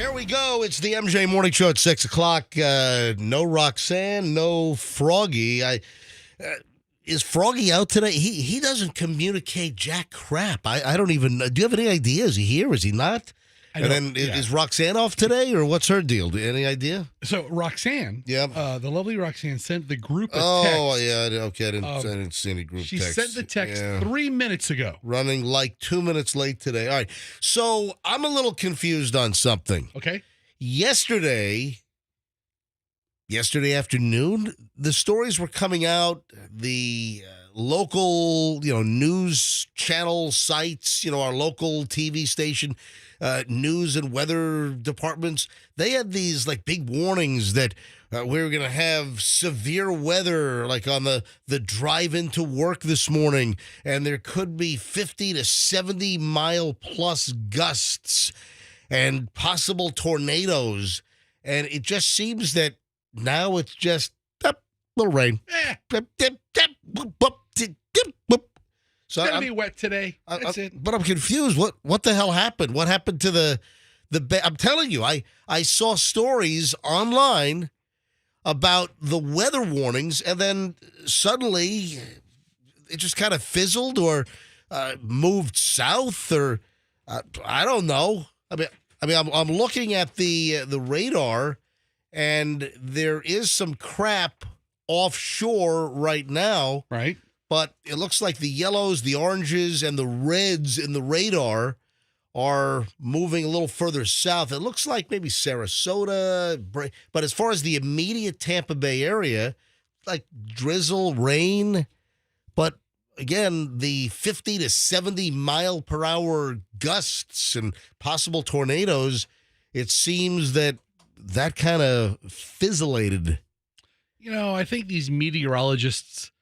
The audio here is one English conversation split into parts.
There we go. It's the MJ Morning Show at 6 o'clock. No Roxanne, no Froggy. Is Froggy out today? He doesn't communicate jack crap. I don't even know. Do you have any idea? Is he here? Is he not? Is Roxanne off today, or what's her deal? Any idea? So Roxanne, the lovely Roxanne sent the group a text. Oh, yeah. Okay, I didn't see any group text. She sent the text 3 minutes ago. Running like 2 minutes late today. All right. So I'm a little confused on something. Okay. Yesterday afternoon, the stories were coming out. The local, news channel sites, our local TV station, news and weather departments, they had these like big warnings that we were going to have severe weather, like on the drive into work this morning, and there could be 50 to 70 mile plus gusts and possible tornadoes. And it just seems that now it's just little rain. So it's going to be wet today. That's it. But I'm confused. What the hell happened? What happened to the I'm telling you, I saw stories online about the weather warnings, and then suddenly it just kind of fizzled or moved south, or I don't know. I'm looking at the radar, and there is some crap offshore right now. Right. But it looks like the yellows, the oranges, and the reds in the radar are moving a little further south. It looks like maybe Sarasota. But as far as the immediate Tampa Bay area, like drizzle, rain. But again, the 50 to 70 mile per hour gusts and possible tornadoes, it seems that kind of fizzlated. I think these meteorologists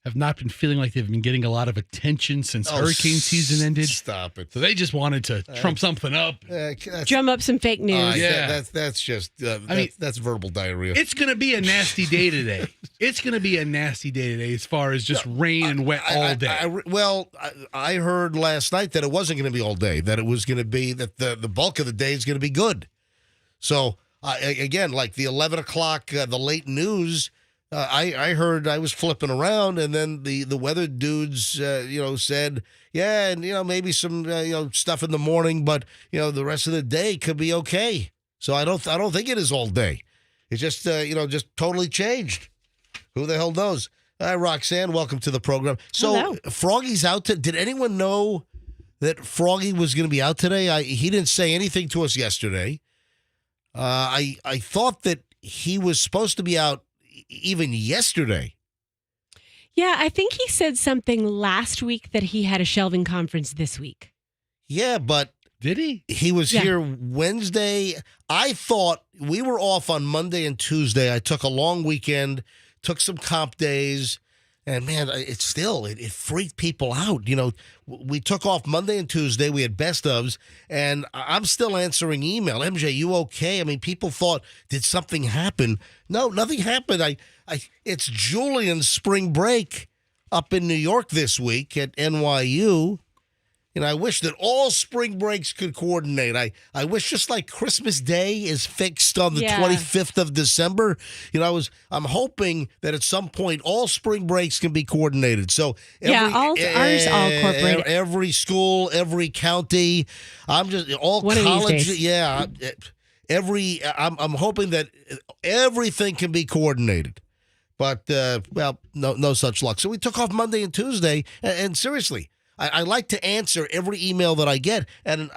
have not been feeling like they've been getting a lot of attention since hurricane season ended. Stop it. So they just wanted to trump something up. Drum up some fake news. That's just, that's verbal diarrhea. It's going to be a nasty day today. It's going to be a nasty day today as far as just rain and wet all day. I heard last night that it wasn't going to be all day, that it was going to be that the bulk of the day is going to be good. So, again, like the 11 o'clock, the late news, I heard, I was flipping around, and then the weather dudes, said, and maybe some stuff in the morning, but the rest of the day could be okay. So I don't think it is all day. It's just just totally changed. Who the hell knows? Hi, Roxanne, welcome to the program. So Hello. Froggy's out. Did anyone know that Froggy was going to be out today? He didn't say anything to us yesterday. I thought that he was supposed to be out even yesterday. Yeah, I think he said something last week that he had a shelving conference this week. Yeah, but did he? He was here Wednesday. I thought we were off on Monday and Tuesday. I took a long weekend, took some comp days, and man, it freaked people out. We took off Monday and Tuesday. We had best ofs, and I'm still answering email. MJ, you okay? I mean, people thought, did something happen? No, nothing happened. It's Julian's spring break up in New York this week at NYU. I wish that all spring breaks could coordinate. I wish, just like Christmas Day is fixed on the 25th of December, I'm hoping that at some point all spring breaks can be coordinated. So ours all corporate. Every school, every county, all one college. Of these days. Yeah, I'm hoping that everything can be coordinated. But no such luck. So we took off Monday and Tuesday, and seriously, I like to answer every email that I get. And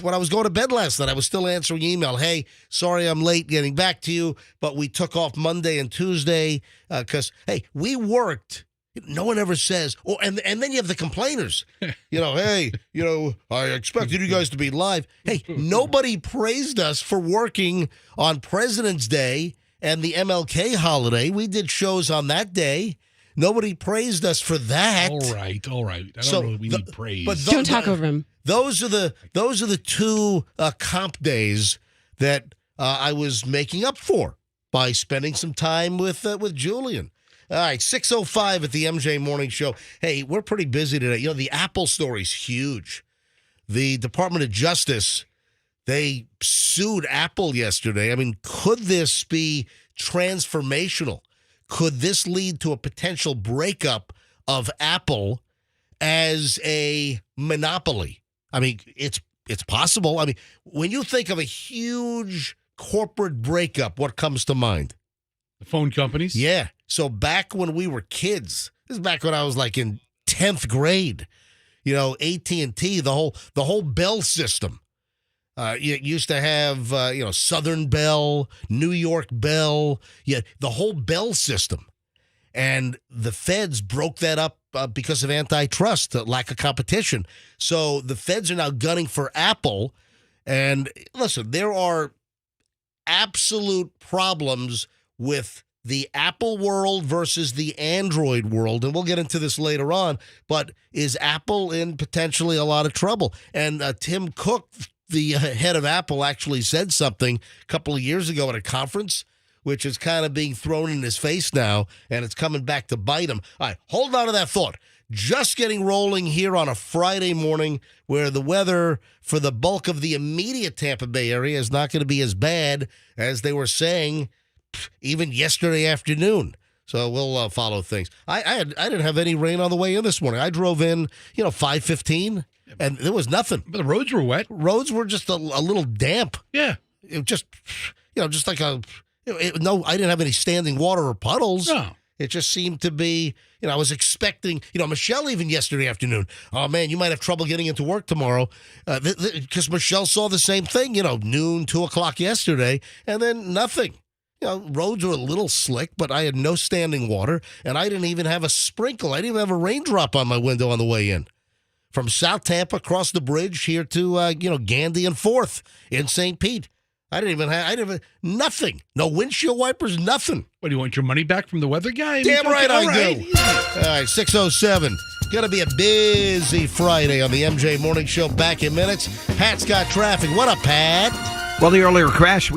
when I was going to bed last night, I was still answering email. Hey, sorry I'm late getting back to you, but we took off Monday and Tuesday because, hey, we worked. No one ever says, and then you have the complainers. Hey, I expected you guys to be live. Hey, nobody praised us for working on President's Day and the MLK holiday. We did shows on that day. Nobody praised us for that. All right. I don't know if we need praise. But don't talk over him. Those are the two comp days that I was making up for by spending some time with Julian. All right, 6:05 at the MJ Morning Show. Hey, we're pretty busy today. The Apple story's huge. The Department of Justice They sued Apple yesterday. I mean, could this be transformational? Could this lead to a potential breakup of Apple as a monopoly? I mean, it's possible. I mean, when you think of a huge corporate breakup, what comes to mind? The phone companies? Yeah. So back when we were kids, this is back when I was like in 10th grade, AT&T, the whole Bell system. You used to have, Southern Bell, New York Bell, the whole Bell system. And the feds broke that up because of antitrust, lack of competition. So the feds are now gunning for Apple. And listen, there are absolute problems with the Apple world versus the Android world. And we'll get into this later on. But is Apple in potentially a lot of trouble? And Tim Cook, the head of Apple, actually said something a couple of years ago at a conference, which is kind of being thrown in his face now, and it's coming back to bite him. All right, hold on to that thought. Just getting rolling here on a Friday morning where the weather for the bulk of the immediate Tampa Bay area is not going to be as bad as they were saying even yesterday afternoon. So we'll follow things. I didn't have any rain on the way in this morning. I drove in, 5:15, and there was nothing. But the roads were wet. Roads were just a little damp. Yeah. It just like I didn't have any standing water or puddles. No. It just seemed to be, I was expecting, Michelle even yesterday afternoon, oh, man, you might have trouble getting into work tomorrow. Because Michelle saw the same thing, noon, 2 o'clock yesterday, and then nothing. Roads were a little slick, but I had no standing water, and I didn't even have a sprinkle. I didn't even have a raindrop on my window on the way in. From South Tampa across the bridge here to, Gandy and 4th in St. Pete. I didn't have nothing. No windshield wipers, nothing. What, do you want your money back from the weather guy? Damn right I do. All right, 6:07. Going to be a busy Friday on the MJ Morning Show. Back in minutes. Pat's got traffic. What up, Pat? Well, the earlier crash,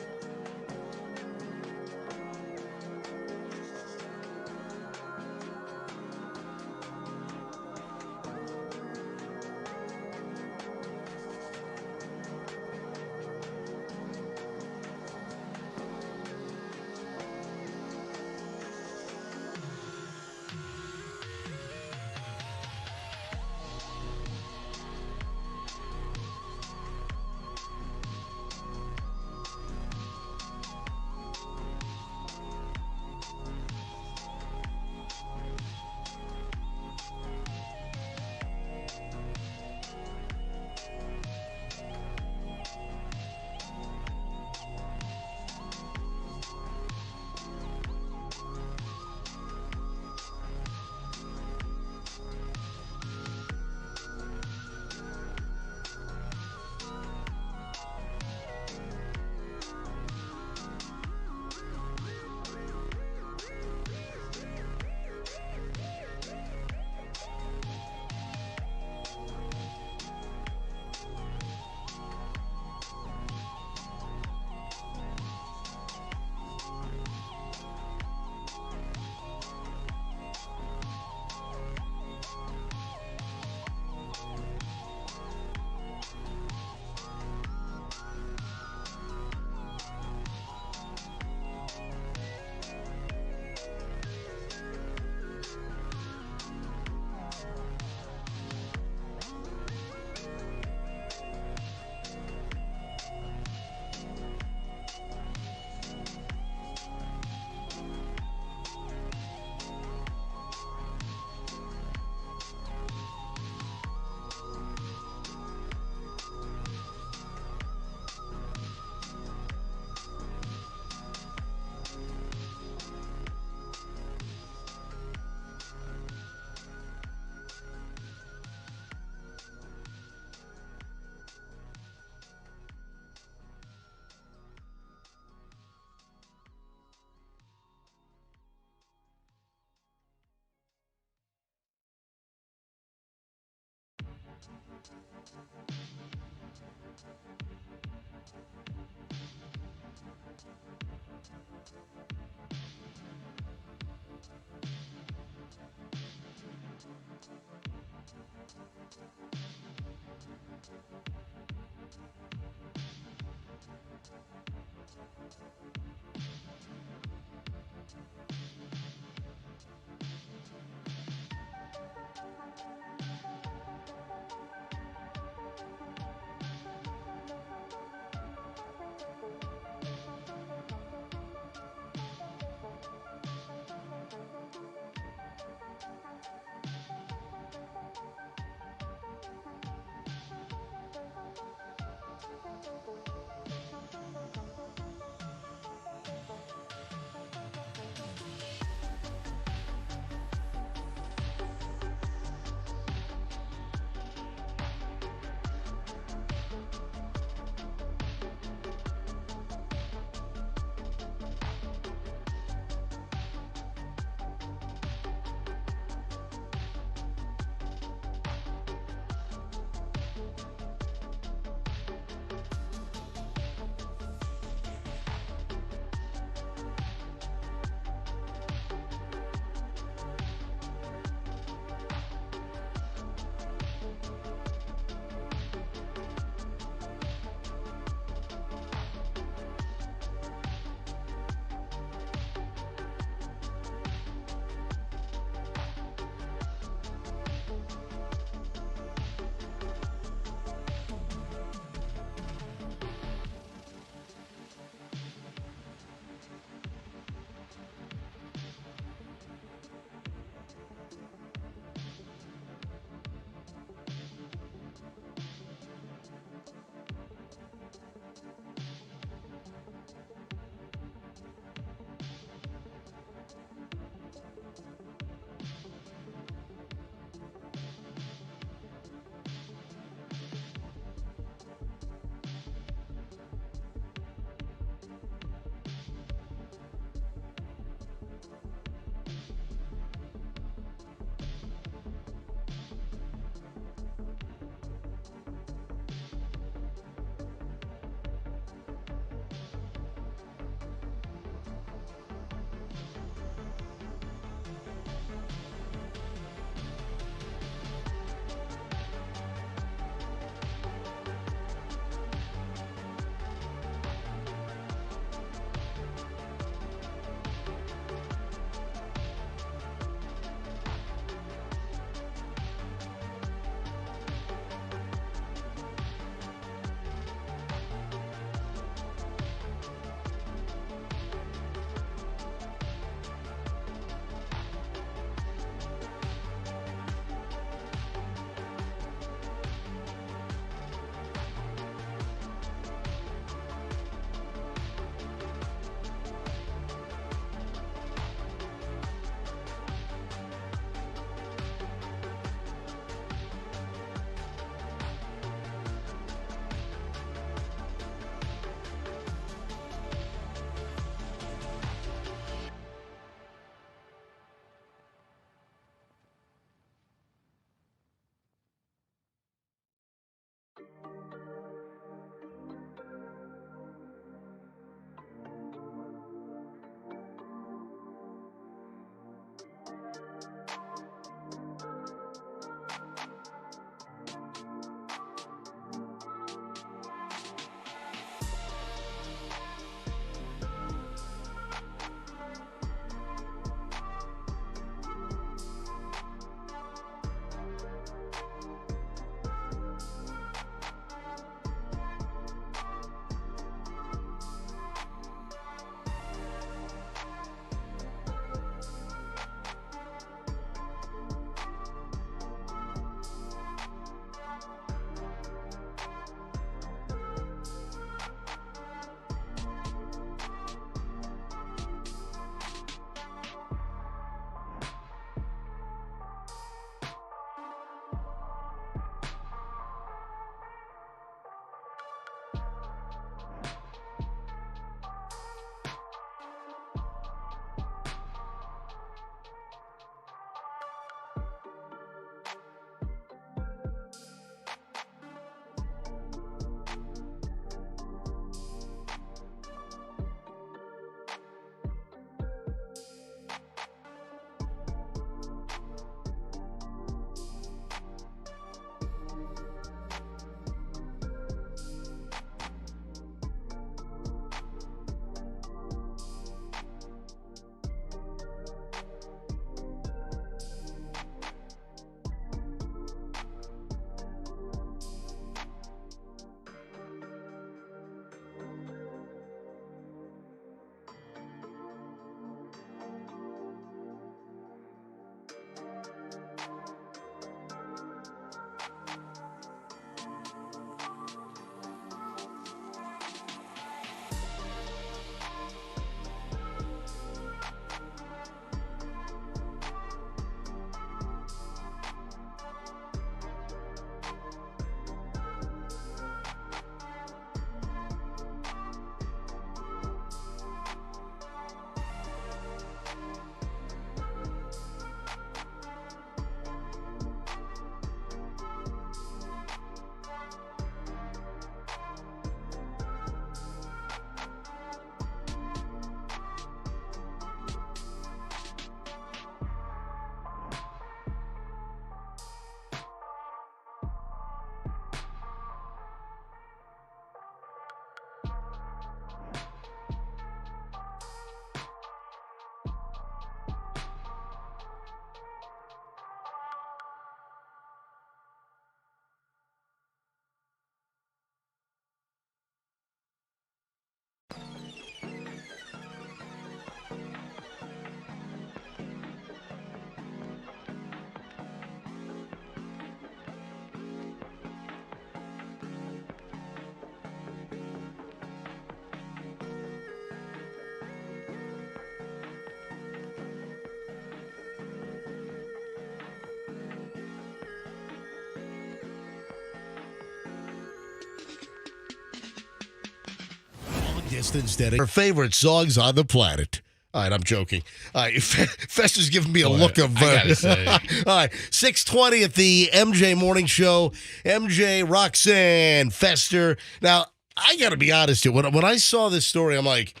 Distance dedicated. Her favorite songs on the planet. All right, I'm joking. All right, Fester's giving me a look of. I gotta say. All right, 6:20 at the MJ Morning Show. MJ, Roxanne, Fester. Now, I got to be honest here. When I saw this story, I'm like,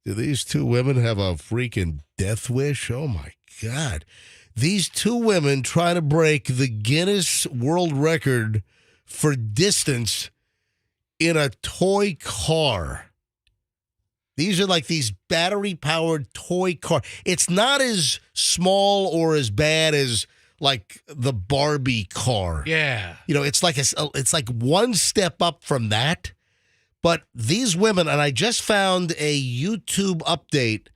do these two women have a freaking death wish? Oh my God! These two women trying to break the Guinness World Record for distance in a toy car. These are like these battery-powered toy car. It's not as small or as bad as like the Barbie car. Yeah. You know, it's like it's like one step up from that. But these women, and I just found a YouTube update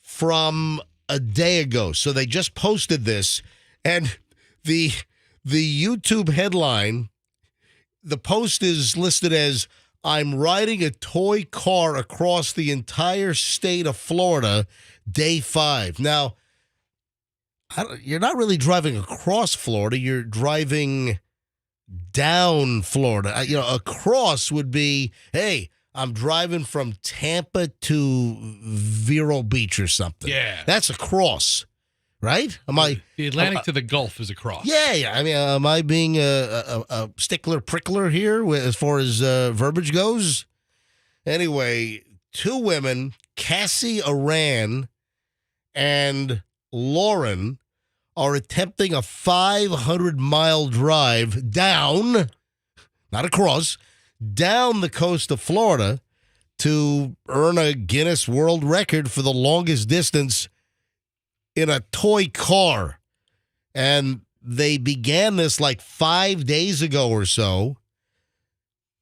from a day ago. So they just posted this, and the YouTube headline, the post is listed as, "I'm riding a toy car across the entire state of Florida, day 5." Now, you're not really driving across Florida. You're driving down Florida. Across would be, hey, I'm driving from Tampa to Vero Beach or something. Yeah. That's across, right? The Atlantic to the Gulf is across. Yeah. I mean, am I being a stickler prickler here as far as verbiage goes? Anyway, two women, Cassie Aran and Lauren, are attempting a 500-mile drive down, not across, down the coast of Florida to earn a Guinness World Record for the longest distance in a toy car. And they began this like 5 days ago or so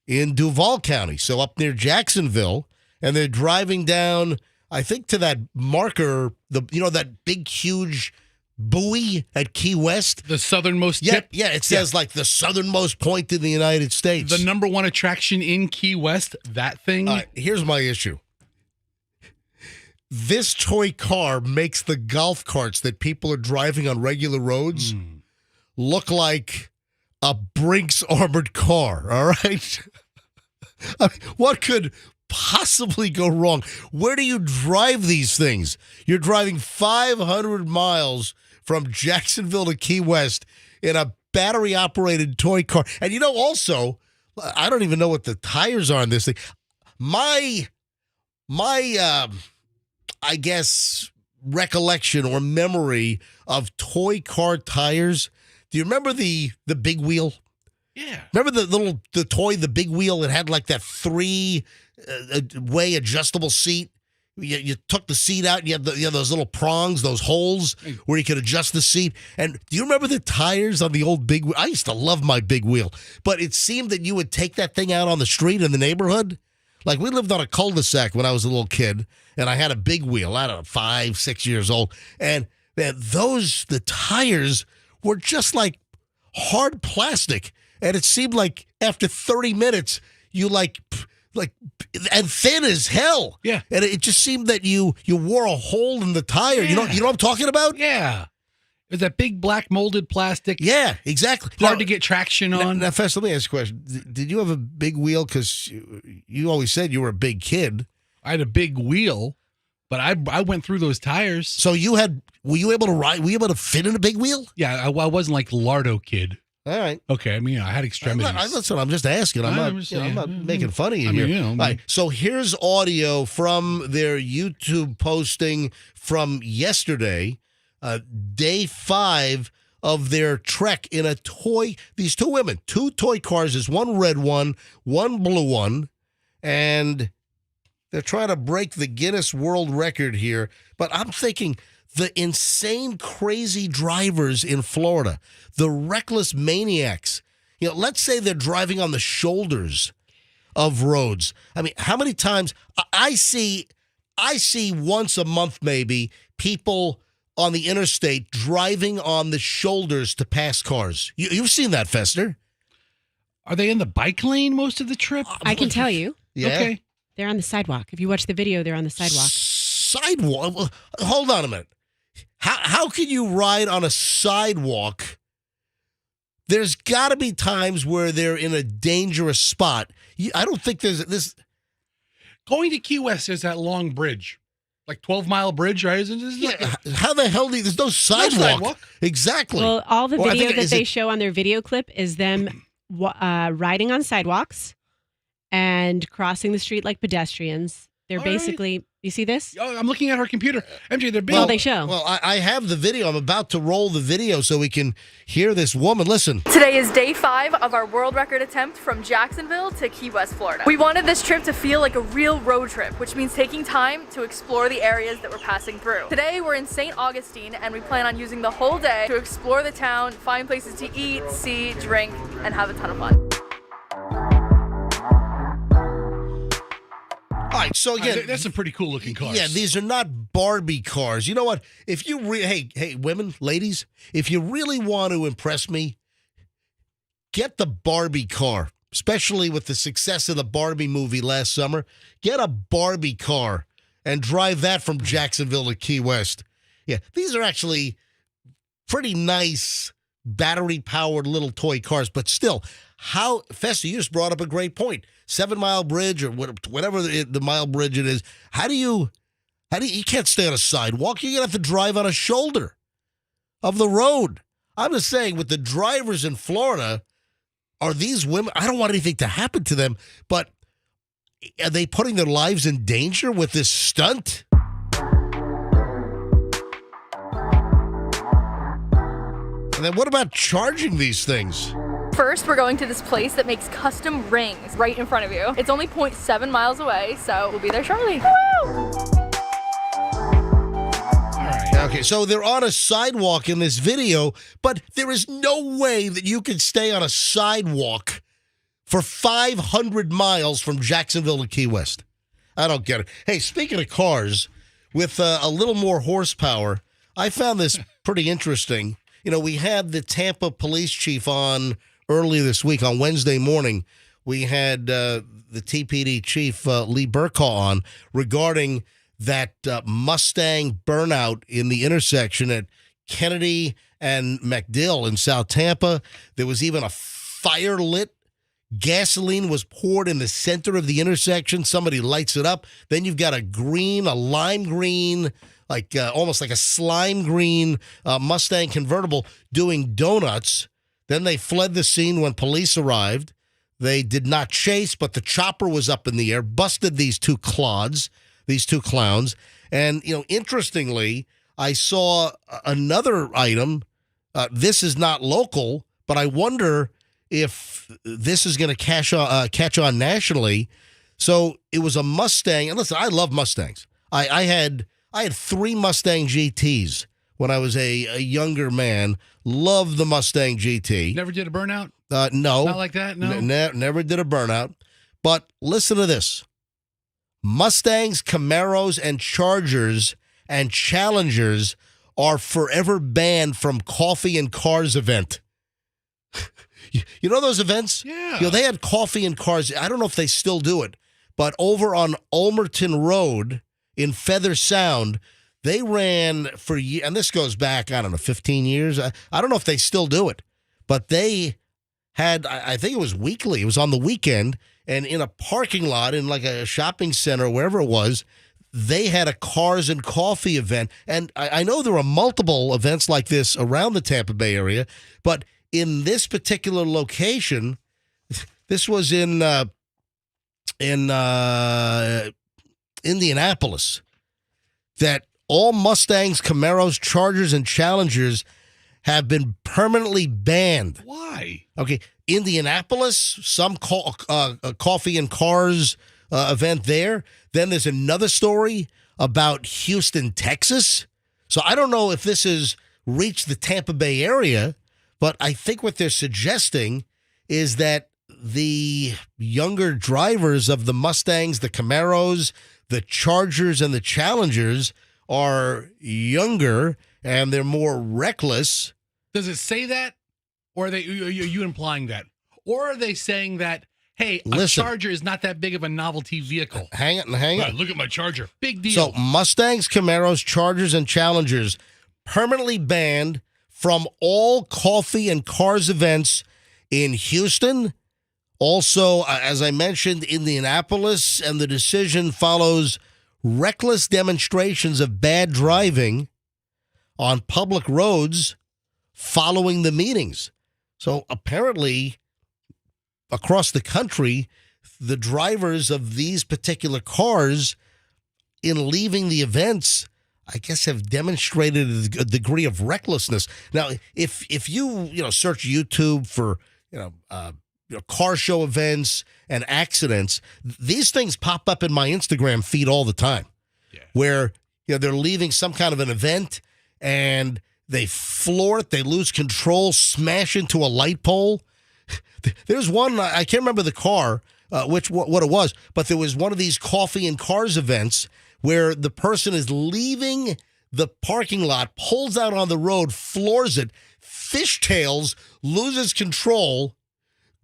in Duval County, so up near Jacksonville, and they're driving down, I think, to that marker, that big, huge buoy at Key West. The southernmost tip? Yeah, it says like the southernmost point in the United States. The number one attraction in Key West, that thing. Here's my issue. This toy car makes the golf carts that people are driving on regular roads look like a Brinks armored car, all right? I mean, what could possibly go wrong? Where do you drive these things? You're driving 500 miles from Jacksonville to Key West in a battery-operated toy car. And also, I don't even know what the tires are on this thing. My I guess, recollection or memory of toy car tires. Do you remember the big wheel? Yeah. Remember the big wheel that had like that 3-way adjustable seat? You took the seat out and you had those little prongs, those holes where you could adjust the seat. And do you remember the tires on the old big wheel? I used to love my big wheel, but it seemed that you would take that thing out on the street in the neighborhood. Like, we lived on a cul-de-sac when I was a little kid, and I had a big wheel. I don't know, 5, 6 years old. And the tires were just like hard plastic. And it seemed like after 30 minutes, you and thin as hell. Yeah. And it just seemed that you wore a hole in the tire. Yeah. You know what I'm talking about? Yeah. It was that big black molded plastic. Yeah, exactly. Hard to get traction on. Now, Fest, let me ask you a question. Did you have a big wheel? Because you always said you were a big kid. I had a big wheel, but I went through those tires. So were you able to ride? Were you able to fit in a big wheel? Yeah, I wasn't like Lardo kid. All right. Okay, I mean, I had extremities. Listen, I'm just asking. I'm not making fun of you here. All right, so here's audio from their YouTube posting from yesterday, day 5 of their trek in a toy. These two women, 2 toy cars. There's one red one blue one, and they're trying to break the Guinness World Record here. But I'm thinking, the insane, crazy drivers in Florida, the reckless maniacs, let's say they're driving on the shoulders of roads. I mean, how many times I see once a month maybe people on the interstate driving on the shoulders to pass cars. You've seen that, Fester. Are they in the bike lane most of the trip? I can tell you. Yeah. Okay. They're on the sidewalk. If you watch the video, they're on the sidewalk. Sidewalk? Hold on a minute. How can you ride on a sidewalk? There's got to be times where they're in a dangerous spot. I don't think there's this. Going to Key West is that long bridge, like 12-mile bridge, right? Isn't it? Yeah, how the hell there's no sidewalk? Exactly. Well, all the Well, I video think- that is they it- show on their video clip is them riding on sidewalks and crossing the street like pedestrians. They're All right. basically, you see this? Oh, I'm looking at her computer. MJ, they're big. Well, they show. Well, I have the video. I'm about to roll the video so we can hear this woman. Listen. Today is day 5 of our world record attempt from Jacksonville to Key West, Florida. We wanted this trip to feel like a real road trip, which means taking time to explore the areas that we're passing through. Today we're in St. Augustine and we plan on using the whole day to explore the town, find places to eat, see, drink, and have a ton of fun. All right, so again, that's some pretty cool looking cars. yeah, these are not Barbie cars. You know what? If you hey, women, ladies, if you really want to impress me, get the Barbie car. Especially with the success of the Barbie movie last summer, get a Barbie car and drive that from Jacksonville to Key West. Yeah, these are actually pretty nice battery-powered little toy cars, but still, Festa, you just brought up a great point. 7 Mile Bridge or whatever the mile bridge it is. How do you can't stay on a sidewalk. You're going to have to drive on a shoulder of the road. I'm just saying, with the drivers in Florida, are these women, I don't want anything to happen to them, but are they putting their lives in danger with this stunt? And then what about charging these things? First, we're going to this place that makes custom rings right in front of you. It's only 0.7 miles away, so we'll be there shortly. Woo! Okay, so they're on a sidewalk in this video, but there is no way that you can stay on a sidewalk for 500 miles from Jacksonville to Key West. I don't get it. Hey, speaking of cars, with a little more horsepower, I found this pretty interesting. You know, we had the Tampa police chief on earlier this week on Wednesday morning. We had the TPD chief, Lee Burkaw, on regarding that Mustang burnout in the intersection at Kennedy and MacDill in South Tampa. There was even a fire lit. Gasoline was poured in the center of the intersection. Somebody lights it up. Then you've got a lime green, like almost like a slime green Mustang convertible doing donuts. Then they fled the scene when police arrived. They did not chase, but the chopper was up in the air, busted these two clowns. And, you know, interestingly, I saw another item. This is not local, but I wonder if this is going to catch on nationally. So it was a Mustang. And listen, I love Mustangs. I had 3 Mustang GTs when I was a younger man. Loved the Mustang GT. Never did a burnout? No. Not like that? No? Never did a burnout. But listen to this. Mustangs, Camaros, and Chargers and Challengers are forever banned from Coffee and Cars event. You know those events? Yeah. You know, they had Coffee and Cars. I don't know if they still do it, but over on Ulmerton Road in Feather Sound, they ran for years, and this goes back, 15 years. I don't know if they still do it, but they had, I think it was weekly. It was on the weekend, and in a parking lot in like a shopping center, wherever it was, they had a Cars and Coffee event. And I know there are multiple events like this around the Tampa Bay area, but in this particular location, this was in Indianapolis, that all Mustangs, Camaros, Chargers, and Challengers have been permanently banned. Why? Okay, Indianapolis, some Coffee and Cars event there. Then there's another story about Houston, Texas. So I don't know if this has reached the Tampa Bay area, but I think what they're suggesting is that the younger drivers of the Mustangs, the Camaros, the Chargers, and the Challengers are younger and they're more reckless. Does it say that? Or are you implying that? Or are they saying that, hey, a Charger is not that big of a novelty vehicle? Hang it. Look at my Charger. Big deal. So Mustangs, Camaros, Chargers, and Challengers permanently banned from all Coffee and Cars events in Houston, Also, as I mentioned, Indianapolis, and the decision follows reckless demonstrations of bad driving on public roads following the meetings. So apparently, across the country, the drivers of these particular cars, in leaving the events, I guess have demonstrated a degree of recklessness. Now, if you search YouTube for car show events and accidents, these things pop up in my Instagram feed all the time. Yeah. Where they're leaving some kind of an event and they floor it, they lose control, smash into a light pole. There's one, I can't remember the car, what it was, but there was one of these coffee and cars events where the person is leaving the parking lot, pulls out on the road, floors it, fishtails, loses control,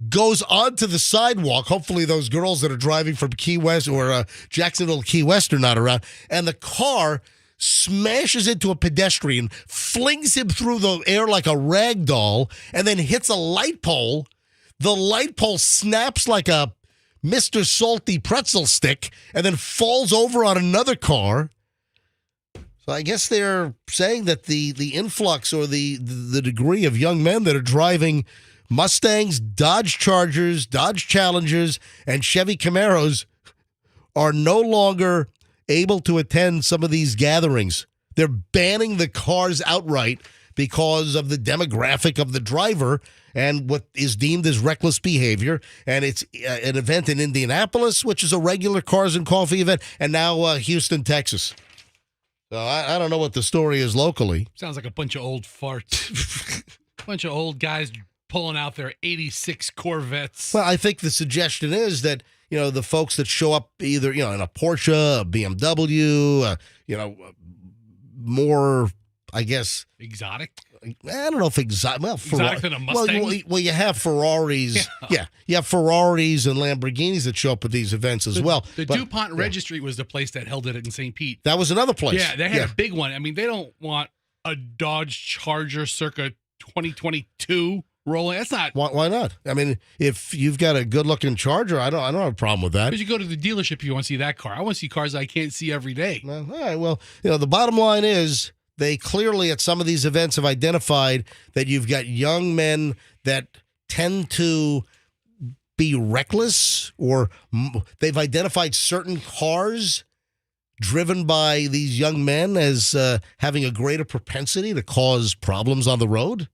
goes onto the sidewalk. Hopefully those girls that are driving from Key West or Jacksonville, Key West are not around. And the car smashes into a pedestrian, flings him through the air like a rag doll, and then hits a light pole. The light pole snaps like a Mr. Salty pretzel stick and then falls over on another car. So I guess they're saying that the influx or the degree of young men that are driving Mustangs, Dodge Chargers, Dodge Challengers, and Chevy Camaros are no longer able to attend some of these gatherings. They're banning the cars outright because of the demographic of the driver and what is deemed as reckless behavior. And it's an event in Indianapolis, which is a regular cars and coffee event, and now Houston, Texas. So I don't know what the story is locally. Sounds like a bunch of old farts. Bunch of old guys pulling out their 86 Corvettes. Well, I think the suggestion is that, the folks that show up either, in a Porsche, a BMW, more, I guess. Exotic? I don't know if exotic. Well, exotic than a Mustang? Well, you have Ferraris. Yeah. You have Ferraris and Lamborghinis that show up at these events as well. The DuPont Registry was the place that held it in St. Pete. That was another place. Yeah, they had a big one. I mean, they don't want a Dodge Charger circa 2022 rolling. That's not. Why not? I mean, if you've got a good-looking Charger, I don't have a problem with that. Because you go to the dealership if you want to see that car. I want to see cars I can't see every day. All right. Well, the bottom line is they clearly at some of these events have identified that you've got young men that tend to be reckless, or they've identified certain cars driven by these young men as having a greater propensity to cause problems on the road.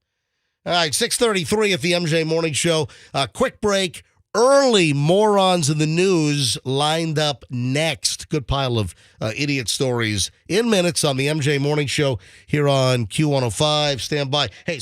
All right, 6:33 at the MJ Morning Show. Quick break. Early morons in the news lined up next. Good pile of idiot stories in minutes on the MJ Morning Show here on Q105. Stand by. Hey.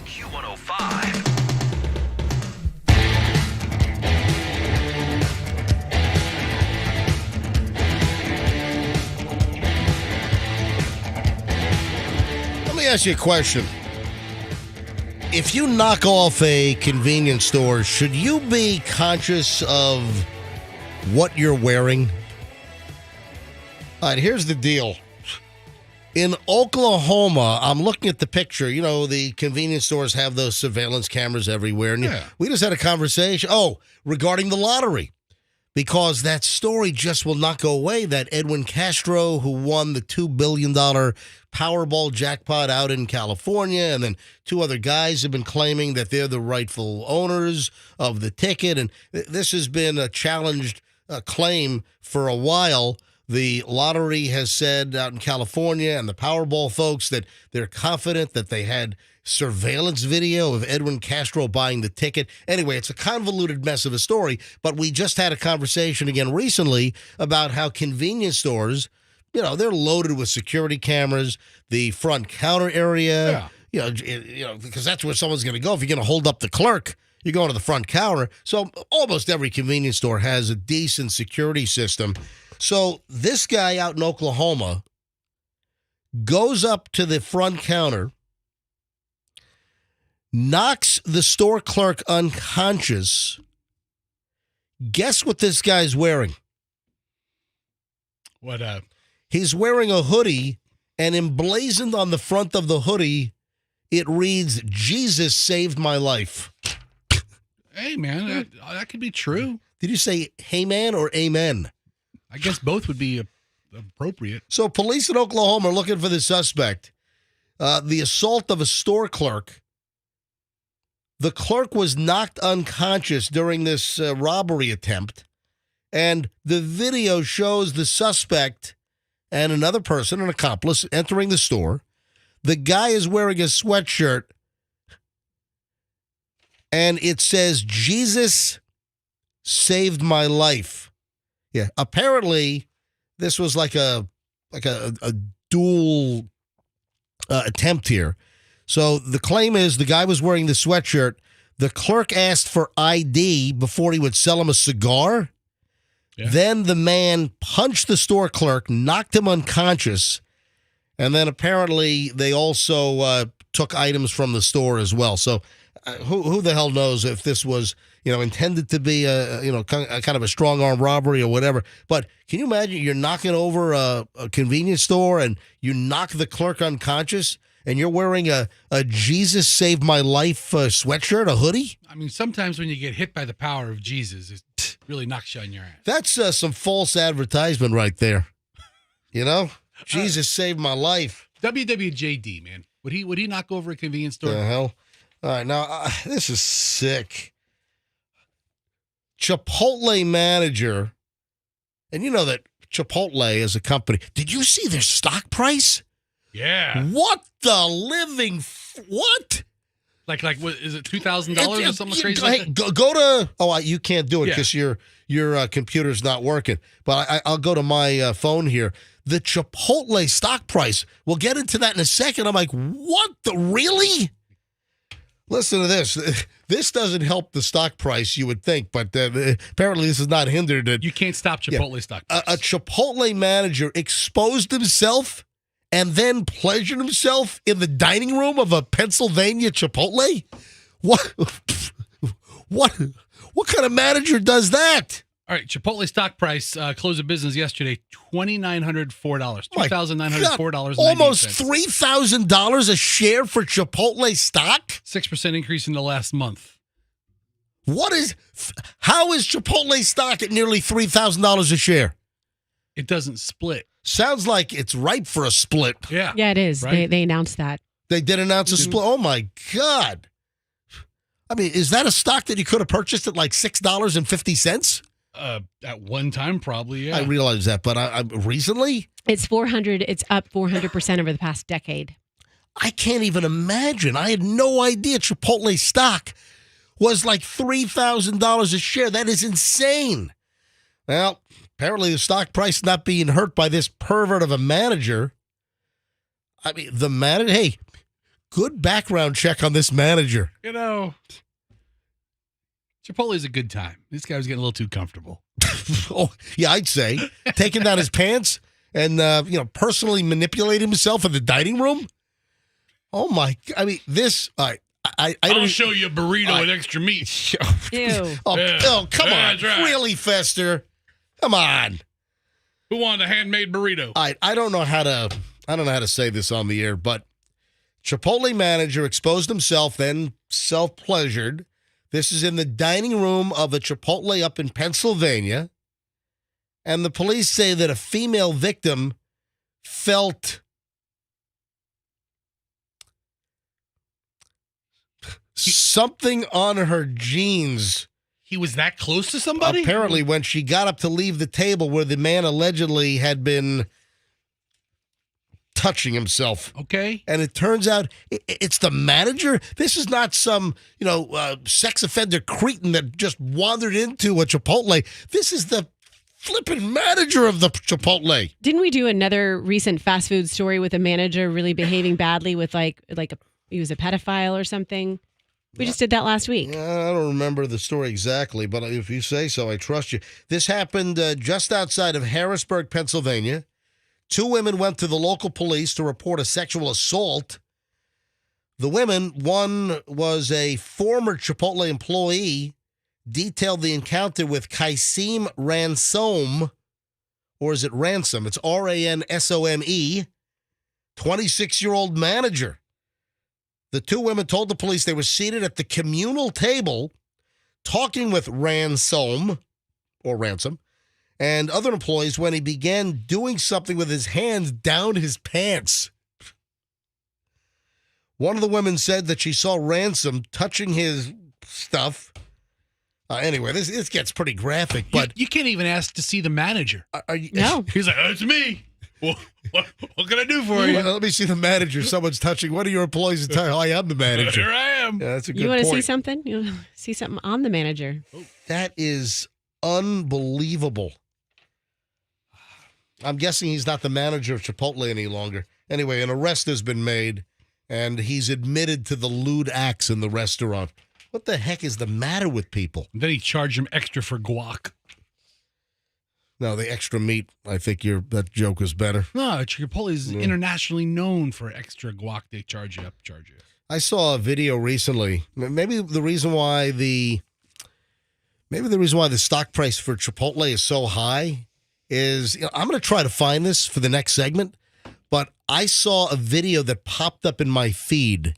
Q105. Let me ask you a question. If you knock off a convenience store, should you be conscious of what you're wearing? All right, here's the deal. In Oklahoma, I'm looking at the picture. You know, the convenience stores have those surveillance cameras everywhere. And we just had a conversation. Regarding the lottery. Because that story just will not go away. That Edwin Castro, who won the $2 billion Powerball jackpot out in California, and then two other guys have been claiming that they're the rightful owners of the ticket. And this has been a challenged claim for a while. The lottery has said out in California and the Powerball folks that they're confident that they had surveillance video of Edwin Castro buying the ticket. Anyway, it's a convoluted mess of a story, but we just had a conversation again recently about how convenience stores, you know, they're loaded with security cameras, the front counter area, because that's where someone's going to go. If you're going to hold up the clerk, you're going to the front counter. So almost every convenience store has a decent security system. So this guy out in Oklahoma goes up to the front counter, knocks the store clerk unconscious. Guess what this guy's wearing? What? He's wearing a hoodie, and emblazoned on the front of the hoodie, it reads, "Jesus saved my life." Hey, man, that could be true. Did you say hey man or amen? I guess both would be appropriate. So police in Oklahoma are looking for the suspect. The assault of a store clerk. The clerk was knocked unconscious during this robbery attempt, and the video shows the suspect and another person, an accomplice, entering the store. The guy is wearing a sweatshirt, and it says, "Jesus saved my life." Yeah, apparently this was like a dual attempt here. So the claim is the guy was wearing the sweatshirt. The clerk asked for ID before he would sell him a cigar. Yeah. Then the man punched the store clerk, knocked him unconscious, and then apparently they also took items from the store as well. So who the hell knows if this was, intended to be a kind of a strong arm robbery or whatever. But can you imagine you're knocking over a convenience store and you knock the clerk unconscious and you're wearing a Jesus saved my life sweatshirt, a hoodie? I mean, sometimes when you get hit by the power of Jesus, it really knocks you on your ass. That's some false advertisement right there. Jesus saved my life. WWJD, man. Would he knock over a convenience store? The hell? All right, now this is sick. Chipotle manager, and you know that Chipotle is a company. Did you see their stock price? Yeah. What the living? What? Like what is it, $2,000 or something crazy? Hey, Like that? go to. Oh, you can't do it Yeah. because your computer's not working. But I'll go to my phone here. The Chipotle stock price. We'll get into that in a second. I'm like, what the really? Listen to this. This doesn't help the stock price, you would think, but apparently this has not hindered it. You can't stop Chipotle stock price. A Chipotle manager exposed himself and then pleasured himself in the dining room of a Pennsylvania Chipotle? What kind of manager does that? All right, Chipotle stock price close of business yesterday, $2,904, $2,904. Almost $3,000 a share for Chipotle stock? 6% increase in the last month. How is Chipotle stock at nearly $3,000 a share? It doesn't split. Sounds like it's ripe for a split. Yeah. Yeah, it is. Right? They announced that. They did announce a split. Oh my God. I mean, is that a stock that you could have purchased at like $6.50? At one time, probably, yeah. I realize that, but I recently? It's up 400% over the past decade. I can't even imagine. I had no idea Chipotle stock was like $3,000 a share. That is insane. Well, apparently the stock price not being hurt by this pervert of a manager. I mean, the manager, hey, good background check on this manager. Chipotle's a good time. This guy was getting a little too comfortable. Oh, yeah, I'd say. Taking down his pants and, personally manipulating himself in the dining room. Oh, my. I mean, this. I'll show you a burrito with extra meat. Ew. Oh, come on. That's right. Really, Fester? Come on. Who wanted a handmade burrito? I don't know how to say this on the air, but Chipotle manager exposed himself, then self-pleasured. This is in the dining room of a Chipotle up in Pennsylvania. And the police say that a female victim felt something on her jeans. He was that close to somebody? Apparently, when she got up to leave the table where the man allegedly had been touching himself. Okay. And it turns out it's the manager. This is not some, sex offender cretin that just wandered into a Chipotle. This is the flipping manager of the Chipotle. Didn't we do another recent fast food story with a manager really behaving badly with he was a pedophile or something? We just did that last week. I don't remember the story exactly, but if you say so, I trust you. This happened just outside of Harrisburg, Pennsylvania. 2 women went to the local police to report a sexual assault. The women, one was a former Chipotle employee, detailed the encounter with Kaisim Ransom, or is it Ransom? It's Ransome, 26-year-old manager. The 2 women told the police they were seated at the communal table talking with Ransom, and other employees when he began doing something with his hands down his pants. One of the women said that she saw Ransom touching his stuff. Anyway, this gets pretty graphic, but you can't even ask to see the manager. No. He's like, "Oh, it's me. Well, what can I do for you?" Well, let me see the manager. Someone's touching one of your employees and tell you, I am the manager. Here I am. Yeah, that's a good You want to point. see something? You want to see something on the manager? That is unbelievable. I'm guessing he's not the manager of Chipotle any longer. Anyway, an arrest has been made, and he's admitted to the lewd acts in the restaurant. What the heck is the matter with people? And then he charged him extra for guac. No, the extra meat. I think that joke was better. No, Chipotle is internationally known for extra guac. They charge you. I saw a video recently. Maybe the reason why the stock price for Chipotle is so high is, I'm going to try to find this for the next segment, but I saw a video that popped up in my feed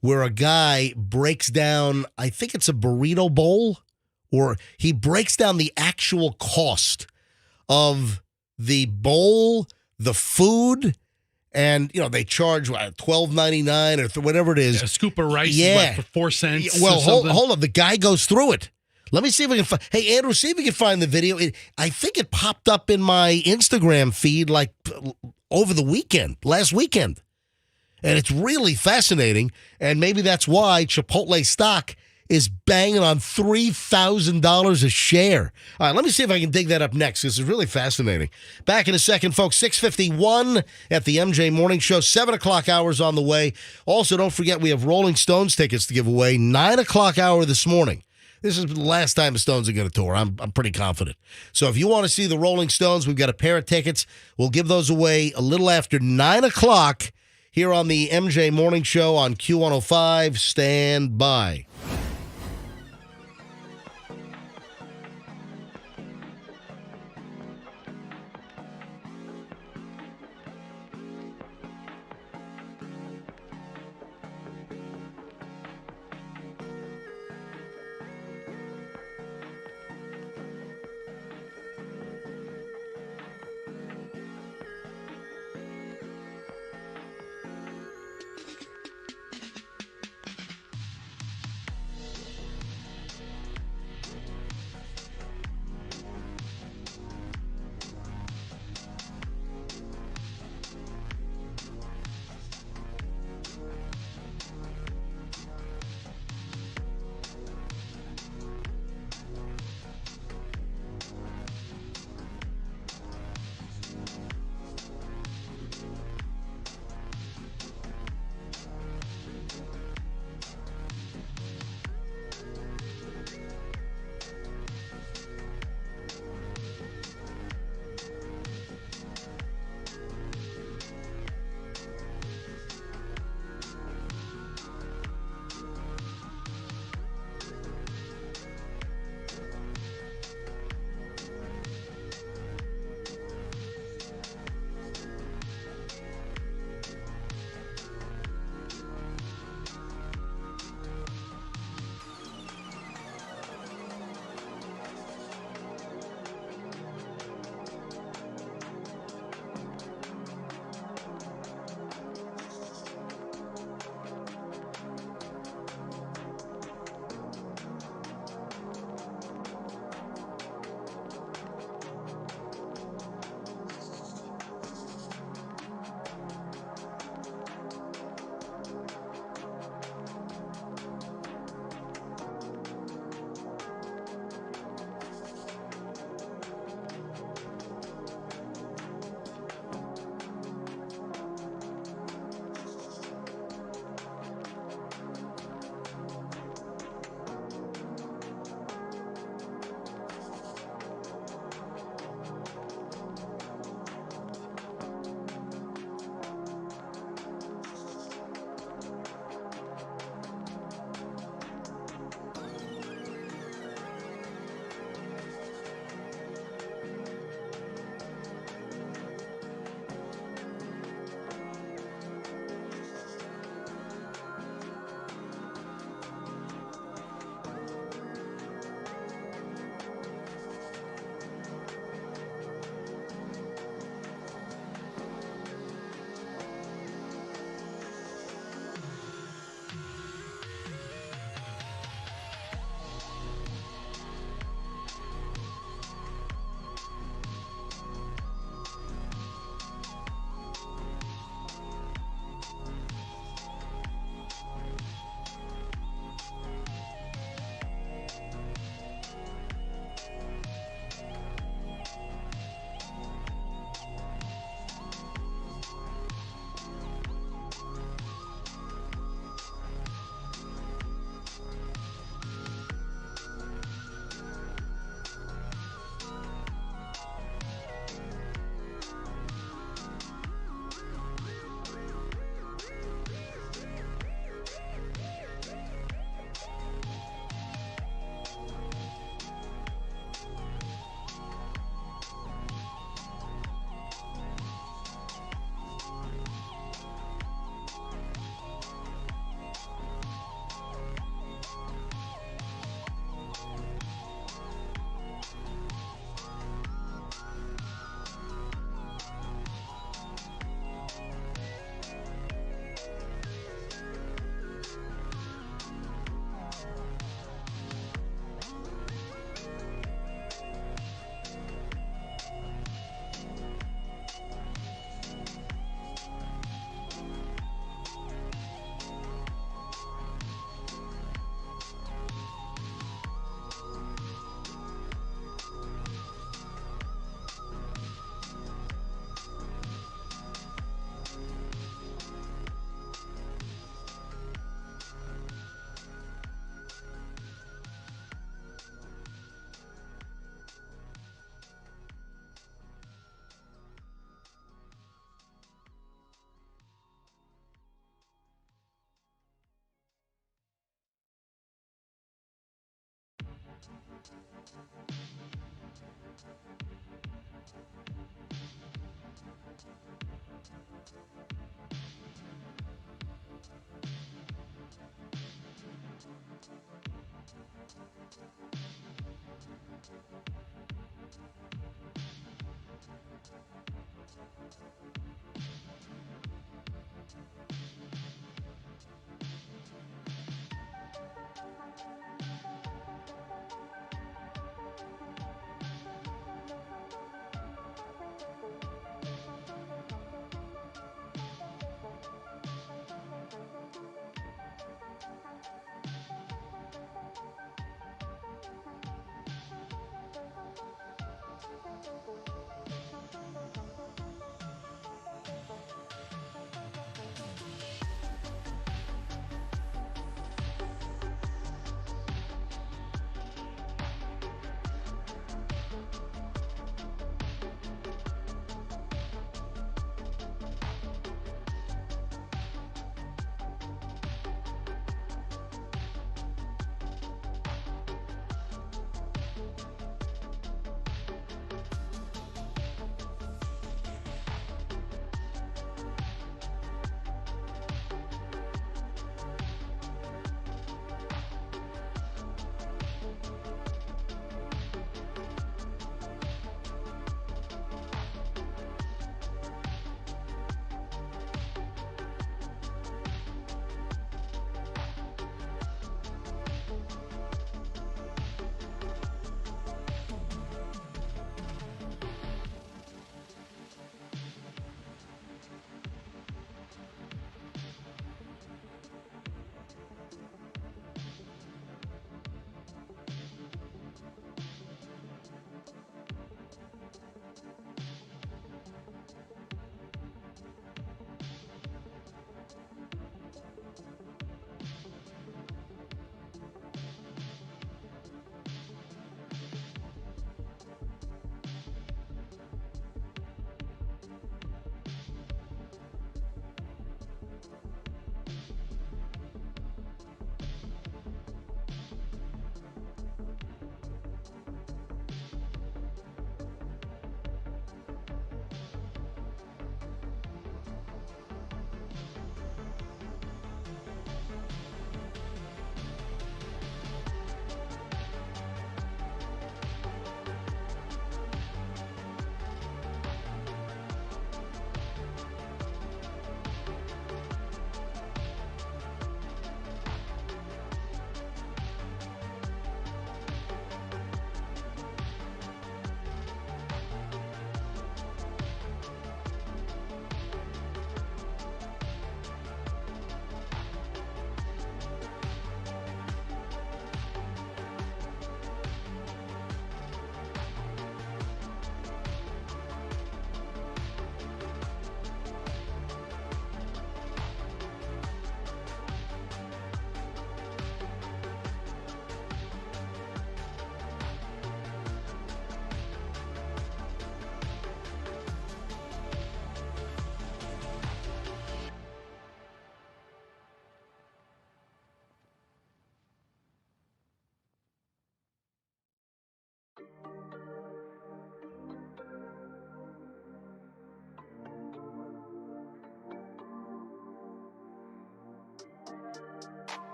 where a guy breaks down, I think it's a burrito bowl, or he breaks down the actual cost of the bowl, the food, and they charge $12.99 or whatever it is. A scoop of rice Yeah. for 4 cents. Well, or something. hold on. The guy goes through it. Let me see if we can find. Hey, Andrew, see if we can find the video. I think it popped up in my Instagram feed like over the weekend, last weekend. And it's really fascinating. And maybe that's why Chipotle stock is banging on $3,000 a share. All right, let me see if I can dig that up next. This is really fascinating. Back in a second, folks. 6:51 at the MJ Morning Show. 7 o'clock hours on the way. Also, don't forget we have Rolling Stones tickets to give away. 9 o'clock hour this morning. This is the last time the Stones are going to tour. I'm pretty confident. So if you want to see the Rolling Stones, we've got a pair of tickets. We'll give those away a little after 9 o'clock here on the MJ Morning Show on Q105. Stand by.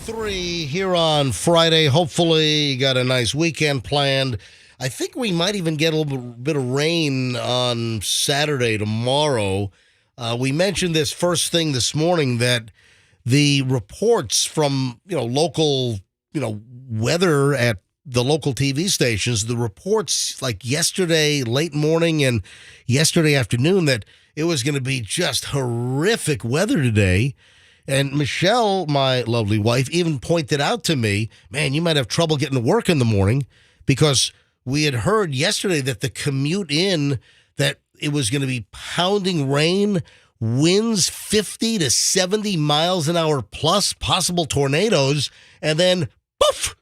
7:03 here on Friday. Hopefully, you got a nice weekend planned. I think we might even get a little bit of rain on Saturday, tomorrow. We mentioned this first thing this morning that the reports from local weather at the local TV stations, the reports like yesterday late morning and yesterday afternoon that it was going to be just horrific weather today. And Michelle, my lovely wife, even pointed out to me, man, you might have trouble getting to work in the morning because we had heard yesterday that the commute in, that it was going to be pounding rain, winds 50 to 70 miles an hour plus, possible tornadoes, and then poof.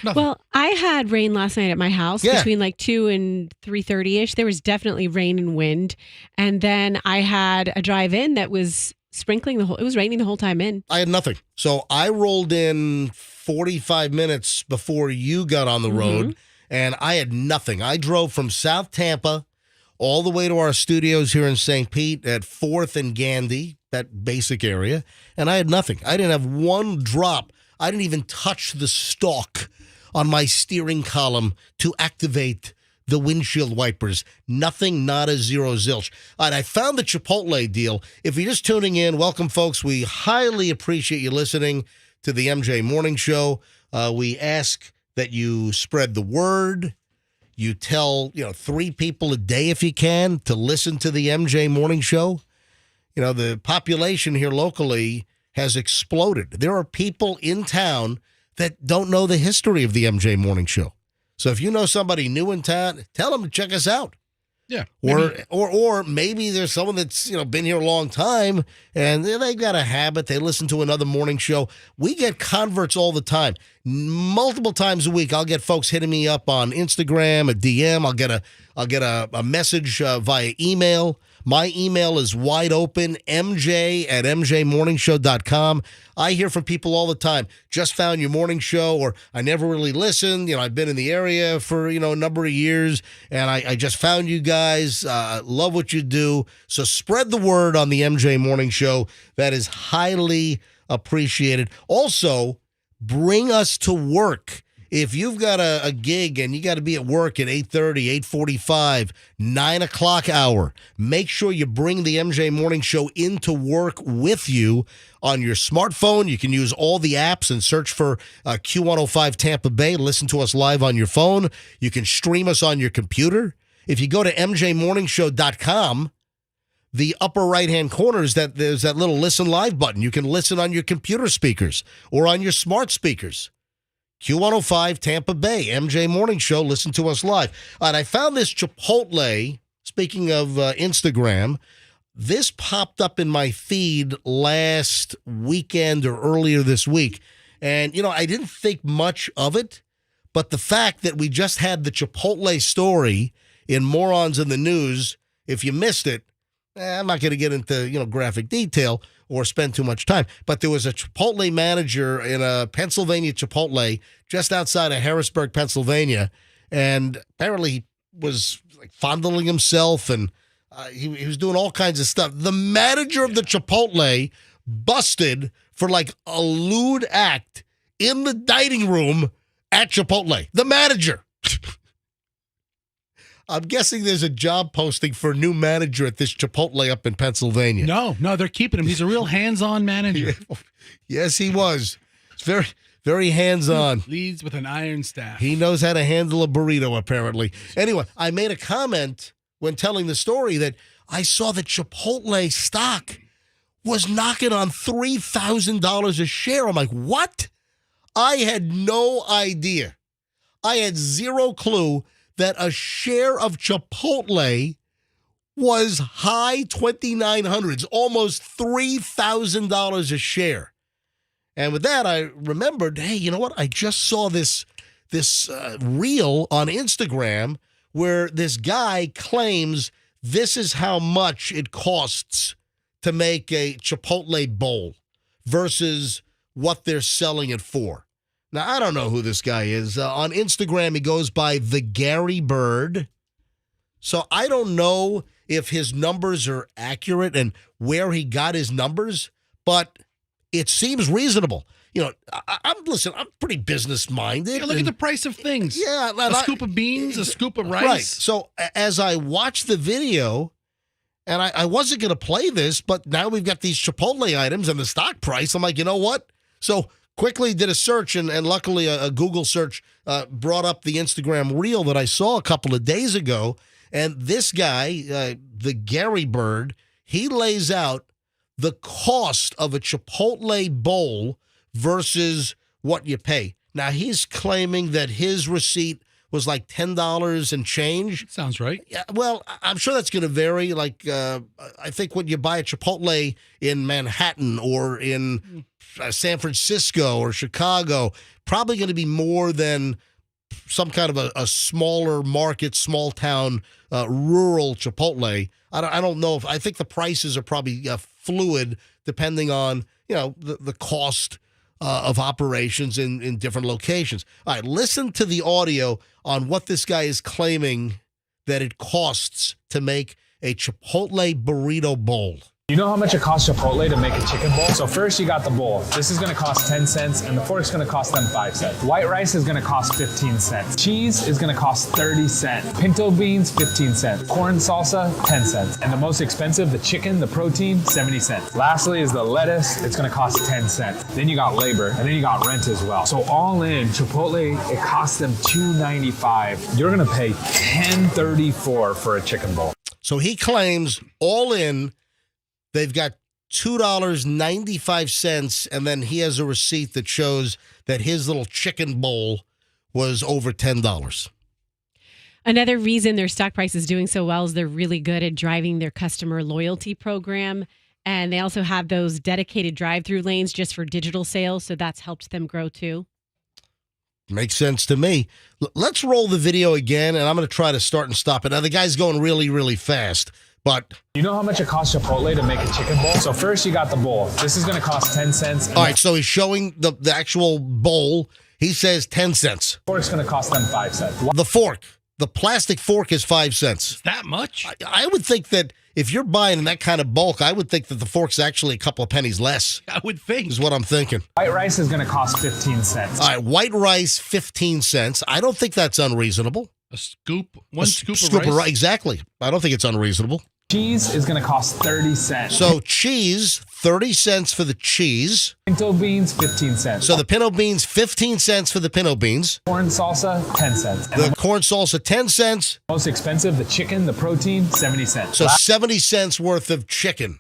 Nothing. Well, I had rain last night at my house Yeah. between like 2 and 3:30ish. There was definitely rain and wind. And then I had a drive in that was sprinkling it was raining the whole time in. I had nothing. So I rolled in 45 minutes before you got on the road, and I had nothing. I drove from South Tampa all the way to our studios here in St. Pete at 4th and Gandy, that basic area, and I had nothing. I didn't have one drop. I didn't even touch the stalk on my steering column to activate the windshield wipers. Nothing, nada, zero, zilch. All right, I found the Chipotle deal. If you're just tuning in, welcome, folks. We highly appreciate you listening to the MJ Morning Show. We ask that you spread the word. You tell 3 people a day if you can to listen to the MJ Morning Show. The population here locally has exploded. There are people in town that don't know the history of the MJ Morning Show. So if you know somebody new in town, tell them to check us out. Yeah. Or maybe there's someone that's been here a long time and they got a habit. They listen to another morning show. We get converts all the time. Multiple times a week, I'll get folks hitting me up on Instagram, a DM. I'll get a message via email. My email is wide open, mj@mjmorningshow.com. I hear from people all the time. Just found your morning show, or I never really listened. I've been in the area for, a number of years, and I just found you guys. Love what you do. So spread the word on the MJ Morning Show. That is highly appreciated. Also, bring us to work. If you've got a gig and you got to be at work at 8:30, 8:45, 9 o'clock hour, make sure you bring the MJ Morning Show into work with you on your smartphone. You can use all the apps and search for Q105 Tampa Bay. Listen to us live on your phone. You can stream us on your computer. If you go to mjmorningshow.com, the upper right-hand corner there's that little listen live button. You can listen on your computer speakers or on your smart speakers. Q105 Tampa Bay, MJ Morning Show. Listen to us live. All right, I found this Chipotle. Speaking of Instagram, this popped up in my feed last weekend or earlier this week. And, I didn't think much of it, but the fact that we just had the Chipotle story in Morons in the News, if you missed it, I'm not going to get into, graphic detail or spend too much time. But there was a Chipotle manager in a Pennsylvania Chipotle just outside of Harrisburg, Pennsylvania, and apparently he was fondling himself, and he was doing all kinds of stuff. The manager of the Chipotle busted for a lewd act in the dining room at Chipotle. The manager. I'm guessing there's a job posting for a new manager at this Chipotle up in Pennsylvania. No, they're keeping him. He's a real hands-on manager. Yes, he was. It's very, very hands-on. Leads with an iron staff. He knows how to handle a burrito, apparently. Anyway, I made a comment when telling the story that I saw that Chipotle stock was knocking on $3,000 a share. I'm like, what? I had no idea. I had zero clue that a share of Chipotle was high 2,900s, almost $3,000 a share. And with that, I remembered, hey, you know what? I just saw this reel on Instagram where this guy claims this is how much it costs to make a Chipotle bowl versus what they're selling it for. Now, I don't know who this guy is. On Instagram, he goes by The Gary Bird. So I don't know if his numbers are accurate and where he got his numbers, but it seems reasonable. I'm pretty business minded. Yeah, look at the price of things. Yeah, a scoop of beans, a scoop of rice. Right. So as I watched the video, and I wasn't going to play this, but now we've got these Chipotle items and the stock price. I'm like, you know what? So quickly did a search, and luckily a Google search brought up the Instagram reel that I saw a couple of days ago. And this guy, the Gary Bird, he lays out the cost of a Chipotle bowl versus what you pay. Now, he's claiming that his receipt was like $10 and change. Sounds right. Yeah, well, I'm sure that's going to vary. Like, I think when you buy a Chipotle in Manhattan or in San Francisco or Chicago, probably going to be more than some kind of a smaller market, small town, rural Chipotle. I don't know I think the prices are probably fluid depending on, the cost of operations in different locations. All right, listen to the audio on what this guy is claiming that it costs to make a Chipotle burrito bowl. You know how much it costs Chipotle to make a chicken bowl? So first you got the bowl. This is gonna cost 10 cents and the fork's gonna cost them 5 cents. White rice is gonna cost 15 cents. Cheese is gonna cost 30 cents. Pinto beans, 15 cents. Corn salsa, 10 cents. And the most expensive, the chicken, the protein, 70 cents. Lastly is the lettuce. It's gonna cost 10 cents. Then you got labor and then you got rent as well. So all in, Chipotle, it costs them $2.95. You're gonna pay $10.34 for a chicken bowl. So he claims all in, they've got $2.95, and then he has a receipt that shows that his little chicken bowl was over $10. Another reason their stock price is doing so well is they're really good at driving their customer loyalty program. And they also have those dedicated drive-through lanes just for digital sales. So that's helped them grow too. Makes sense to me. Let's roll the video again, and I'm going to try to start and stop it. Now, the guy's going really, really fast. But you know how much it costs Chipotle to make a chicken bowl? So first you got the bowl. This is going to cost 10 cents. All right, so he's showing the actual bowl. He says 10 cents. The fork's going to cost them 5 cents. The fork, the plastic fork is 5 cents. That much? I would think that if you're buying in that kind of bulk, I would think that the fork's actually a couple of pennies less. I would think. Is what I'm thinking. White rice is going to cost 15 cents. All right, white rice, 15 cents. I don't think that's unreasonable. A scoop, one scoop of rice? Exactly. I don't think it's unreasonable. Cheese is going to cost 30 cents. So cheese, 30 cents for the cheese. Pinto beans, 15 cents. So the pinto beans, 15 cents for the pinto beans. Corn salsa, 10 cents. The corn salsa, 10 cents. Most expensive, the chicken, the protein, 70 cents. So 70 cents worth of chicken.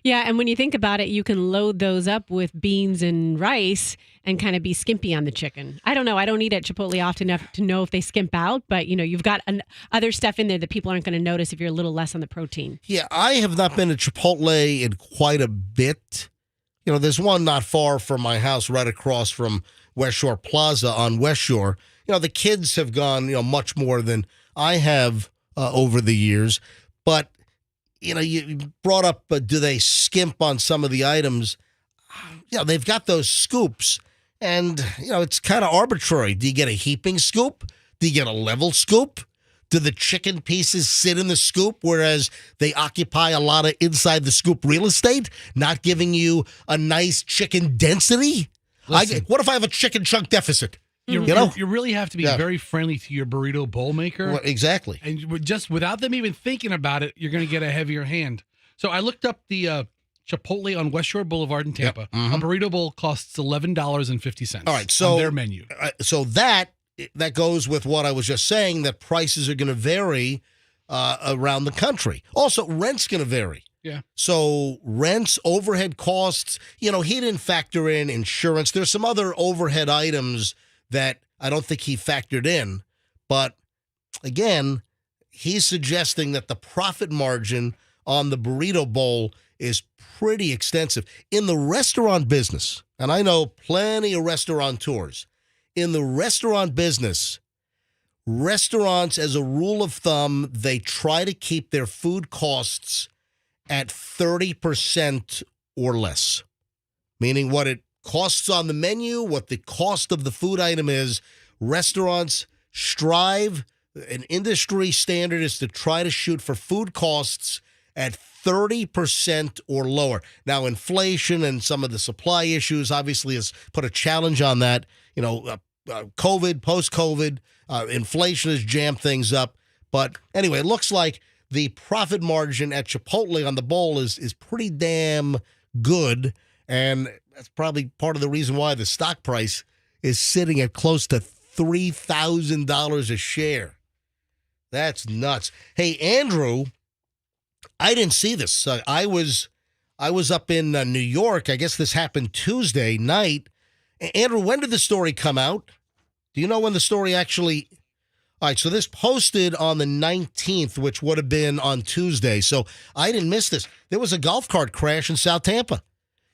Yeah, and when you think about it, you can load those up with beans and rice and kind of be skimpy on the chicken. I don't know. I don't eat at Chipotle often enough to know if they skimp out, but you've got other stuff in there that people aren't going to notice if you're a little less on the protein. Yeah, I have not been to Chipotle in quite a bit. There's one not far from my house, right across from West Shore Plaza on West Shore. The kids have gone, much more than I have over the years, but you brought up, do they skimp on some of the items? They've got those scoops, and, it's kind of arbitrary. Do you get a heaping scoop? Do you get a level scoop? Do the chicken pieces sit in the scoop, whereas they occupy a lot of inside the scoop real estate, not giving you a nice chicken density? What if I have a chicken chunk deficit? You really have to be very friendly to your burrito bowl maker. Well, exactly. And just without them even thinking about it, you're going to get a heavier hand. So I looked up the Chipotle on West Shore Boulevard in Tampa. Yep. Mm-hmm. A burrito bowl costs $11.50. All right, so on their menu. So that goes with what I was just saying, that prices are going to vary around the country. Also, rent's going to vary. Yeah. So rents, overhead costs, he didn't factor in insurance. There's some other overhead items that I don't think he factored in. But again, he's suggesting that the profit margin on the burrito bowl is pretty extensive. In the restaurant business, and I know plenty of restaurateurs, in the restaurant business, restaurants, as a rule of thumb, they try to keep their food costs at 30% or less, meaning what it costs on the menu, what the cost of the food item is. Restaurants strive, an industry standard is to try to shoot for food costs at 30% or lower. Now, inflation and some of the supply issues obviously has put a challenge on that. COVID, post-COVID, inflation has jammed things up. But anyway, it looks like the profit margin at Chipotle on the bowl is pretty damn good. And that's probably part of the reason why the stock price is sitting at close to $3,000 a share. That's nuts. Hey, Andrew, I didn't see this. I was up in New York. I guess this happened Tuesday night. Andrew, when did the story come out? Do you know when the story actually... All right, so this posted on the 19th, which would have been on Tuesday. So I didn't miss this. There was a golf cart crash in South Tampa.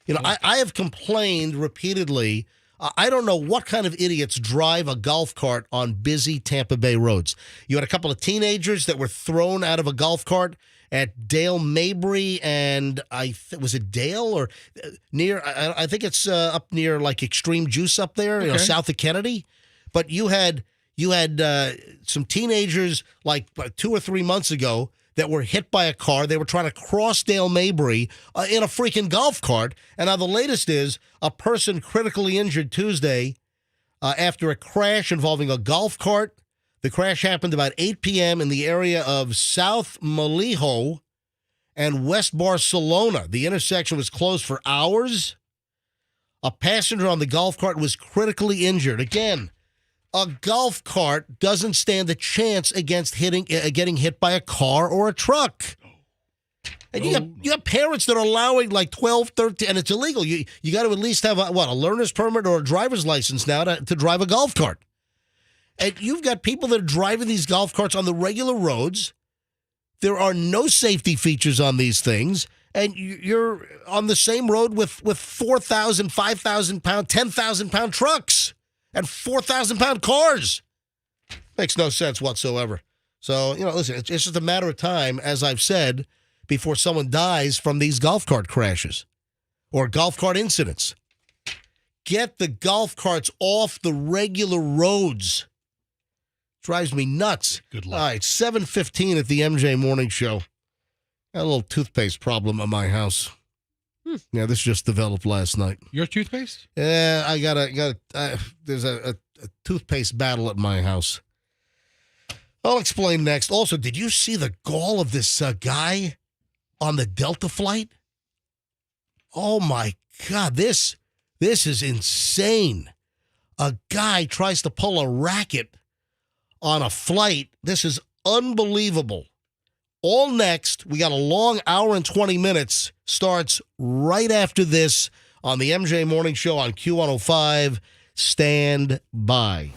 I have complained repeatedly. I don't know what kind of idiots drive a golf cart on busy Tampa Bay roads. You had a couple of teenagers that were thrown out of a golf cart at Dale Mabry, and was it Dale or near? I think it's up near like Extreme Juice up there, south of Kennedy. But you had some teenagers like 2 or 3 months ago that were hit by a car. They were trying to cross Dale Mabry in a freaking golf cart. And now the latest is a person critically injured Tuesday after a crash involving a golf cart. The crash happened about 8 p.m. in the area of South Malijo and West Barcelona. The intersection was closed for hours. A passenger on the golf cart was critically injured. Again, a golf cart doesn't stand a chance against getting hit by a car or a truck. And you have parents that are allowing like 12, 13, and it's illegal. You got to at least have a learner's permit or a driver's license now to drive a golf cart. And you've got people that are driving these golf carts on the regular roads. There are no safety features on these things. And you're on the same road with 4,000, 5,000 pound, 10,000 pound trucks and 4,000 pound cars. Makes no sense whatsoever. So, listen, it's just a matter of time, as I've said, before someone dies from these golf cart crashes or golf cart incidents. Get the golf carts off the regular roads. Drives me nuts. Good luck. All right, 7:15 at the MJ Morning Show. Got a little toothpaste problem at my house. Yeah, this just developed last night. Your toothpaste? Yeah, I got there's a toothpaste battle at my house. I'll explain next. Also, did you see the gall of this guy on the Delta flight? Oh my God, this is insane. A guy tries to pull a racket on a flight. This is unbelievable. All next, we got a long hour and 20 minutes. Starts right after this on the MJ Morning Show on Q105. Stand by.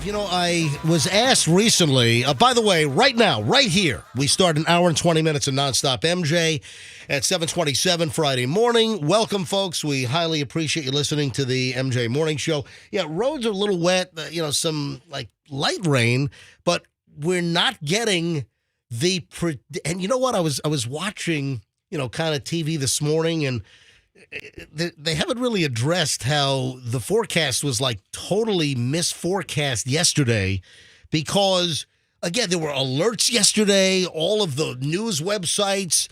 Dave, I was asked recently, by the way, right now, right here, we start an hour and 20 minutes of nonstop MJ at 7:27 Friday morning. Welcome, folks. We highly appreciate you listening to the MJ Morning Show. Yeah, roads are a little wet, some light rain, but we're not getting and you know what? I was watching, kind of TV this morning, and they haven't really addressed how the forecast was totally misforecast yesterday because, again, there were alerts yesterday. All of the news websites,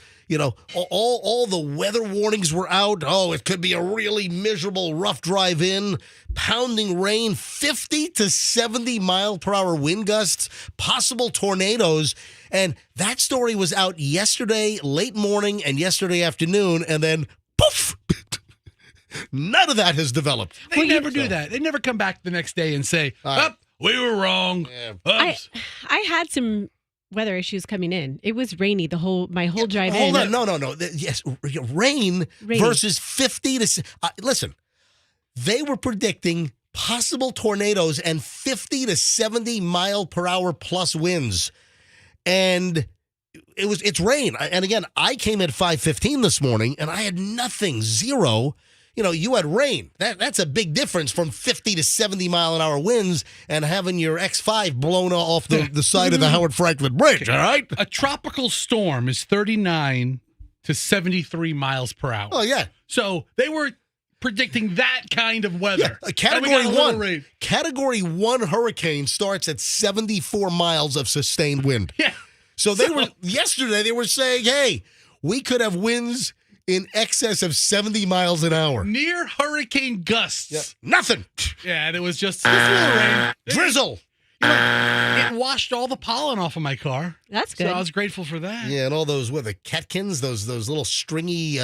all the weather warnings were out. Oh, it could be a really miserable, rough drive in, pounding rain, 50 to 70 mile per hour wind gusts, possible tornadoes. And that story was out yesterday, late morning, and yesterday afternoon. And then poof! None of that has developed. They never do that. They never come back the next day and say, we were wrong. Yeah. I had some weather issues coming in. It was rainy my whole drive in. Hold on. No. Yes, rain versus 50 to... listen, they were predicting possible tornadoes and 50 to 70 mile per hour plus winds. And it's rain. And again, I came at 5:15 this morning and I had nothing, zero. You had rain. That's a big difference from 50 to 70 mile an hour winds and having your X5 blown off the side of the Howard Franklin Bridge, all right? A tropical storm is 39 to 73 miles per hour. Oh, yeah. So they were predicting that kind of weather. Yeah, Category 1 hurricane starts at 74 miles of sustained wind. Yeah. So yesterday they were saying, hey, we could have winds in excess of 70 miles an hour. Near hurricane gusts. Yep. Nothing. Yeah, and it was just a little rain. Drizzle. It washed all the pollen off of my car. That's good. So I was grateful for that. Yeah, and all those, the catkins, those little stringy,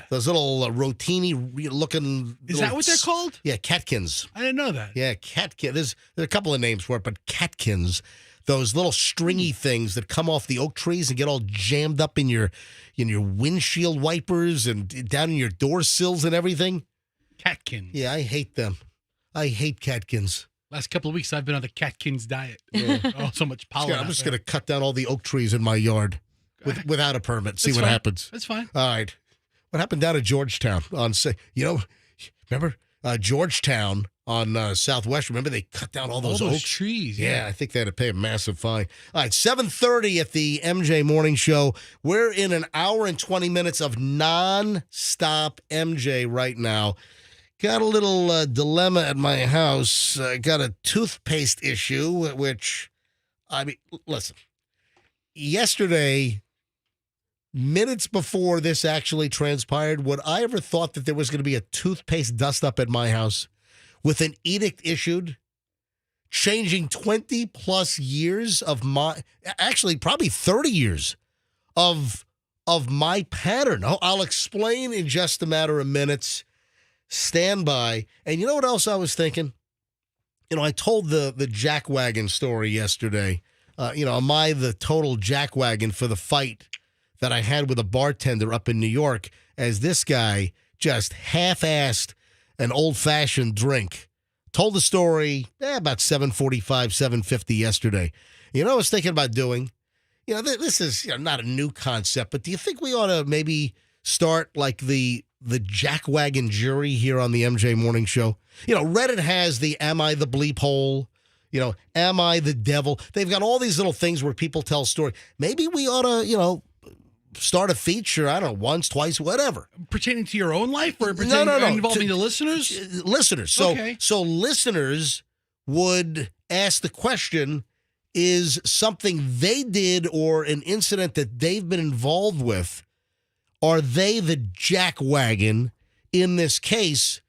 those little rotini looking. Is that what they're called? Yeah, catkins. I didn't know that. Yeah, catkin. There are a couple of names for it, but catkins. Those little stringy things that come off the oak trees and get all jammed up in your windshield wipers and down in your door sills and everything. Catkins. Yeah, I hate them. I hate catkins. Last couple of weeks, I've been on the Catkins diet. Yeah. Oh, so much pollen. I'm just going to cut down all the oak trees in my yard without a permit. See what happens. That's fine. All right. What happened down at Georgetown remember Georgetown on Southwest? Remember they cut down all those oak trees? Yeah, I think they had to pay a massive fine. All right, 7:30 at the MJ Morning Show. We're in an hour and 20 minutes of non-stop MJ right now. Got a little dilemma at my house. Got a toothpaste issue, which, listen. Yesterday, minutes before this actually transpired, would I ever thought that there was going to be a toothpaste dust-up at my house with an edict issued, changing 20-plus years of probably 30 years of my pattern? I'll explain in just a matter of minutes. Stand by. And you know what else I was thinking? I told the Jackwagon story yesterday. Am I the total Jackwagon for the fight that I had with a bartender up in New York as this guy just half-assed an old-fashioned drink? Told the story about 7:45, 7:50 yesterday. I was thinking about doing? This is not a new concept, but do you think we ought to maybe start the Jackwagon jury here on the MJ Morning Show? Reddit has the Am I the Bleep Hole? Am I the Devil? They've got all these little things where people tell stories. Maybe we ought to, start a feature, I don't know, once, twice, whatever. Pertaining to your own life or No. involving the listeners? Listeners. So listeners would ask the question, is something they did or an incident that they've been involved with, are they the Jackwagon in this case?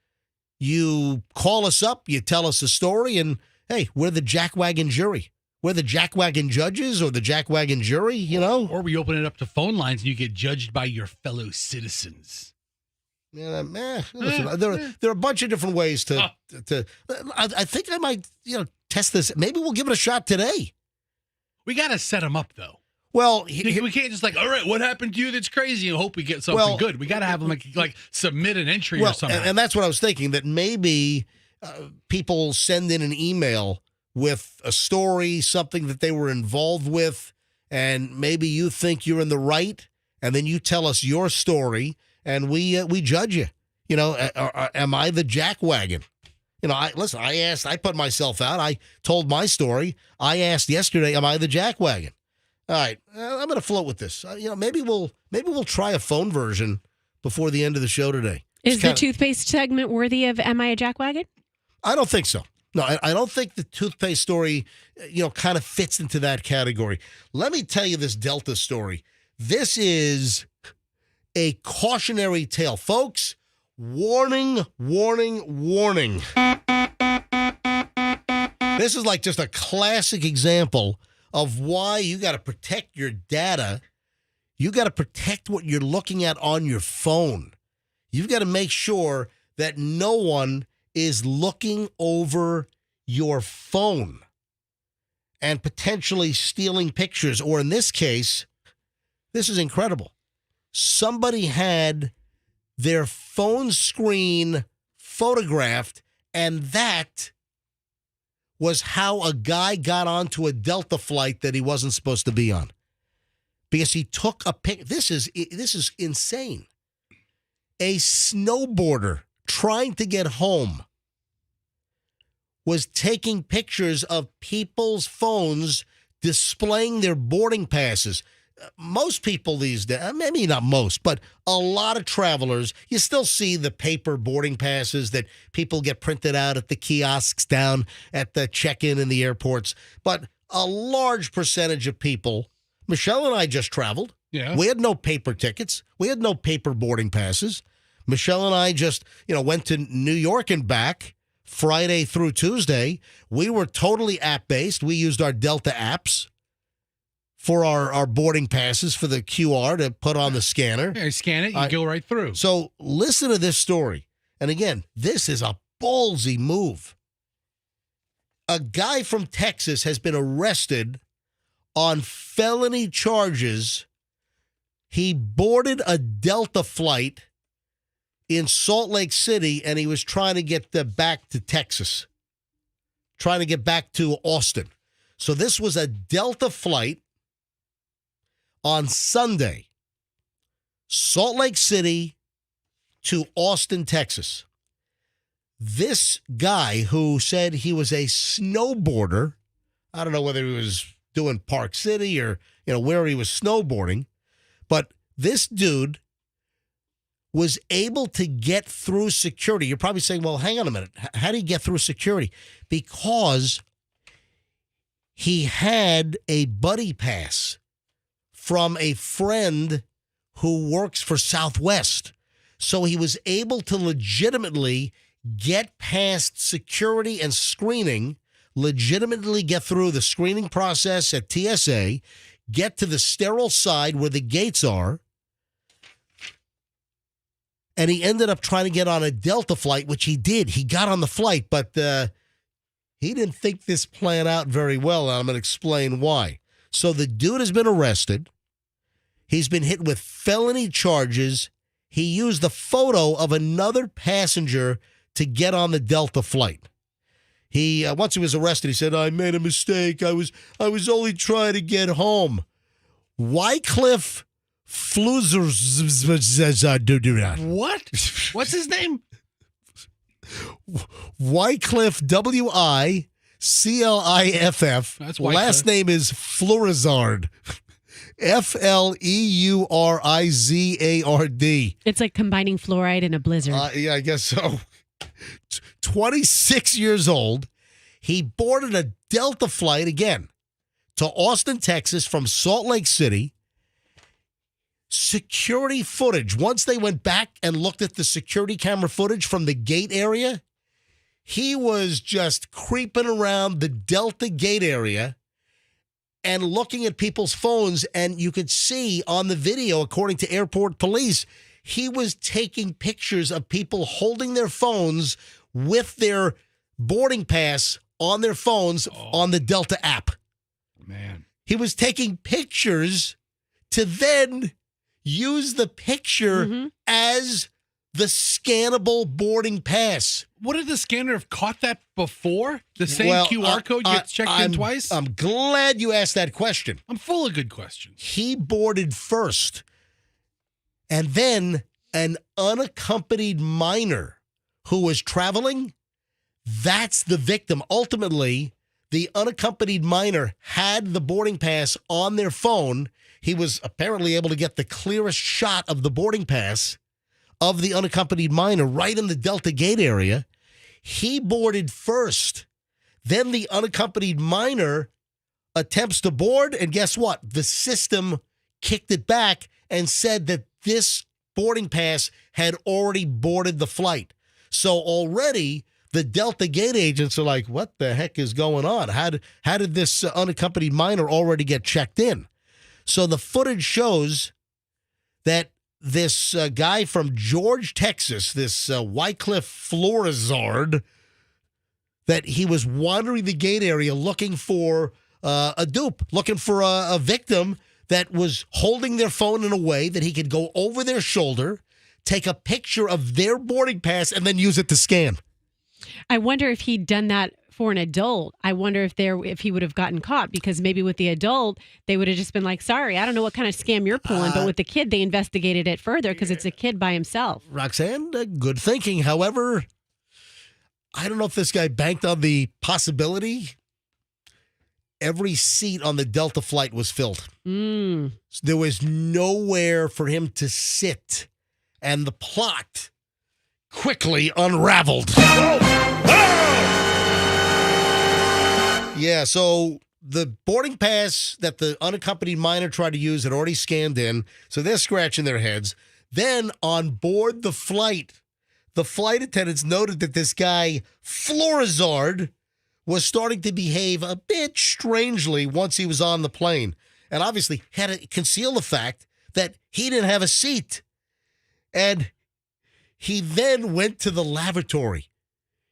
You call us up, you tell us a story, and hey, we're the Jackwagon jury. We're the Jackwagon judges or the Jackwagon jury, Or we open it up to phone lines and you get judged by your fellow citizens. Yeah, listen, there are a bunch of different ways to. I think I might, test this. Maybe we'll give it a shot today. We got to set them up, though. Well, we can't just all right, what happened to you that's crazy and hope we get something good. We got to have them like submit an entry or something. And that's what I was thinking, that maybe people send in an email with a story, something that they were involved with, and maybe you think you're in the right, and then you tell us your story, and we judge you. You know, am I the Jackwagon? You know, I put myself out. I told my story. I asked yesterday, am I the Jackwagon? All right, I'm going to float with this. Maybe we'll try a phone version before the end of the show today. Is the toothpaste segment worthy of Am I a Jackwagon? I don't think so. No, I don't think the toothpaste story, kind of fits into that category. Let me tell you this Delta story. This is a cautionary tale. Folks, warning, warning, warning. This is like just a classic example of why you got to protect your data. You got to protect what you're looking at on your phone. You've got to make sure that no one is looking over your phone and potentially stealing pictures. Or in this case, this is incredible. Somebody had their phone screen photographed, and that was how a guy got onto a Delta flight that he wasn't supposed to be on. Because he took a pic. This is insane. A snowboarder trying to get home was taking pictures of people's phones displaying their boarding passes. Most people these days, maybe not most, but a lot of travelers, you still see the paper boarding passes that people get printed out at the kiosks down at the check-in in the airports. But a large percentage of people, Michelle and I just traveled. Yeah. We had no paper tickets. We had no paper boarding passes. Michelle and I just, went to New York and back Friday through Tuesday. We were totally app-based. We used our Delta apps for our boarding passes for the QR to put on the scanner. Yeah, you scan it, you go right through. So listen to this story. And again, this is a ballsy move. A guy from Texas has been arrested on felony charges. He boarded a Delta flight in Salt Lake City, and he was trying to get back to Texas, trying to get back to Austin. So this was a Delta flight on Sunday, Salt Lake City to Austin, Texas. This guy who said he was a snowboarder, I don't know whether he was doing Park City or, where he was snowboarding, but this dude was able to get through security. You're probably saying, well, hang on a minute. How did he get through security? Because he had a buddy pass from a friend who works for Southwest. So he was able to legitimately get past security and screening, legitimately get through the screening process at TSA, get to the sterile side where the gates are, and he ended up trying to get on a Delta flight, which he did. He got on the flight, but he didn't think this plan out very well, and I'm going to explain why. So the dude has been arrested. He's been hit with felony charges. He used the photo of another passenger to get on the Delta flight. He once he was arrested, he said, "I made a mistake. I was only trying to get home." Wycliffe Fluzer. What? What's his name? Wycliffe, Wicliff. That's Wycliffe. Last name is Fleurizard. Flurizard. It's like combining fluoride and a blizzard. Yeah, I guess so. 26 years old. He boarded a Delta flight again to Austin, Texas from Salt Lake City. Security footage. Once they went back and looked at the security camera footage from the gate area, he was just creeping around the Delta gate area and looking at people's phones. And you could see on the video, according to airport police, he was taking pictures of people holding their phones with their boarding pass on their phones on the Delta app. Man. He was taking pictures to then use the picture as the scannable boarding pass. Wouldn't the scanner have caught that before? The same Well, QR code gets checked in twice? I'm glad you asked that question. I'm full of good questions. He boarded first, and then an unaccompanied minor who was traveling, that's the victim. Ultimately, the unaccompanied minor had the boarding pass on their phone. He was apparently able to get the clearest shot of the boarding pass of the unaccompanied minor right in the Delta Gate area. He boarded first. Then the unaccompanied minor attempts to board, and guess what? The system kicked it back and said that this boarding pass had already boarded the flight. So already the Delta Gate agents are like, what the heck is going on? How did this unaccompanied minor already get checked in? So the footage shows that this guy from George, Texas, this Wycliffe Florizard, that he was wandering the gate area looking for a dupe, looking for a victim that was holding their phone in a way that he could go over their shoulder, take a picture of their boarding pass, and then use it to scan. I wonder if he'd done that for an adult. I wonder if he would have gotten caught, because maybe with the adult, they would have just been like, sorry, I don't know what kind of scam you're pulling. But with the kid, they investigated it further because it's a kid by himself. Roxanne, good thinking. However, I don't know if this guy banked on the possibility. Every seat on the Delta flight was filled. There was nowhere for him to sit. And the plot quickly unraveled. Yeah, so the boarding pass that the unaccompanied minor tried to use had already scanned in, so they're scratching their heads. Then on board the flight attendants noted that this guy, Florizard, was starting to behave a bit strangely once he was on the plane, and obviously had to conceal the fact that he didn't have a seat. And he then went to the lavatory.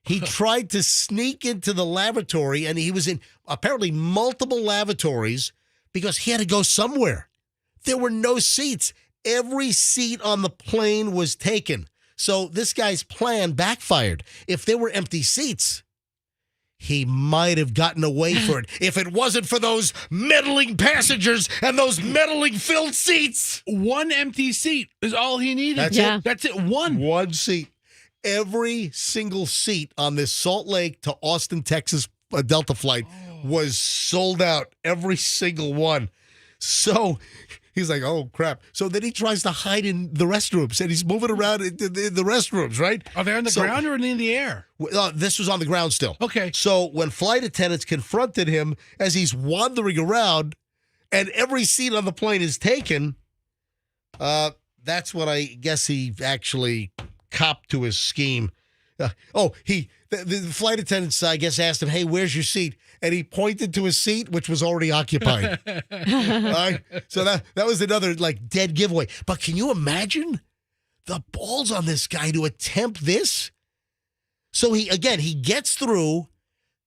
He tried to sneak into the lavatory, and he was in apparently multiple lavatories because he had to go somewhere. There were no seats. Every seat on the plane was taken. So this guy's plan backfired. If there were empty seats, he might have gotten away for it if it wasn't for those meddling passengers and those meddling filled seats. One empty seat is all he needed. That's it. That's it. One seat. Every single seat on this Salt Lake to Austin, Texas Delta flight was sold out. Every single one. So he's like, oh, crap. So then he tries to hide in the restrooms, and he's moving around in the restrooms, right? Are they on the ground or in the air? This was on the ground still. Okay. So when flight attendants confronted him as he's wandering around and every seat on the plane is taken, that's when I guess he actually copped to his scheme. The flight attendants, I guess, asked him, hey, where's your seat? And he pointed to his seat, which was already occupied. All right? So that was another, dead giveaway. But can you imagine the balls on this guy to attempt this? So he gets through.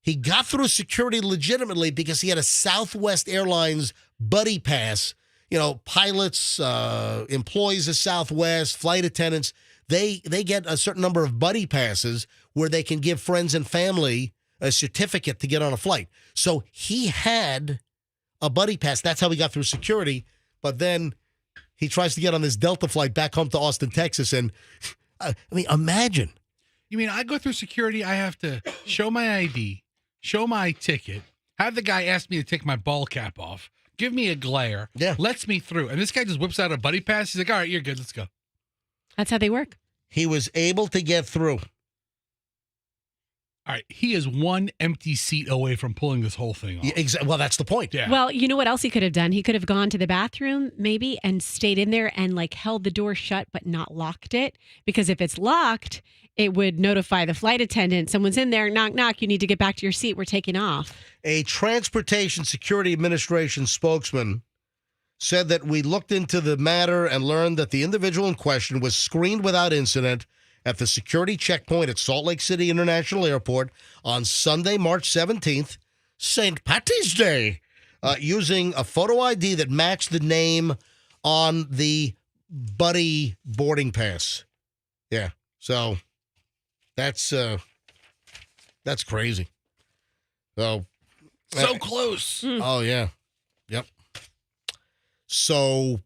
He got through security legitimately because he had a Southwest Airlines buddy pass. You know, pilots, employees of Southwest, flight attendants, they get a certain number of buddy passes where they can give friends and family a certificate to get on a flight. So he had a buddy pass. That's how he got through security. But then he tries to get on this Delta flight back home to Austin, Texas. And I mean, imagine. You mean I go through security, I have to show my ID, show my ticket, have the guy ask me to take my ball cap off, give me a glare, lets me through. And this guy just whips out a buddy pass. He's like, all right, you're good. Let's go. That's how they work. He was able to get through. All right, he is one empty seat away from pulling this whole thing off. Yeah, well, that's the point. Yeah. Well, you know what else he could have done? He could have gone to the bathroom maybe and stayed in there and held the door shut but not locked it. Because if it's locked, it would notify the flight attendant. Someone's in there, knock, knock, you need to get back to your seat. We're taking off. A Transportation Security Administration spokesman said that we looked into the matter and learned that the individual in question was screened without incident at the security checkpoint at Salt Lake City International Airport on Sunday, March 17th, St. Patty's Day, using a photo ID that matched the name on the buddy boarding pass. Yeah. So that's crazy. So close. Oh yeah. Yep. So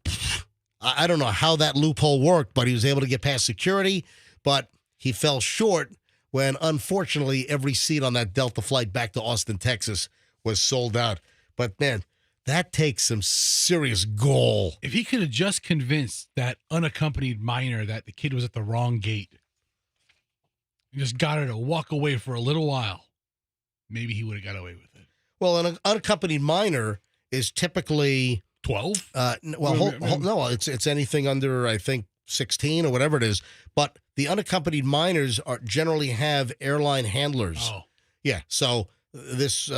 I don't know how that loophole worked, but he was able to get past security, but he fell short when unfortunately every seat on that Delta flight back to Austin, Texas was sold out. But man, that takes some serious gall. If he could have just convinced that unaccompanied minor that the kid was at the wrong gate, and just got her to walk away for a little while, maybe he would have got away with it. Well, an unaccompanied minor is typically 12. No, it's anything under, I think, 16 or whatever it is. But the unaccompanied minors generally have airline handlers. Oh, yeah. So this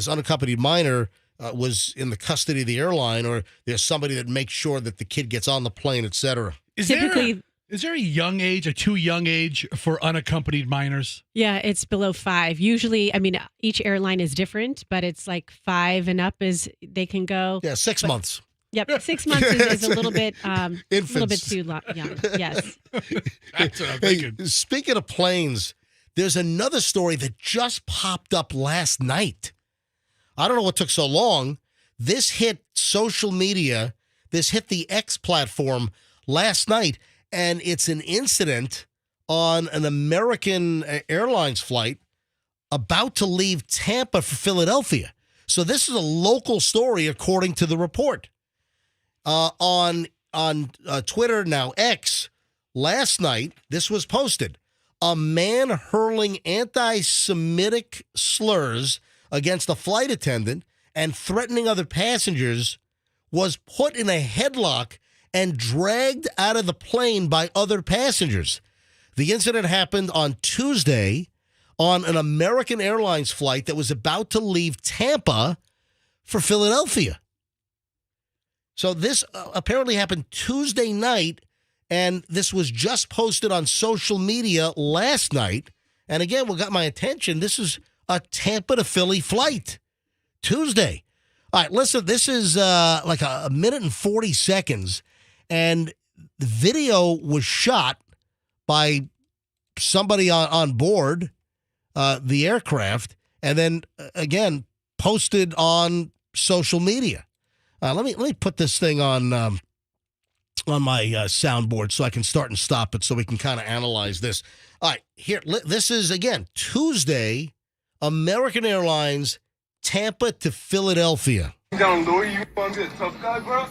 unaccompanied minor was in the custody of the airline, or there's somebody that makes sure that the kid gets on the plane, etc. Is there a young age, a too young age for unaccompanied minors? Yeah, it's below 5. Usually, I mean, each airline is different, but it's like 5 and up is they can go. Yeah, 6 months. Yep, 6 months is a little bit too young. Yes. That's what I'm thinking. Speaking of planes, there's another story that just popped up last night. I don't know what took so long. This hit social media. This hit the X platform last night, and it's an incident on an American Airlines flight about to leave Tampa for Philadelphia. So this is a local story, according to the report. On Twitter, now X, last night, this was posted. A man hurling anti-Semitic slurs against a flight attendant and threatening other passengers was put in a headlock and dragged out of the plane by other passengers. The incident happened on Tuesday on an American Airlines flight that was about to leave Tampa for Philadelphia. So this apparently happened Tuesday night, and this was just posted on social media last night. And again, what got my attention, this is a Tampa to Philly flight, Tuesday. All right, listen, this is like a minute and 40 seconds, and the video was shot by somebody on board the aircraft, and then, again, posted on social media. Let me put this thing on my soundboard so I can start and stop it so we can kind of analyze this. All right, here, this is, again, Tuesday, American Airlines, Tampa to Philadelphia. Down lower, you want to be a tough guy, bro?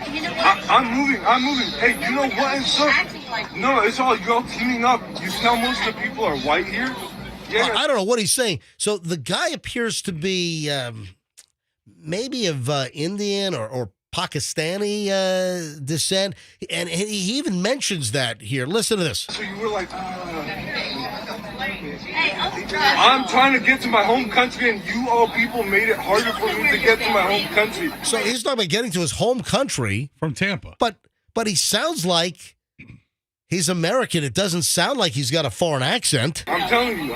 I'm moving. Hey, you know what? No, it's all you all teaming up. You tell most of the people are white here. Yeah. I don't know what he's saying. So the guy appears to be maybe of Indian or Pakistani descent, and he even mentions that here. Listen to this. So you were like, I'm trying to get to my home country, and you all people made it harder for me to get to my home country. So he's talking about getting to his home country from Tampa, but he sounds like he's American. It doesn't sound like he's got a foreign accent. I'm telling you.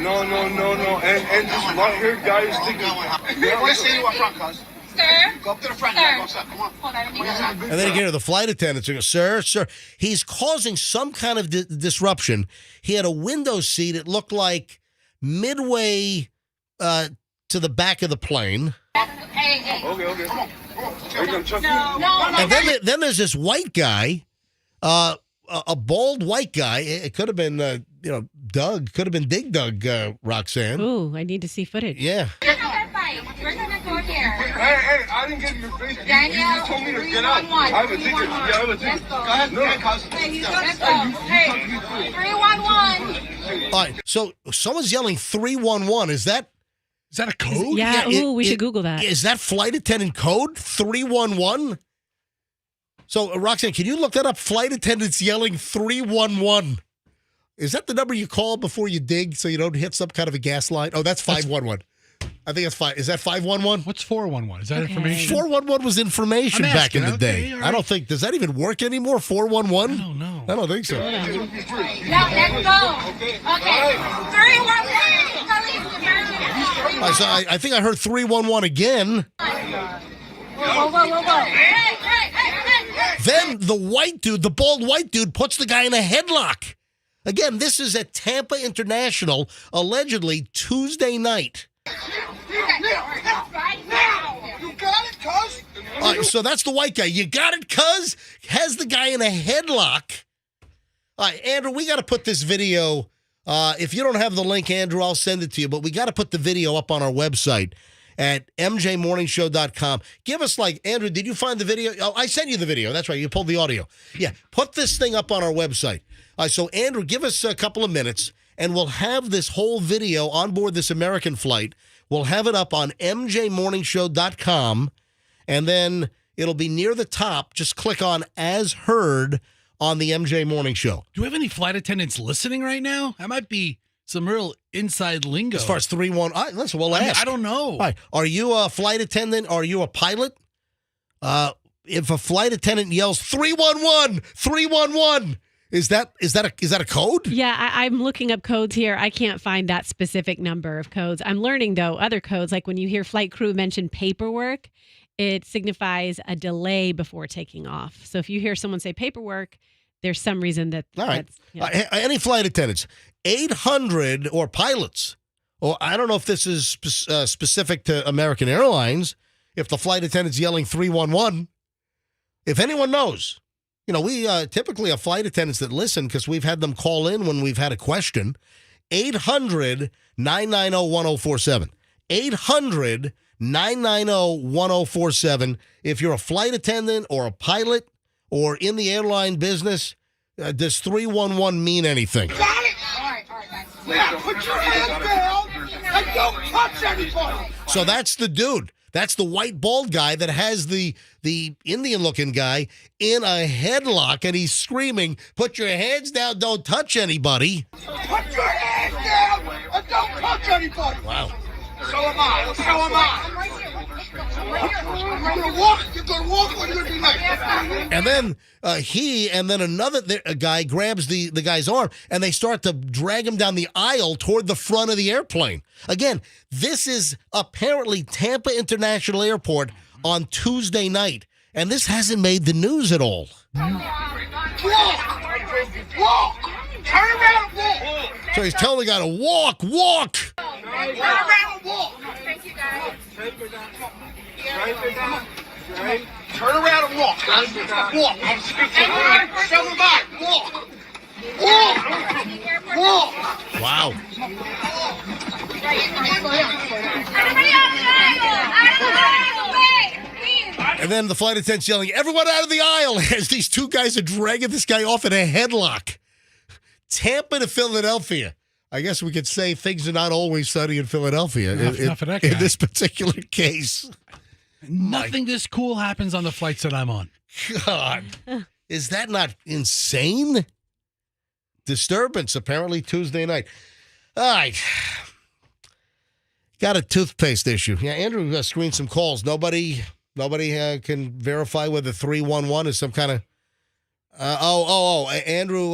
No. And this white-haired guy is thinking. What city we're from, cuz? Sir? Go up to the front. Go, sir. Come on. Hold on. And then you get to the flight attendants and go, sir. He's causing some kind of disruption. He had a window seat. It looked like midway to the back of the plane. Okay. Come on. Are you going to chuck me? No. And then there's this white guy, a bald white guy. It could have been, Doug. Could have been Dig Doug, Roxanne. Ooh, I need to see footage. Yeah. We're going to go here. Hey, I didn't get in your face. Daniel, you just told me to get out. I have a ticket. I have a ticket. Go ahead. No. Let's go. Hey, 311. All right, so someone's yelling 311. Is that a code? Yeah, we should Google that. Is that flight attendant code 311? So, Roxanne, can you look that up? Flight attendants yelling 311. Is that the number you call before you dig so you don't hit some kind of a gas line? Oh, that's 511. I think that's 5. Is that 511? What's 411? Is that information? 411 was information back in the day. Right. I don't think, does that even work anymore, 411? I don't know. I don't think so. No, let's go. Okay. 311. So I think I heard 311 again. Whoa. Hey. Then the white dude, the bald white dude, puts the guy in a headlock. Again, this is at Tampa International, allegedly Tuesday night. You got it, cuz? All right, so that's the white guy. You got it, cuz? Has the guy in a headlock. All right, Andrew, we got to put this video. If you don't have the link, Andrew, I'll send it to you. But we got to put the video up on our website at mjmorningshow.com. Give us Andrew, did you find the video? Oh, I sent you the video. That's right. You pulled the audio. Yeah, put this thing up on our website. So, Andrew, give us a couple of minutes, and we'll have this whole video on board this American flight. We'll have it up on mjmorningshow.com, and then it'll be near the top. Just click on As Heard on the MJ Morning Show. Do we have any flight attendants listening right now? That might be some real inside lingo. As far as 3-1, listen, we'll ask. I don't know. All right. Are you a flight attendant? Are you a pilot? If a flight attendant yells 311, 311, is that a code? Yeah, I'm looking up codes here. I can't find that specific number of codes. I'm learning, though, other codes. Like when you hear flight crew mention paperwork, it signifies a delay before taking off. So if you hear someone say paperwork, there's some reason that. All right. That's, any flight attendants, 800 or pilots, or I don't know if this is specific to American Airlines, if the flight attendant's yelling 311, if anyone knows. We typically have flight attendants that listen because we've had them call in when we've had a question. 800-990-1047. 800-990-1047. If you're a flight attendant or a pilot or in the airline business, does 311 mean anything? Got it? All right, guys. Now, put your hands down and don't touch anybody. So that's the dude. That's the white bald guy that has the Indian-looking guy in a headlock, and he's screaming, "Put your hands down, don't touch anybody." Put your hands down and don't touch anybody. Wow. So am I. So am I. You're going to walk. You're going to walk or you're going to be late. And then another guy grabs the guy's arm, and they start to drag him down the aisle toward the front of the airplane. Again, this is apparently Tampa International Airport on Tuesday night, and this hasn't made the news at all. Walk. Walk. Turn around and walk. So he's telling the guy to walk. Turn around and walk. Thank you, guys. Turn around and walk. Walk. So am I. Walk. Walk. Walk. Wow. And then the flight attendant's yelling, "Everyone out of the aisle," as these two guys are dragging this guy off in a headlock. Tampa to Philadelphia. I guess we could say things are not always sunny in Philadelphia Enough of that guy. in this particular case. Nothing this cool happens on the flights that I'm on. God, is that not insane? Disturbance apparently Tuesday night. All right. Got a toothpaste issue. Yeah, Andrew screened some calls. Nobody can verify whether 311 is some kind of. Andrew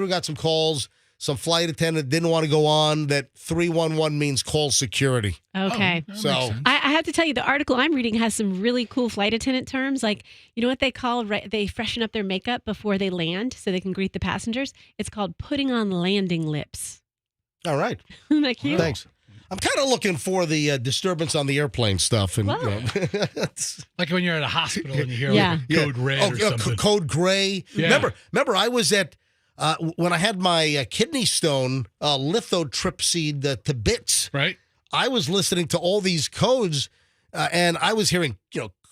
got some calls. Some flight attendant didn't want to go on. That 311 means call security. Okay. So I have to tell you, the article I'm reading has some really cool flight attendant terms. Like, you know what they call, they freshen up their makeup before they land so they can greet the passengers? It's called putting on landing lips. All right. Isn't that cute? Thanks. I'm kind of looking for the disturbance on the airplane stuff. And like when you're at a hospital and you hear code red or something. Code gray. Yeah. Remember, I was at when I had my kidney stone lithotripsy to bits. Right. I was listening to all these codes, and I was hearing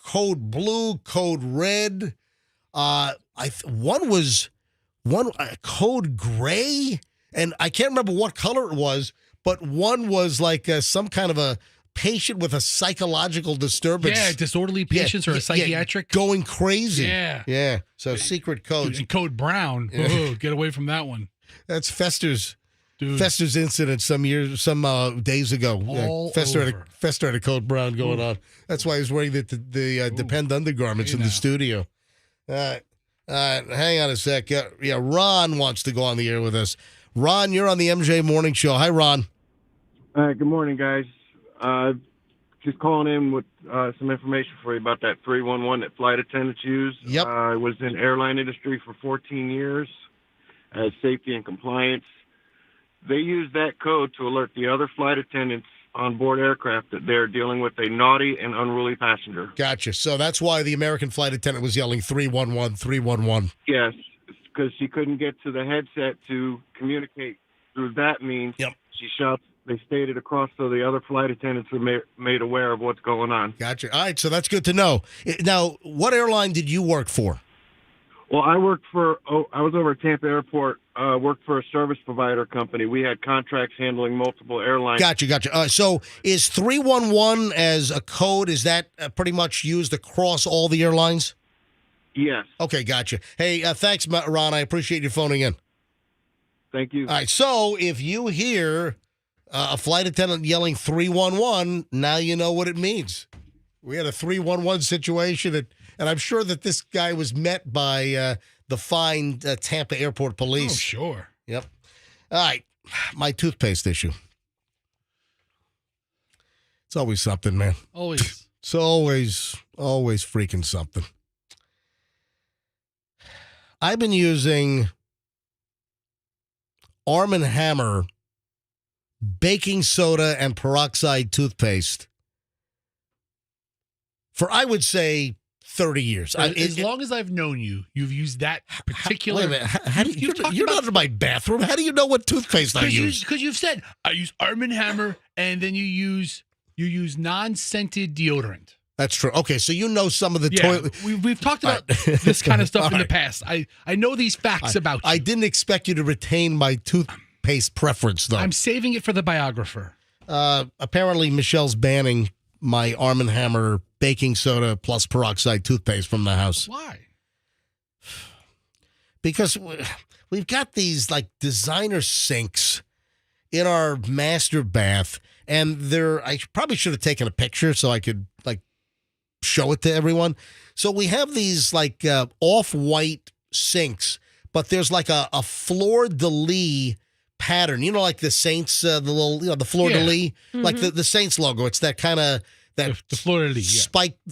code blue, code red. One was code gray, and I can't remember what color it was. But one was like some kind of a patient with a psychological disturbance. Yeah, disorderly patients or a psychiatric. Going crazy. Yeah. Yeah. So secret codes. And code brown. Oh, get away from that one. That's Fester's. Dude. Fester's incident some days ago. All Fester over. Had a code brown going on. That's why he's wearing the Depend undergarments in the studio. Hang on a sec. Yeah, Ron wants to go on the air with us. Ron, you're on the MJ Morning Show. Hi, Ron. Good morning, guys. just calling in with some information for you about that 311 that flight attendants use. Yep. I was in airline industry for 14 years as safety and compliance. They use that code to alert the other flight attendants on board aircraft that they're dealing with a naughty and unruly passenger. Gotcha. So that's why the American flight attendant was yelling 311, 311. Yes, because she couldn't get to the headset to communicate through that means. Yep. She shouts. They stayed it across so the other flight attendants were made aware of what's going on. Gotcha. All right, so that's good to know. Now, what airline did you work for? Well, I was over at Tampa Airport, worked for a service provider company. We had contracts handling multiple airlines. Gotcha. So is 311 as a code, is that pretty much used across all the airlines? Yes. Okay, gotcha. Hey, thanks, Ron. I appreciate you phoning in. Thank you. All right, so if you hear a flight attendant yelling 311, now you know what it means. We had a 311 situation, and I'm sure that this guy was met by the fine Tampa Airport Police. Oh, sure. Yep. All right, my toothpaste issue. It's always something, man. Always. It's always freaking something. I've been using Arm & Hammer baking soda and peroxide toothpaste for, I would say, 30 years. As long as I've known you, you've used that particular. Wait a minute. How do you're not in my bathroom. How do you know what toothpaste I use? Because you've said I use Arm & Hammer, and then you use non-scented deodorant. That's true. Okay, so you know some of the toilet. We've talked about this kind of stuff in the past. I know these facts about you. I didn't expect you to retain my toothpaste preference, though. I'm saving it for the biographer. Apparently, Michelle's banning my Arm & Hammer baking soda plus peroxide toothpaste from the house. Why? Because we've got these like designer sinks in our master bath, and I probably should have taken a picture so I could like show it to everyone. So we have these like off-white sinks, but there's like a fleur-de-lis pattern. You know, like the Saints, the little, the fleur-de-lis, like the Saints logo. It's that kind of the fleur-de-lis,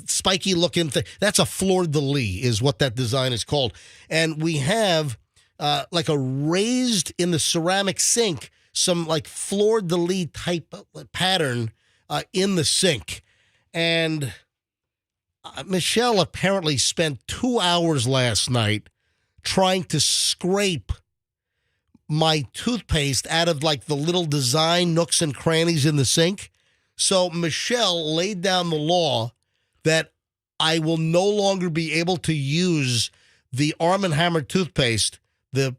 spiky looking thing. That's a fleur-de-lis is what that design is called. And we have like a raised in the ceramic sink, some like fleur-de-lis type pattern in the sink. And Michelle apparently spent 2 hours last night trying to scrape my toothpaste out of like the little design nooks and crannies in the sink. So Michelle laid down the law that I will no longer be able to use the Arm & Hammer toothpaste, the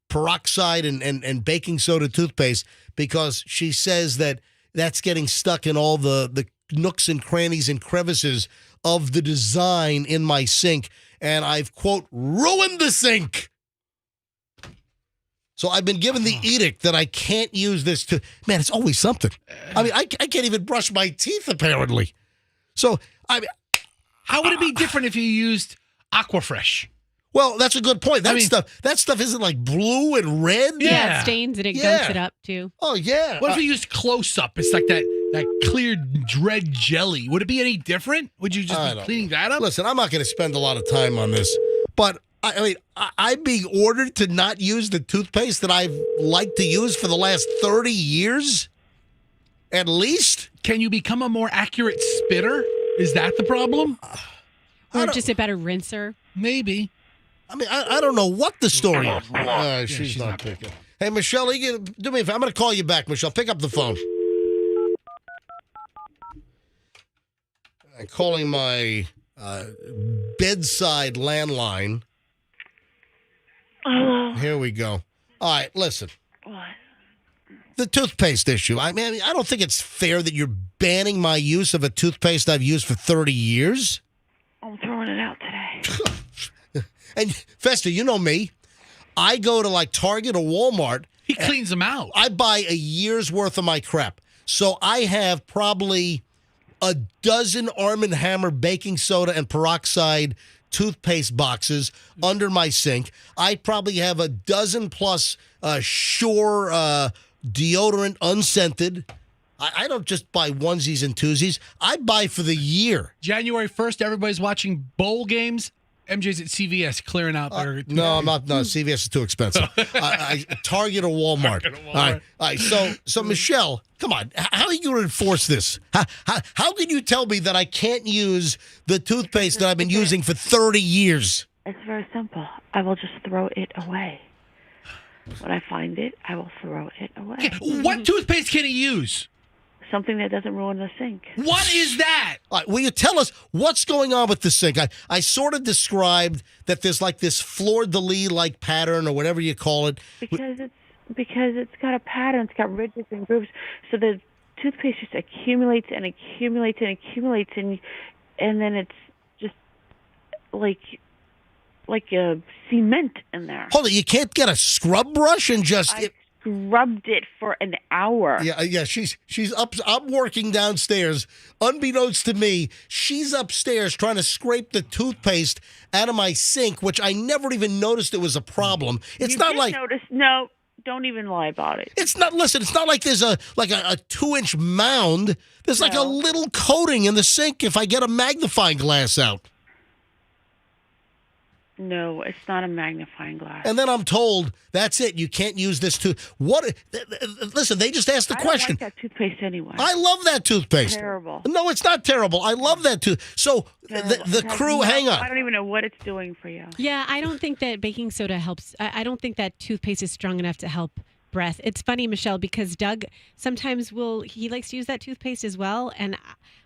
peroxide and baking soda toothpaste, because she says that that's getting stuck in all the nooks and crannies and crevices of the design in my sink, and I've, quote, ruined the sink. So I've been given the edict that I can't use this man, it's always something. I mean, I can't even brush my teeth, apparently. So, I mean, how would it be different if you used Aquafresh? Well, that's a good point. That stuff isn't like blue and red. Yeah, it stains and it gums it up too. Oh yeah. What if you used Close Up? It's like that clear red jelly. Would it be any different? Would you just be cleaning that up? Listen, I'm not going to spend a lot of time on this, but I mean, I'm being ordered to not use the toothpaste that I've liked to use for the last 30 years, at least. Can you become a more accurate spitter? Is that the problem? Or just a better rinser? Maybe. I mean, I don't know what the story is. She's not picking. Hey, Michelle, you can do me a favor. I'm going to call you back, Michelle. Pick up the phone. I'm calling my bedside landline. Here we go. All right, listen. What? The toothpaste issue. I mean, I don't think it's fair that you're banning my use of a toothpaste I've used for 30 years. I'm throwing it out today. And Fester, you know me. I go to like Target or Walmart. He cleans them out. I buy a year's worth of my crap. So I have probably a dozen Arm & Hammer baking soda and peroxide toothpaste boxes under my sink. I probably have a dozen plus Sure deodorant unscented I don't just buy onesies and twosies. I buy for the year. January 1st, everybody's watching bowl games. MJ's at CVS clearing out their... No, I'm not. No, CVS is too expensive. Target or Walmart. All right. So Michelle, come on. How are you going to enforce this? How can you tell me that I can't use the toothpaste that I've been using for 30 years? It's very simple. I will just throw it away. When I find it, I will throw it away. Okay, what toothpaste can he use? Something that doesn't ruin the sink. What is that? All right, will you tell us what's going on with the sink? I sort of described that there's like this fleur-de-lis like pattern or whatever you call it. Because it's got a pattern. It's got ridges and grooves. So the toothpaste just accumulates and accumulates and accumulates, and then it's just like a cement in there. Hold on, you can't get a scrub brush and just... Scrubbed it for an hour. Yeah. She's up. I'm working downstairs. Unbeknownst to me, she's upstairs trying to scrape the toothpaste out of my sink, which I never even noticed it was a problem. It's not like no. Don't even lie about it. It's not. Listen, it's not like there's a 2-inch mound. There's like a little coating in the sink. If I get a magnifying glass out. No, it's not a magnifying glass. And then I'm told, that's it. You can't use this What? Listen, they just asked the question. I like that toothpaste anyway. I love that toothpaste. Terrible. No, it's not terrible. I love that So the crew, hang on. I don't even know what it's doing for you. Yeah, I don't think that baking soda helps. I don't think that toothpaste is strong enough to help breath. It's funny, Michelle, because Doug sometimes he likes to use that toothpaste as well, and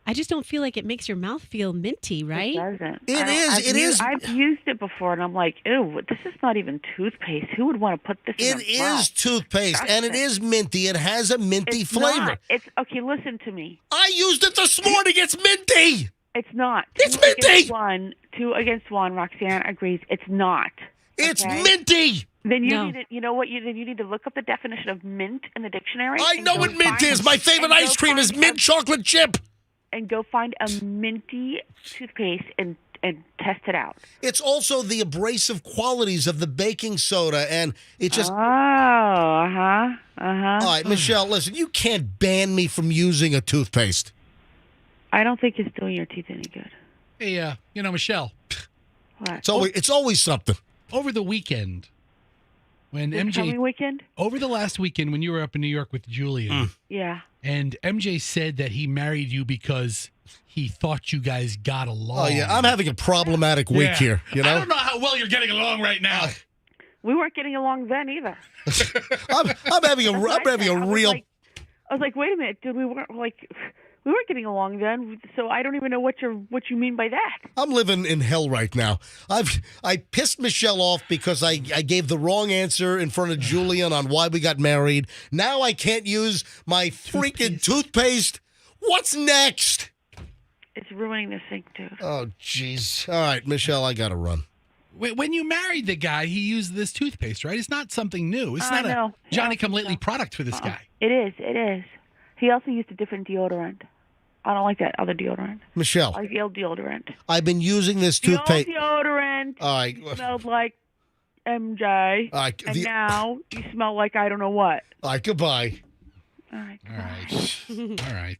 I just don't feel like it makes your mouth feel minty, right? It doesn't. It is. I've used it before, and I'm like, ew, this is not even toothpaste. Who would want to put this in It is toothpaste, and it is minty. It has a minty flavor. Not. It's okay, listen to me. I used it this morning. It's minty. It's not. It's minty. Two against one. Roxanne agrees. It's not. It's minty. Then you need to, you know what? You need to look up the definition of mint in the dictionary. I know what mint is. My favorite ice cream is mint chocolate chip. And go find a minty toothpaste and test it out. It's also the abrasive qualities of the baking soda, and it just... Oh, uh-huh. All right, Michelle, listen, you can't ban me from using a toothpaste. I don't think it's doing your teeth any good. Hey, Michelle. What? It's always something. Over the weekend, when coming weekend? Over the last weekend when you were up in New York with Julian. Yeah. And MJ said that he married you because he thought you guys got along. Oh, yeah. I'm having a problematic week here, you know? I don't know how well you're getting along right now. We weren't getting along then either. I'm having a real... I was like, wait a minute, dude, we weren't getting along then, so I don't even know what you mean by that. I'm living in hell right now. I pissed Michelle off because I gave the wrong answer in front of Julian on why we got married. Now I can't use my freaking toothpaste. What's next? It's ruining the sink, dude. Oh, jeez. All right, Michelle, I got to run. When you married the guy, he used this toothpaste, right? It's not something new. It's not a Johnny-come-lately product for this guy. It is. He also used a different deodorant. I don't like that other deodorant. Michelle. I like the old deodorant. I've been using this toothpaste. The old deodorant. All right. You smelled like MJ. All right. And now you smell like I don't know what. All right, goodbye. All right. All right.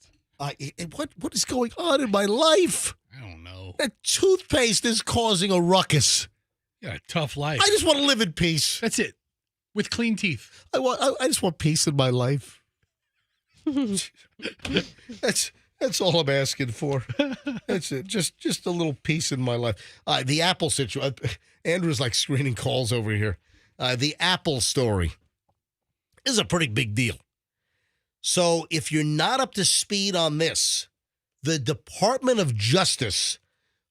What is going on in my life? I don't know. That toothpaste is causing a ruckus. You got a tough life. I just want to live in peace. That's it. With clean teeth. I just want peace in my life. That's all I'm asking for. That's it. Just a little peace in my life. The Apple situation. Andrew's like screening calls over here. The Apple story is a pretty big deal. So if you're not up to speed on this, the Department of Justice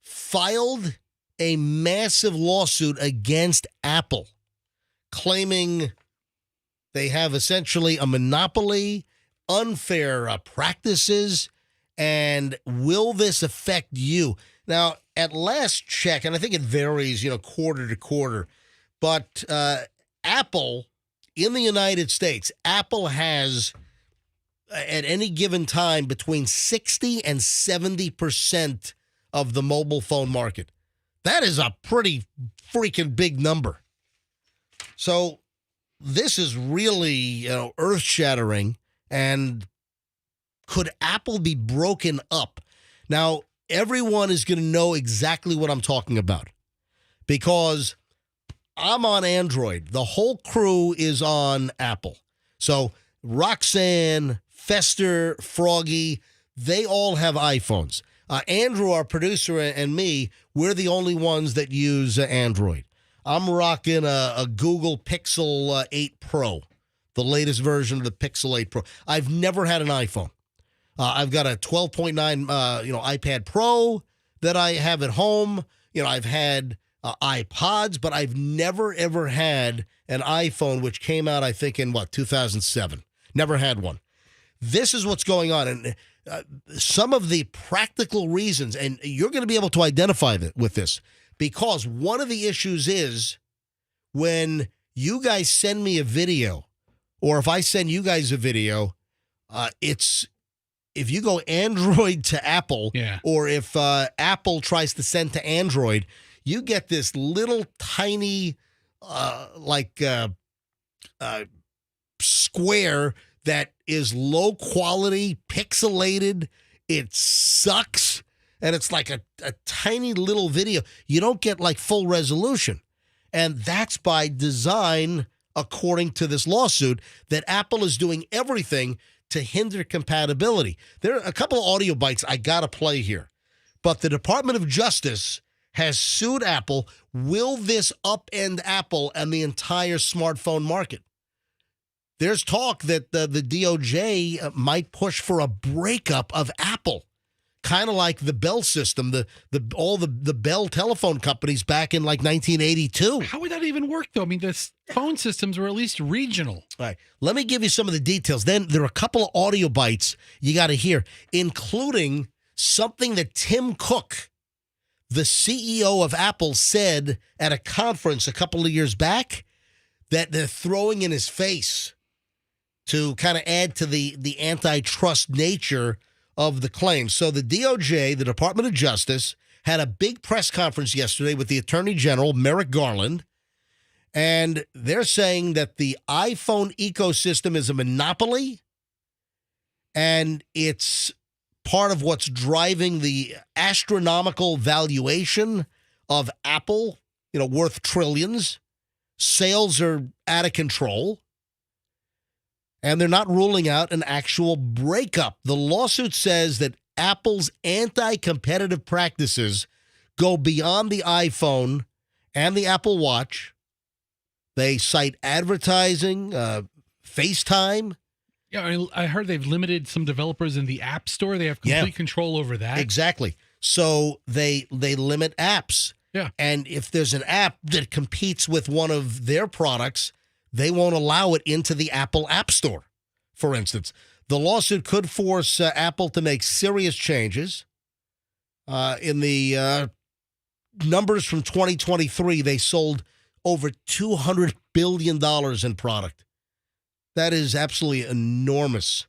filed a massive lawsuit against Apple, claiming they have essentially a monopoly, unfair practices, and will this affect you? Now, at last check, and I think it varies, quarter to quarter, but Apple in the United States, Apple has at any given time between 60 and 70% of the mobile phone market. That is a pretty freaking big number. So this is really, earth-shattering, and could Apple be broken up? Now, everyone is going to know exactly what I'm talking about because I'm on Android. The whole crew is on Apple. So Roxanne, Fester, Froggy, they all have iPhones. Andrew, our producer, and me, we're the only ones that use Android. I'm rocking a Google Pixel 8 Pro, the latest version of the Pixel 8 Pro. I've never had an iPhone. I've got a 12.9, iPad Pro that I have at home. I've had iPods, but I've never, ever had an iPhone, which came out, I think, in 2007. Never had one. This is what's going on. And some of the practical reasons, and you're going to be able to identify with this, because one of the issues is when you guys send me a video, or if I send you guys a video, if you go Android to Apple, or if Apple tries to send to Android, you get this little tiny, square that is low quality, pixelated. It sucks. And it's like a tiny little video. You don't get like full resolution. And that's by design, according to this lawsuit, that Apple is doing everything to hinder compatibility. There are a couple of audio bites I got to play here. But the Department of Justice has sued Apple. Will this upend Apple and the entire smartphone market? There's talk that the DOJ might push for a breakup of Apple, kind of like the Bell system, all the Bell telephone companies back in like 1982. How would that even work, though? I mean, the phone systems were at least regional. All right, let me give you some of the details. Then there are a couple of audio bites you got to hear, including something that Tim Cook, the CEO of Apple, said at a conference a couple of years back that they're throwing in his face to kind of add to the antitrust nature of the claim. So the DOJ, the Department of Justice, had a big press conference yesterday with the Attorney General, Merrick Garland, and they're saying that the iPhone ecosystem is a monopoly, and it's part of what's driving the astronomical valuation of Apple, worth trillions. Sales are out of control. And they're not ruling out an actual breakup. The lawsuit says that Apple's anti-competitive practices go beyond the iPhone and the Apple Watch. They cite advertising, FaceTime. Yeah, I heard they've limited some developers in the App Store. They have complete control over that. Exactly. So they limit apps. Yeah. And if there's an app that competes with one of their products, they won't allow it into the Apple App Store, for instance. The lawsuit could force Apple to make serious changes. In the numbers from 2023, they sold over $200 billion in product. That is absolutely enormous.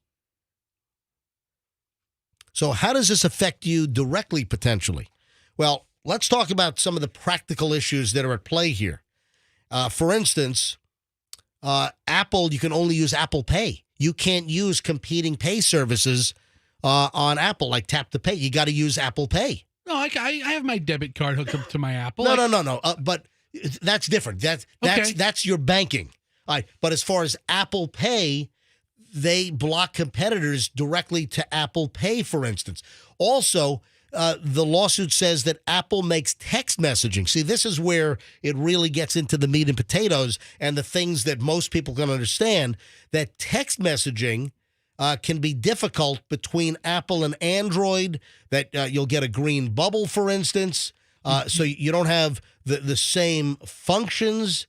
So how does this affect you directly, potentially? Well, let's talk about some of the practical issues that are at play here. For instance, Apple, you can only use Apple Pay. You can't use competing pay services on Apple, like Tap to Pay. You got to use Apple Pay. No, I have my debit card hooked up to my Apple. No. But that's different. That's your banking. All right. But as far as Apple Pay, they block competitors directly to Apple Pay, for instance. Also, the lawsuit says that Apple makes text messaging. See, this is where it really gets into the meat and potatoes and the things that most people can understand, that text messaging can be difficult between Apple and Android, that you'll get a green bubble, for instance. So you don't have the same functions.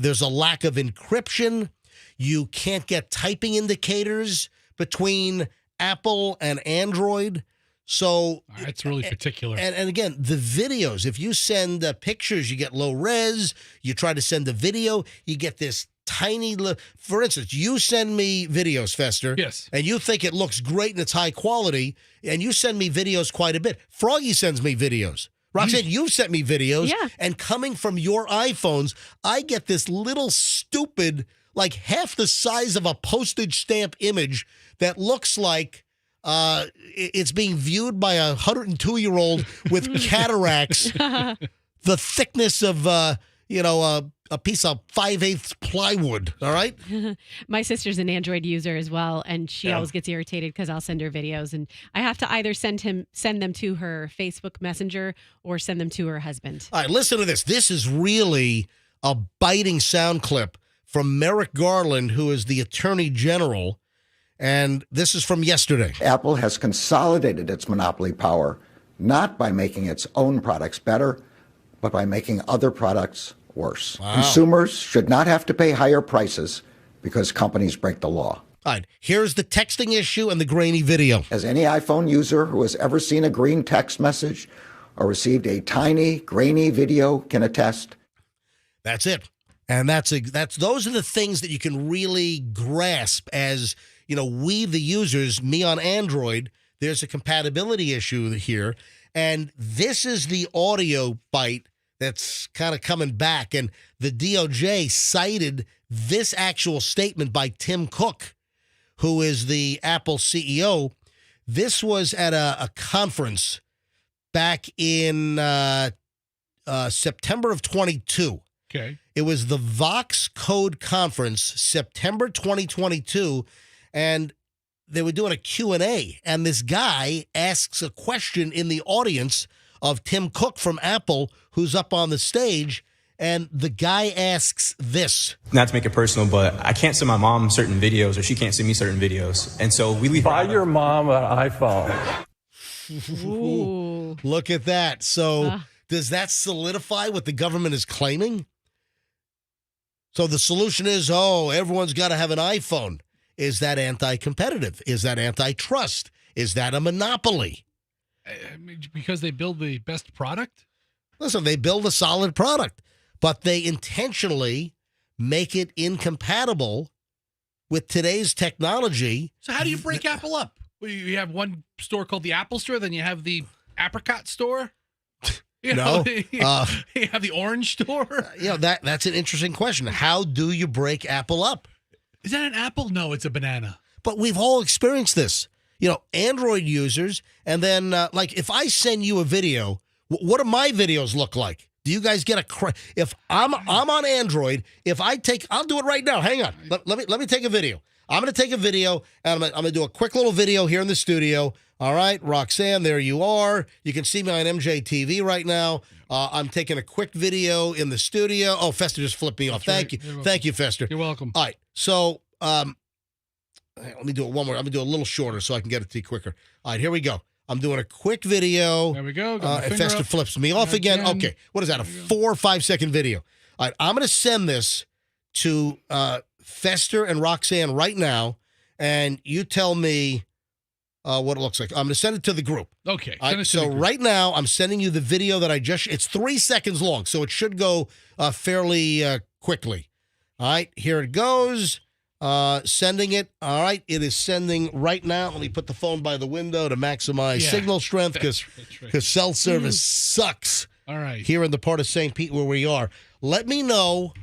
There's a lack of encryption. You can't get typing indicators between Apple and Android. So it's really particular. And again, the videos, if you send pictures, you get low res. You try to send a video, you get this tiny, for instance, you send me videos, Fester. Yes. And you think it looks great and it's high quality, and you send me videos quite a bit. Froggy sends me videos. Roxanne, you've sent me videos. Yeah. And coming from your iPhones, I get this little stupid, like half the size of a postage stamp image that looks like it's being viewed by a 102-year-old with cataracts, the thickness of, a piece of 5/8 plywood. All right. My sister's an Android user as well, and she always gets irritated because I'll send her videos, and I have to either send them to her Facebook Messenger or send them to her husband. All right, listen to this. This is really a biting sound clip from Merrick Garland, who is the Attorney General, and this is from yesterday. Apple has consolidated its monopoly power not by making its own products better, but by making other products worse. Wow. Consumers should not have to pay higher prices because companies break the law. All right, here's the texting issue and the grainy video. As any iPhone user who has ever seen a green text message or received a tiny, grainy video can attest. That's it. And those are the things that you can really grasp as, we, the users, me on Android, there's a compatibility issue here. And this is the audio bite that's kind of coming back. And the DOJ cited this actual statement by Tim Cook, who is the Apple CEO. This was at a conference back in September of 22. Okay. It was the Vox Code Conference, September 2022, and they were doing a Q&A, and this guy asks a question in the audience of Tim Cook from Apple, who's up on the stage, and the guy asks this. Not to make it personal, but I can't send my mom certain videos, or she can't send me certain videos, and so we leave. Buy your mom an iPhone. Ooh. Look at that. So does that solidify what the government is claiming? So the solution is, everyone's got to have an iPhone. Is that anti-competitive? Is that antitrust? Is that a monopoly? Because they build the best product? Listen, they build a solid product, but they intentionally make it incompatible with today's technology. So how do you break Apple up? Well, you have one store called the Apple Store, then you have the Apricot Store? You have the Orange Store? That's an interesting question. How do you break Apple up? Is that an apple? No, it's a banana. But we've all experienced this. Android users, and then if I send you a video, what do my videos look like? Do you guys get if I'm on Android, I'll do it right now. Hang on. Let me take a video. I'm going to take a video, and I'm going to do a quick little video here in the studio. All right, Roxanne, there you are. You can see me on MJTV right now. I'm taking a quick video in the studio. Oh, Fester just flipped me off. Thank you. Thank you, Fester. You're welcome. All right, so let me do it one more. I'm going to do it a little shorter so I can get it to you quicker. All right, here we go. I'm doing a quick video. There we go. And Fester flips me off again. Okay, what is that, a 4 or 5 second video? All right, I'm going to send this to Fester and Roxanne right now, and you tell me what it looks like. I'm going to send it to the group. Okay. So right now, I'm sending you the video that it's 3 seconds long, so it should go fairly quickly. All right, here it goes. Sending it. All right, it is sending right now. Let me put the phone by the window to maximize signal strength because cell service sucks. All right. Here in the part of St. Pete where we are. Let me know.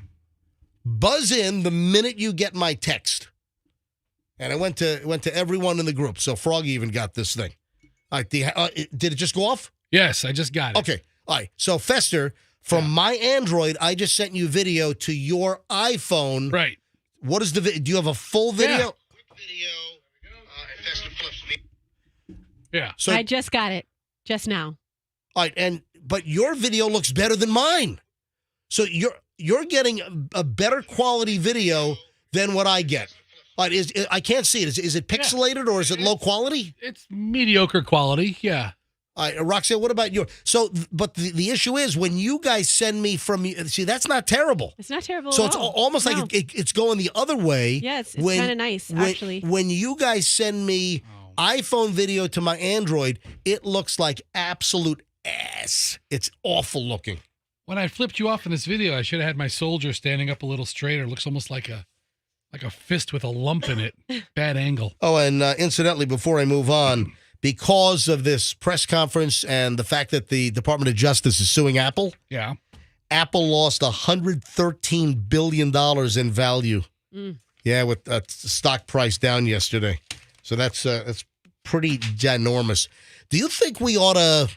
Buzz in the minute you get my text. And I went to everyone in the group. So Froggy even got this thing. All right, did it just go off? Yes, I just got it. Okay. All right. So Fester, from my Android, I just sent you video to your iPhone. Right. What is the video? Do you have a full video? Yeah. Quick video. Fester flips me. Yeah. So I just got it just now. All right, but your video looks better than mine. So you're getting a better quality video than what I get. All right, I can't see it. Is it pixelated or is it low quality? It's mediocre quality. Yeah. All right, Roxanne, what about yours? So, but the issue is when you guys send me see, that's not terrible. It's not terrible So at it's all. almost like it's going the other way. Yeah, it's kind of nice, actually. When you guys send me iPhone video to my Android, it looks like absolute ass. It's awful looking. When I flipped you off in this video, I should have had my soldier standing up a little straighter. It looks almost like a fist with a lump in it. Bad angle. Oh, and incidentally, before I move on, because of this press conference and the fact that the Department of Justice is suing Apple, Apple lost $113 billion in value. Yeah, with stock price down yesterday. So that's pretty ginormous. Do you think we ought to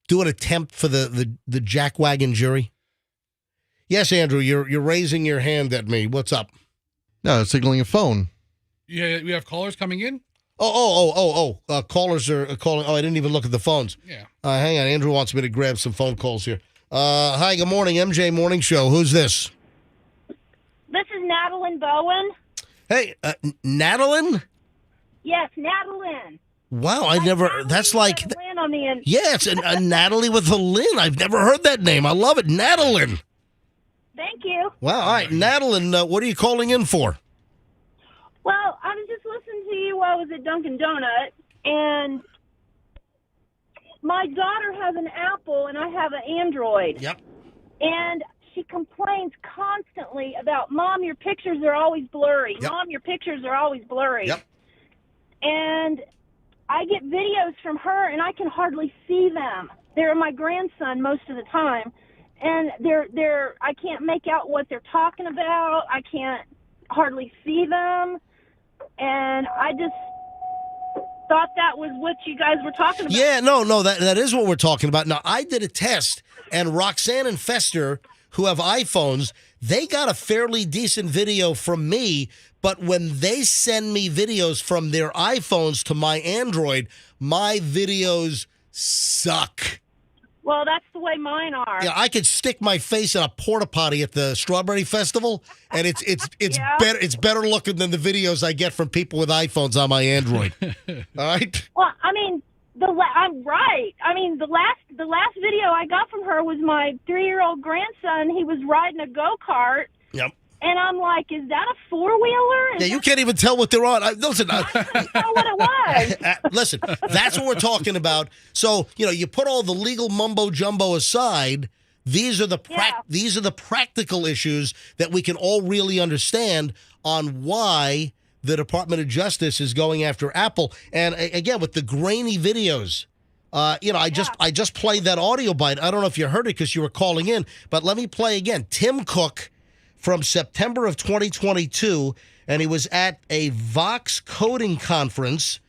do an attempt for the Jackwagon jury? Yes, Andrew, you're raising your hand at me. What's up? No, signaling a phone. Yeah, we have callers coming in. Callers are calling. Oh, I didn't even look at the phones. Yeah. Hang on. Andrew wants me to grab some phone calls here. Hi, good morning, MJ Morning Show. Who's this? This is Natalie Bowen. Hey, Natalie? Yes, Natalie. Wow, I never. That's like. Lynn on the end. Yeah, it's a Natalie with a Lynn. I've never heard that name. I love it, Natalie. Thank you. Wow. All right, Natalie, what are you calling in for? Well, I was just listening to you while I was at Dunkin' Donut, and my daughter has an Apple, and I have an Android. Yep. And she complains constantly about, Mom, your pictures are always blurry. Yep. Mom, your pictures are always blurry. Yep. And I get videos from her, and I can hardly see them. They're my grandson most of the time, and I can't make out what they're talking about. I can't hardly see them, and I just thought that was what you guys were talking about. Yeah, no, that is what we're talking about. Now, I did a test, and Roxanne and Fester, who have iPhones, they got a fairly decent video from me, but when they send me videos from their iPhones to my Android, my videos suck. Well, that's the way mine are. Yeah, I could stick my face in a porta potty at the Strawberry Festival, and it's Yeah. better. It's better looking than the videos I get from people with iPhones on my Android. All right. Well, I mean, I'm right. I mean, the last video I got from her was my 3-year-old grandson. He was riding a go-kart. Yep. And I'm like, is that a four-wheeler? Yeah, you can't even tell what they're on. Listen, I didn't know what it was. listen, that's what we're talking about. So, you put all the legal mumbo jumbo aside. These are the practical issues that we can all really understand on why the Department of Justice is going after Apple. And again, with the grainy videos, I just played that audio bite. I don't know if you heard it because you were calling in, but let me play again. Tim Cook from September of 2022, and he was at a Vox coding conference,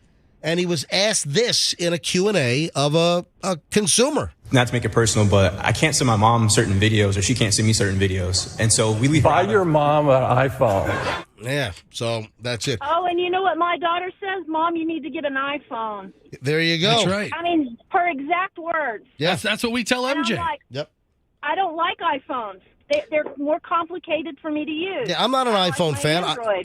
and he was asked this in a Q&A of a consumer. Not to make it personal, but I can't send my mom certain videos, or she can't send me certain videos. And so we leave. Buy your mom an iPhone. Yeah, so that's it. Oh, and you know what my daughter says? Mom, you need to get an iPhone. There you go. That's right. I mean, her exact words. Yeah. That's what we tell And MJ. I'm like, Yep. I don't like iPhones. They're more complicated for me to use. Yeah, I'm not an iPhone fan. Android.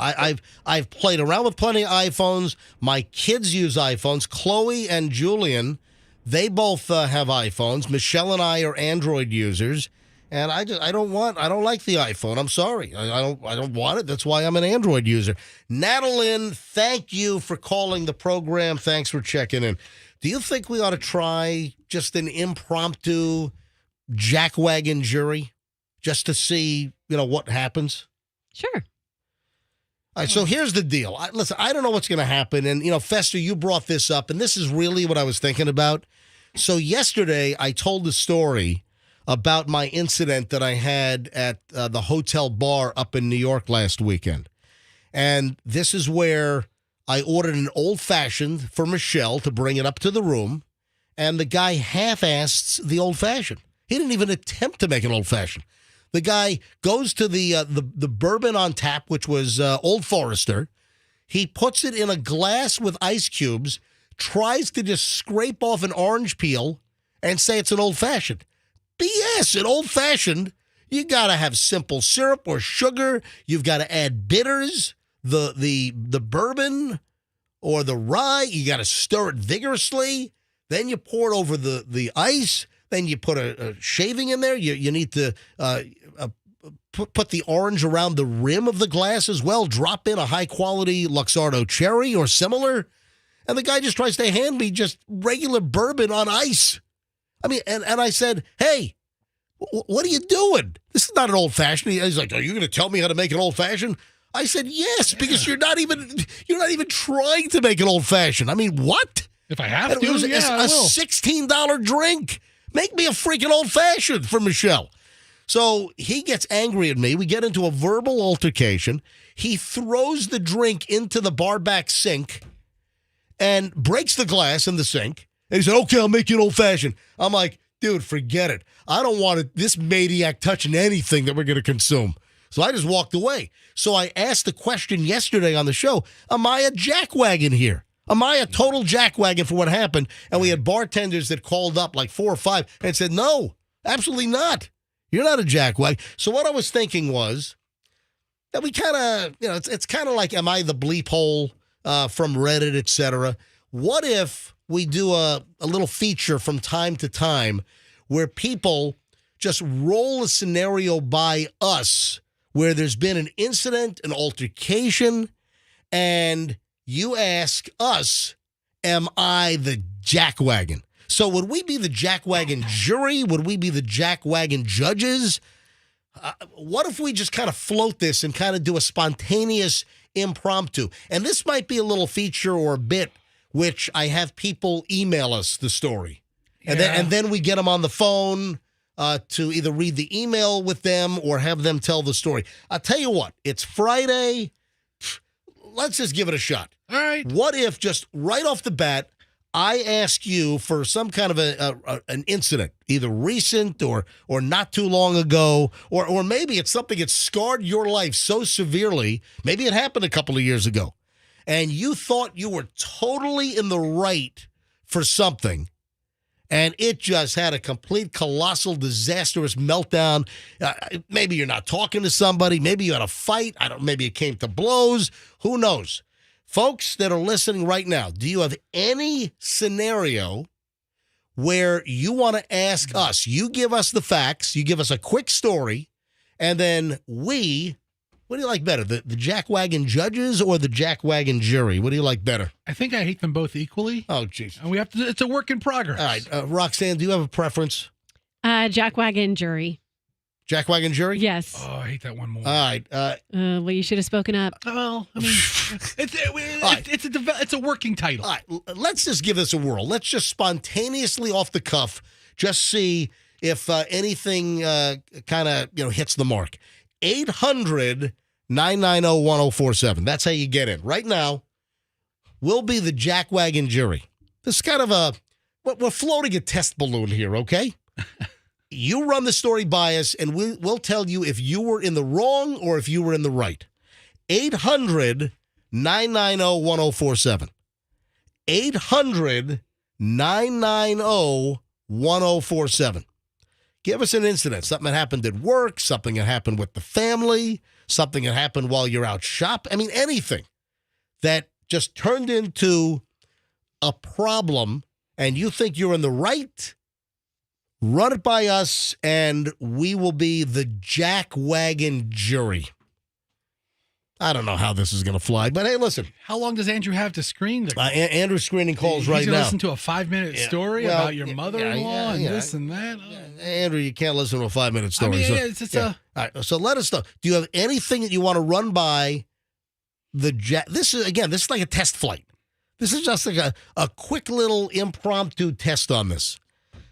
I've played around with plenty of iPhones. My kids use iPhones. Chloe and Julian, they both have iPhones. Michelle and I are Android users, and I don't like the iPhone. I'm sorry, I don't want it. That's why I'm an Android user. Natalie, thank you for calling the program. Thanks for checking in. Do you think we ought to try just an impromptu Jackwagon jury? Just to see, what happens? Sure. All right, so here's the deal. Listen, I don't know what's going to happen. And, Fester, you brought this up, and this is really what I was thinking about. So yesterday, I told the story about my incident that I had at the hotel bar up in New York last weekend. And this is where I ordered an old-fashioned for Michelle to bring it up to the room, and the guy half-assed the old-fashioned. He didn't even attempt to make an old-fashioned. The guy goes to the bourbon on tap, which was Old Forester. He puts it in a glass with ice cubes, tries to just scrape off an orange peel and say it's an old-fashioned. BS, an old-fashioned, you got to have simple syrup or sugar. You've got to add bitters, the bourbon or the rye. You got to stir it vigorously. Then you pour it over the ice. Then you put a shaving in there. You need to put the orange around the rim of the glass as well. Drop in a high-quality Luxardo cherry or similar. And the guy just tries to hand me just regular bourbon on ice. I mean, and I said, hey, what are you doing? This is not an old-fashioned. He's like, are you going to tell me how to make an old-fashioned? I said, yes, because you're not even trying to make an old-fashioned. I mean, what? If I have to, it was I a will. $16 drink. Make me a freaking old-fashioned for Michelle. So he gets angry at me. We get into a verbal altercation. He throws the drink into the bar back sink. and breaks the glass in the sink. And he said, okay, I'll make you an old-fashioned. I'm like, dude, forget it. I don't want this maniac touching anything that we're going to consume. So I just walked away. So I asked the question yesterday on the show, am I a jackwagon here? Am I a total jackwagon for what happened? And we had bartenders that called up, like 4 or 5, and said, no, absolutely not. You're not a jackwagon. So what I was thinking was that we kind of, it's kind of like, am I the bleep hole from Reddit, et cetera? What if we do a little feature from time to time where people just roll a scenario by us where there's been an incident, an altercation, and you ask us, am I the jackwagon? So would we be the jackwagon jury? Would we be the jackwagon judges? What if we just kind of float this and kind of do a spontaneous impromptu? And this might be a little feature or a bit which I have people email us the story. And then we get them on the phone to either read the email with them or have them tell the story. I'll tell you what, it's Friday. Let's just give it a shot. All right. What if just right off the bat, I ask you for some kind of an incident, either recent or not too long ago, or maybe it's something that scarred your life so severely, maybe it happened a couple of years ago, and you thought you were totally in the right for something, and it just had a complete, colossal, disastrous meltdown. Maybe you're not talking to somebody. Maybe you had a fight. Maybe it came to blows. Who knows? Folks that are listening right now, do you have any scenario where you want to ask us? You give us the facts. You give us a quick story, and then what do you like better, the jackwagon judges or the jackwagon jury? What do you like better? I think I hate them both equally. Oh, jeez. And it's a work in progress. All right. Roxanne, do you have a preference? Jackwagon jury. Jackwagon jury? Yes. Oh, I hate that one more. All right. Well, you should have spoken up. Well, I mean, it's a working title. All right. Let's just give this a whirl. Let's just spontaneously off the cuff just see if anything kind of hits the mark. 800-990-1047. That's how you get in. Right now, we'll be the jackwagon jury. This is kind of we're floating a test balloon here, okay? You run the story by us, and we'll tell you if you were in the wrong or if you were in the right. 800-990-1047. 800-990-1047. Give us an incident, something that happened at work, something that happened with the family, something that happened while you're out shopping. I mean, anything that just turned into a problem and you think you're in the right. Run it by us, and we will be the jackwagon jury. I don't know how this is going to fly, but hey, listen. How long does Andrew have to screen? Andrew's screening calls right now. Listen to a 5-minute story about your mother-in-law and this and that. Andrew, you can't listen to a 5-minute story. I mean, All right, so let us know. Do you have anything that you want to run by the This is like a test flight. This is just like a quick little impromptu test on this.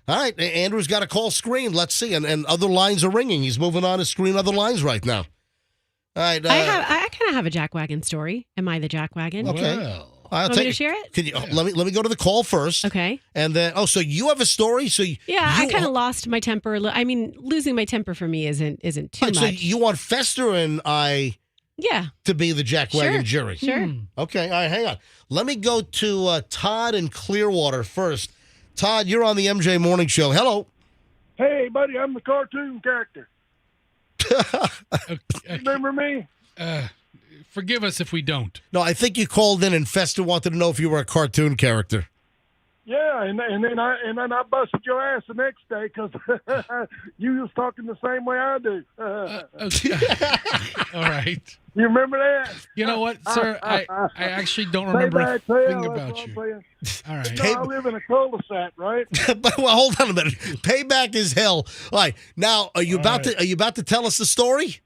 All right, Andrew's got a call screened. Let's see, and other lines are ringing. He's moving on to screen other lines right now. All right, I kind of have a jackwagon story. Am I the jackwagon? Okay, Want me to share it? Can you? Let me go to the call first. Okay, and then so you have a story. So I kind of lost my temper. I mean, losing my temper for me isn't too much. So you want Fester and I? Yeah. To be the jackwagon jury. Sure. Okay. All right. Hang on. Let me go to Todd in Clearwater first. Todd, you're on the MJ Morning Show. Hello. Hey, buddy, I'm the cartoon character. Remember me? Forgive us if we don't. No, I think you called in and Fester wanted to know if you were a cartoon character. Yeah, and then I busted your ass the next day because you was talking the same way I do. All right. You remember that? You know what, sir? I actually don't remember a thing about you. All right. You know, I live in a cul-de-sac, right? Well, hold on a minute. Payback is hell. All right. Now, are you about to tell us the story?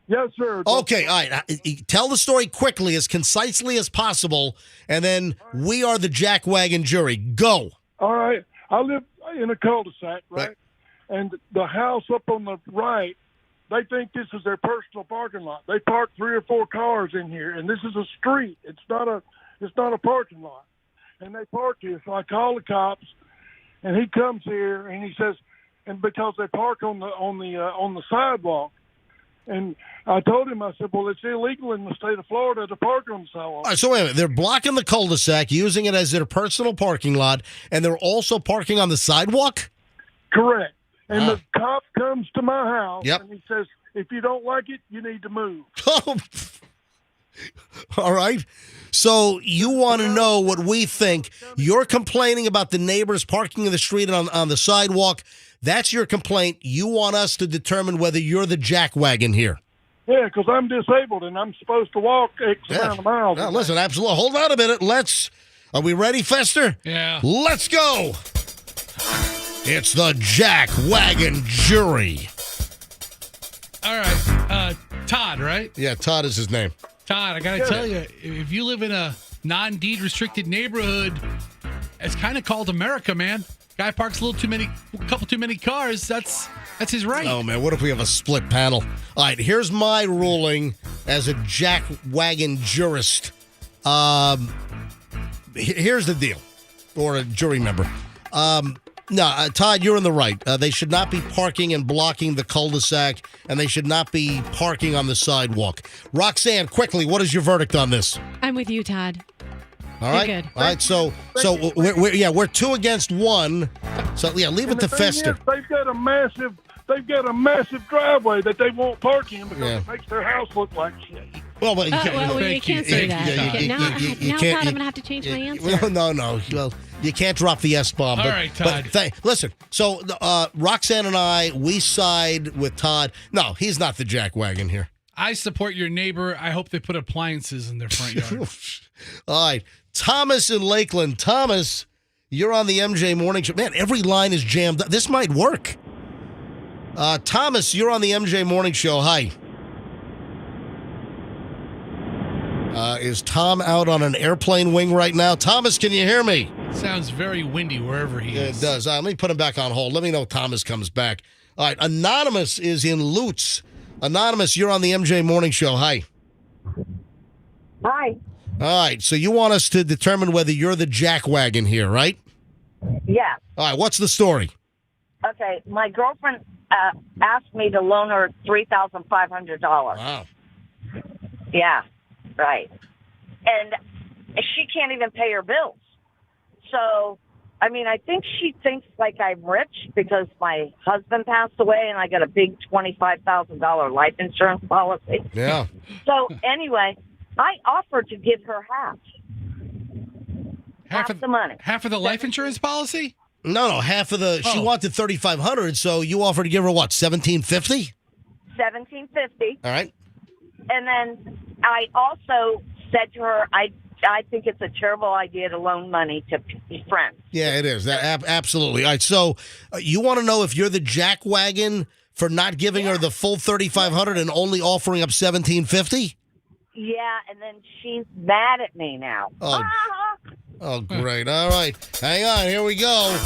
Yes, sir. Okay, all right. Tell the story quickly, as concisely as possible, and then we are the jackwagon jury. Go. All right. I live in a cul-de-sac, right? And the house up on the right, they think this is their personal parking lot. They park 3 or 4 cars in here, and this is a street. It's not a parking lot. and they park here. So I call the cops, and he comes here, and he says, and because they park on the sidewalk, and I told him, I said, well, it's illegal in the state of Florida to park on the sidewalk. All right, so wait a minute. They're blocking the cul-de-sac, using it as their personal parking lot, and they're also parking on the sidewalk? Correct. And the cop comes to my house, Yep. and he says, if you don't like it, you need to move. All right. So you want to know what we think. You're complaining about the neighbors parking in the street on the sidewalk. That's your complaint. You want us to determine whether you're the jackwagon here. Yeah, because I'm disabled, and I'm supposed to walk X amount of miles. Now, listen, absolutely. Hold on a minute. Are we ready, Fester? Yeah. Let's go. It's the Jackwagon jury. All right. Todd, right? Yeah, Todd is his name. Todd, I got to tell you, if you live in a non-deed restricted neighborhood, it's kind of called America, man. Guy parks a couple too many cars. That's his right. Oh, man, what if we have a split panel? All right, here's my ruling as a Jackwagon jurist. Here's the deal, or a jury member. No, Todd, you're in the right. They should not be parking and blocking the cul-de-sac, and they should not be parking on the sidewalk. Roxanne, quickly, what is your verdict on this? I'm with you, Todd. All right. You're good. All right. So we're 2 against 1. So yeah, leave it to Fester. They've got a massive driveway that they won't park in because it makes their house look like shit. Well, but you can't say that. Now, Todd, I'm going to have to change my answer. No. Well, you can't drop the S-bomb. All right, Todd. But listen, so Roxanne and I, we side with Todd. No, he's not the jackwagon here. I support your neighbor. I hope they put appliances in their front yard. All right. Thomas in Lakeland. Thomas, you're on the MJ Morning Show. Man, every line is jammed up. This might work. Thomas, you're on the MJ Morning Show. Hi. Is Tom out on an airplane wing right now? Thomas, can you hear me? Sounds very windy wherever he is. It does. Let me put him back on hold. Let me know if Thomas comes back. All right. Anonymous is in Lutz. Anonymous, you're on the MJ Morning Show. Hi. Hi. All right. So you want us to determine whether you're the jackwagon here, right? Yeah. All right. What's the story? Okay. My girlfriend asked me to loan her $3,500. Wow. Yeah. Right. And she can't even pay her bills. So, I mean, I think she thinks like I'm rich because my husband passed away and I got a big $25,000 life insurance policy. Yeah. So, anyway, I offered to give her half. Half the money. Half of the life insurance policy? No, half of the. She wanted $3,500, so you offered to give her what? $1,750. $1,750. All right. And then I also said to her, I think it's a terrible idea to loan money to friends. Yeah, it is. Absolutely. All right. So you want to know if you're the jackwagon for not giving her the full $3,500 and only offering up $1,750? Yeah, and then she's mad at me now. Oh, great. All right. Hang on. Here we go.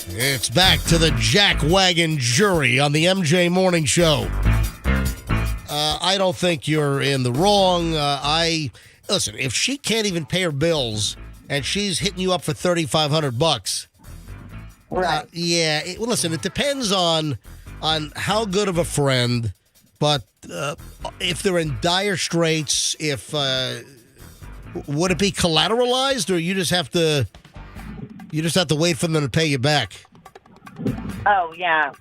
It's back to the Jackwagon jury on the MJ Morning Show. I don't think you're in the wrong. Listen, if she can't even pay her bills and she's hitting you up for $3,500, right? Listen, it depends on how good of a friend, but if they're in dire straits, would it be collateralized, or you just have to wait for them to pay you back? Oh, yeah.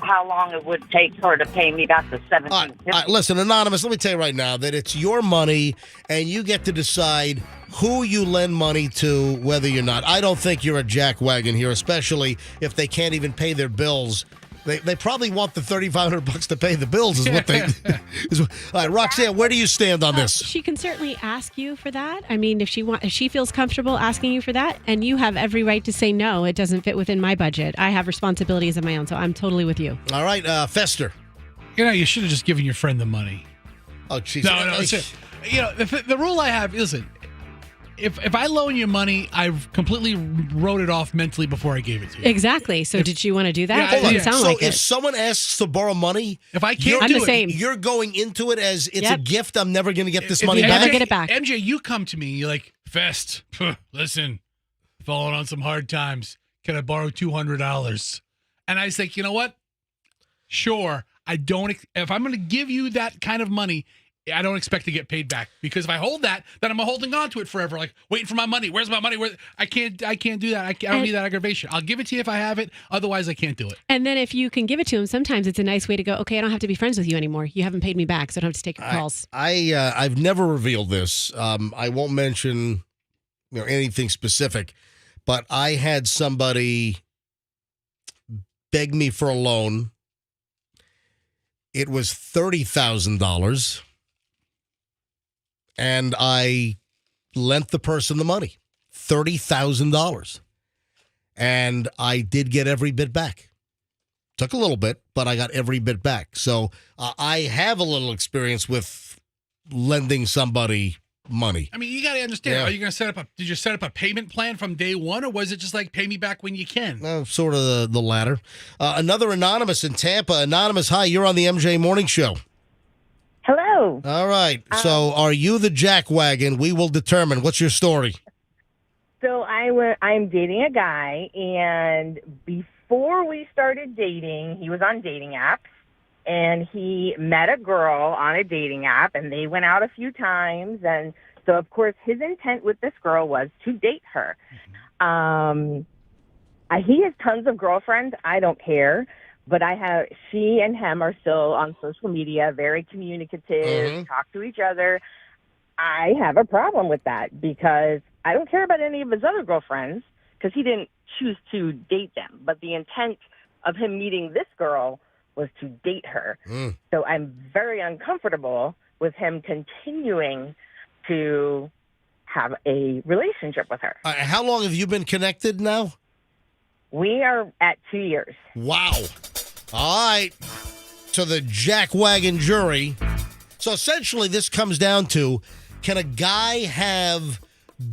How long it would take her to pay me back the $1,750. Listen, Anonymous, let me tell you right now that it's your money, and you get to decide who you lend money to, whether you're not. I don't think you're a jackwagon here, especially if they can't even pay their bills. They probably want the $3,500 to pay the bills, is what they. All right, Roxanne, where do you stand on this? She can certainly ask you for that. I mean, if she feels comfortable asking you for that, and you have every right to say no, it doesn't fit within my budget. I have responsibilities of my own, so I'm totally with you. All right, Fester. You should have just given your friend the money. Oh, jeez. No. The rule I have isn't. If I loan you money, I've completely wrote it off mentally before I gave it to you. Exactly. So did you want to do that? Yeah, Doesn't sound like it. If someone asks to borrow money, if I can't I'm the same. You're going into it as it's a gift. I'm never going to get this If money you back. never get it back. MJ, you come to me, you're like, Fest, listen, falling on some hard times. Can I borrow $200? And I was like, you know what? Sure. If I'm going to give you that kind of money, I don't expect to get paid back, because if I hold that, then I'm holding on to it forever, like waiting for my money. Where's my money? I can't do that. I don't need that aggravation. I'll give it to you if I have it. Otherwise, I can't do it. And then if you can give it to him, sometimes it's a nice way to go, okay, I don't have to be friends with you anymore. You haven't paid me back, so I don't have to take your calls. I've never revealed this. I won't mention anything specific, but I had somebody beg me for a loan. It was $30,000. And I lent the person the money, $30,000. And I did get every bit back. Took a little bit, but I got every bit back. So I have a little experience with lending somebody money. I mean, you got to understand, Yeah. Are you going to did you set up a payment plan from day one, or was it just like pay me back when you can? Sort of the latter. Another Anonymous in Tampa. Anonymous, hi, you're on the MJ Morning Show. Hello. All right. So are you the Jackwagon? We will determine. What's your story? So I'm dating a guy, and before we started dating, he was on dating apps, and he met a girl on a dating app, and they went out a few times, and so of course his intent with this girl was to date her. He has tons of girlfriends. I don't care. But she and him are still on social media, very communicative, talk to each other. I have a problem with that because I don't care about any of his other girlfriends because he didn't choose to date them. But the intent of him meeting this girl was to date her. So I'm very uncomfortable with him continuing to have a relationship with her. How long have you been connected now? We are at 2 years. Wow. All right. To the Jackwagon jury. So essentially this comes down to, can a guy have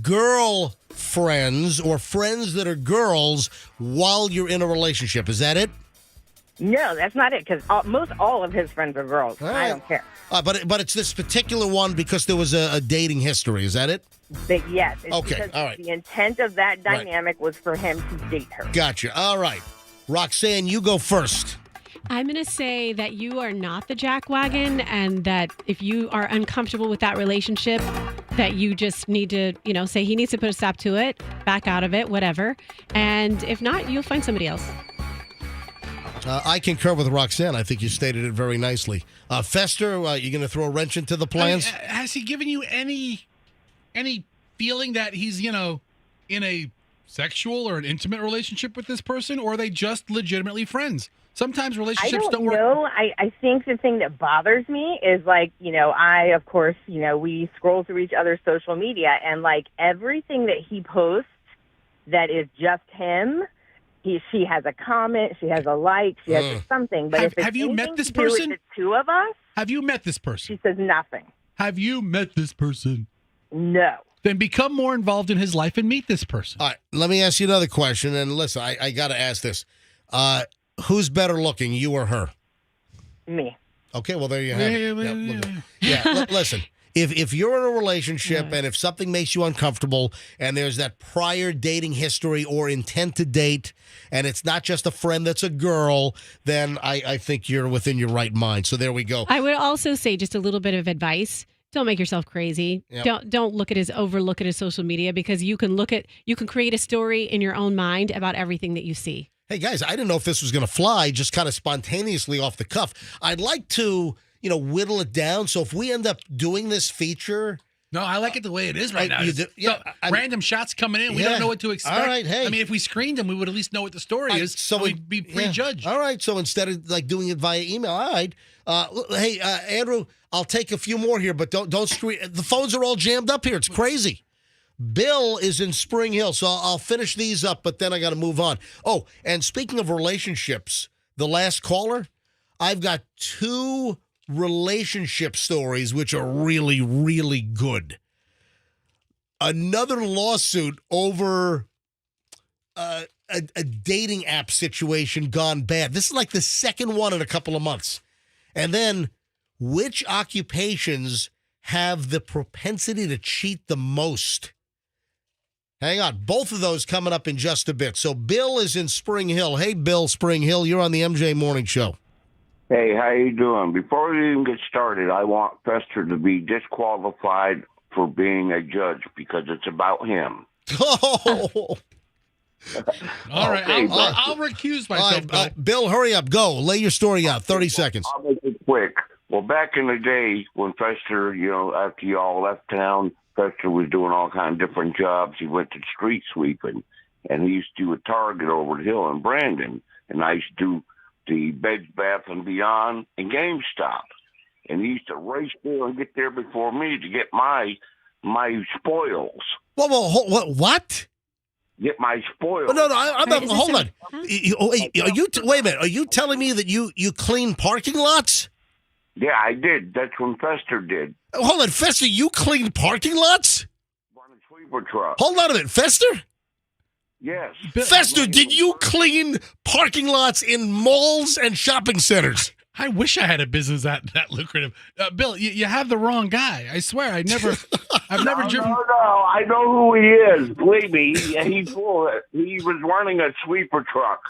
girl friends or friends that are girls while you're in a relationship? Is that it? No, that's not it, because most all of his friends are girls. All right. I don't care. But it's this particular one because there was a dating history. Is that it? But yes. It's Okay, because all right. The intent of that dynamic was for him to date her. Gotcha. All right. Roxanne, you go first. I'm going to say that you are not the Jackwagon, and that if you are uncomfortable with that relationship, that you just need to, say he needs to put a stop to it, back out of it, whatever. And if not, you'll find somebody else. I concur with Roxanne. I think you stated it very nicely. Fester, you going to throw a wrench into the plans? Has he given you any feeling that he's, in a sexual or an intimate relationship with this person, or are they just legitimately friends? Sometimes relationships don't work. I don't know. I think the thing that bothers me is of course, we scroll through each other's social media, and everything that he posts that is just him, she has a comment, she has a like, she has something. But have you met this person? The two of us. Have you met this person? She says nothing. Have you met this person? No. Then become more involved in his life and meet this person. All right, let me ask you another question. And listen, I got to ask this. Who's better looking, you or her? Me. Okay, well, there you have it. Listen, if you're in a relationship and if something makes you uncomfortable and there's that prior dating history or intent to date and it's not just a friend that's a girl, then I think you're within your right mind. So there we go. I would also say just a little bit of advice. Don't make yourself crazy. Yep. Don't look at his social media, because you can create a story in your own mind about everything that you see. Hey, guys, I didn't know if this was going to fly, just kind of spontaneously off the cuff. I'd like to, whittle it down. So if we end up doing this feature... No, I like it the way it is right now. Random shots coming in. We don't know what to expect. All right, hey. I mean, if we screened them, we would at least know what the story is, so we'd be prejudged. All right, so instead of doing it via email, all right. Hey, Andrew, I'll take a few more here, but don't screen. The phones are all jammed up here. It's crazy. Bill is in Spring Hill, so I'll finish these up, but then I got to move on. Oh, and speaking of relationships, the last caller, I've got 2 relationship stories which are really, really good. Another lawsuit over a dating app situation gone bad. This is like the second one in a couple of months. And then, which occupations have the propensity to cheat the most? Hang on. Both of those coming up in just a bit. So Bill is in Spring Hill. Hey, Bill, Spring Hill, you're on the MJ Morning Show. Hey, how you doing? Before we even get started, I want Fester to be disqualified for being a judge because it's about him. Oh. All right, Okay, I'll recuse myself. All right, Bill, hurry up. Go. Lay your story out. 30 seconds. I'll make it quick. Well, back in the day when Fester, after y'all left town, Fester was doing all kinds of different jobs. He went to street sweeping, and he used to do a Target over the hill in Brandon. And I used to do the Bed Bath & Beyond and GameStop. And he used to race there and get there before me to get my spoils. Whoa, what? Get my spoils. No, hold on. Wait a minute. Are you telling me that you clean parking lots? Yeah, I did. That's when Fester did. Hold on, Fester, you clean parking lots? On a sweeper truck. Hold on a minute, Fester? Yes. Fester, did you clean parking lots in malls and shopping centers? I wish I had a business that lucrative. Bill, you have the wrong guy. I swear, I've never driven. No, I know who he is. Believe me, he was running a sweeper truck.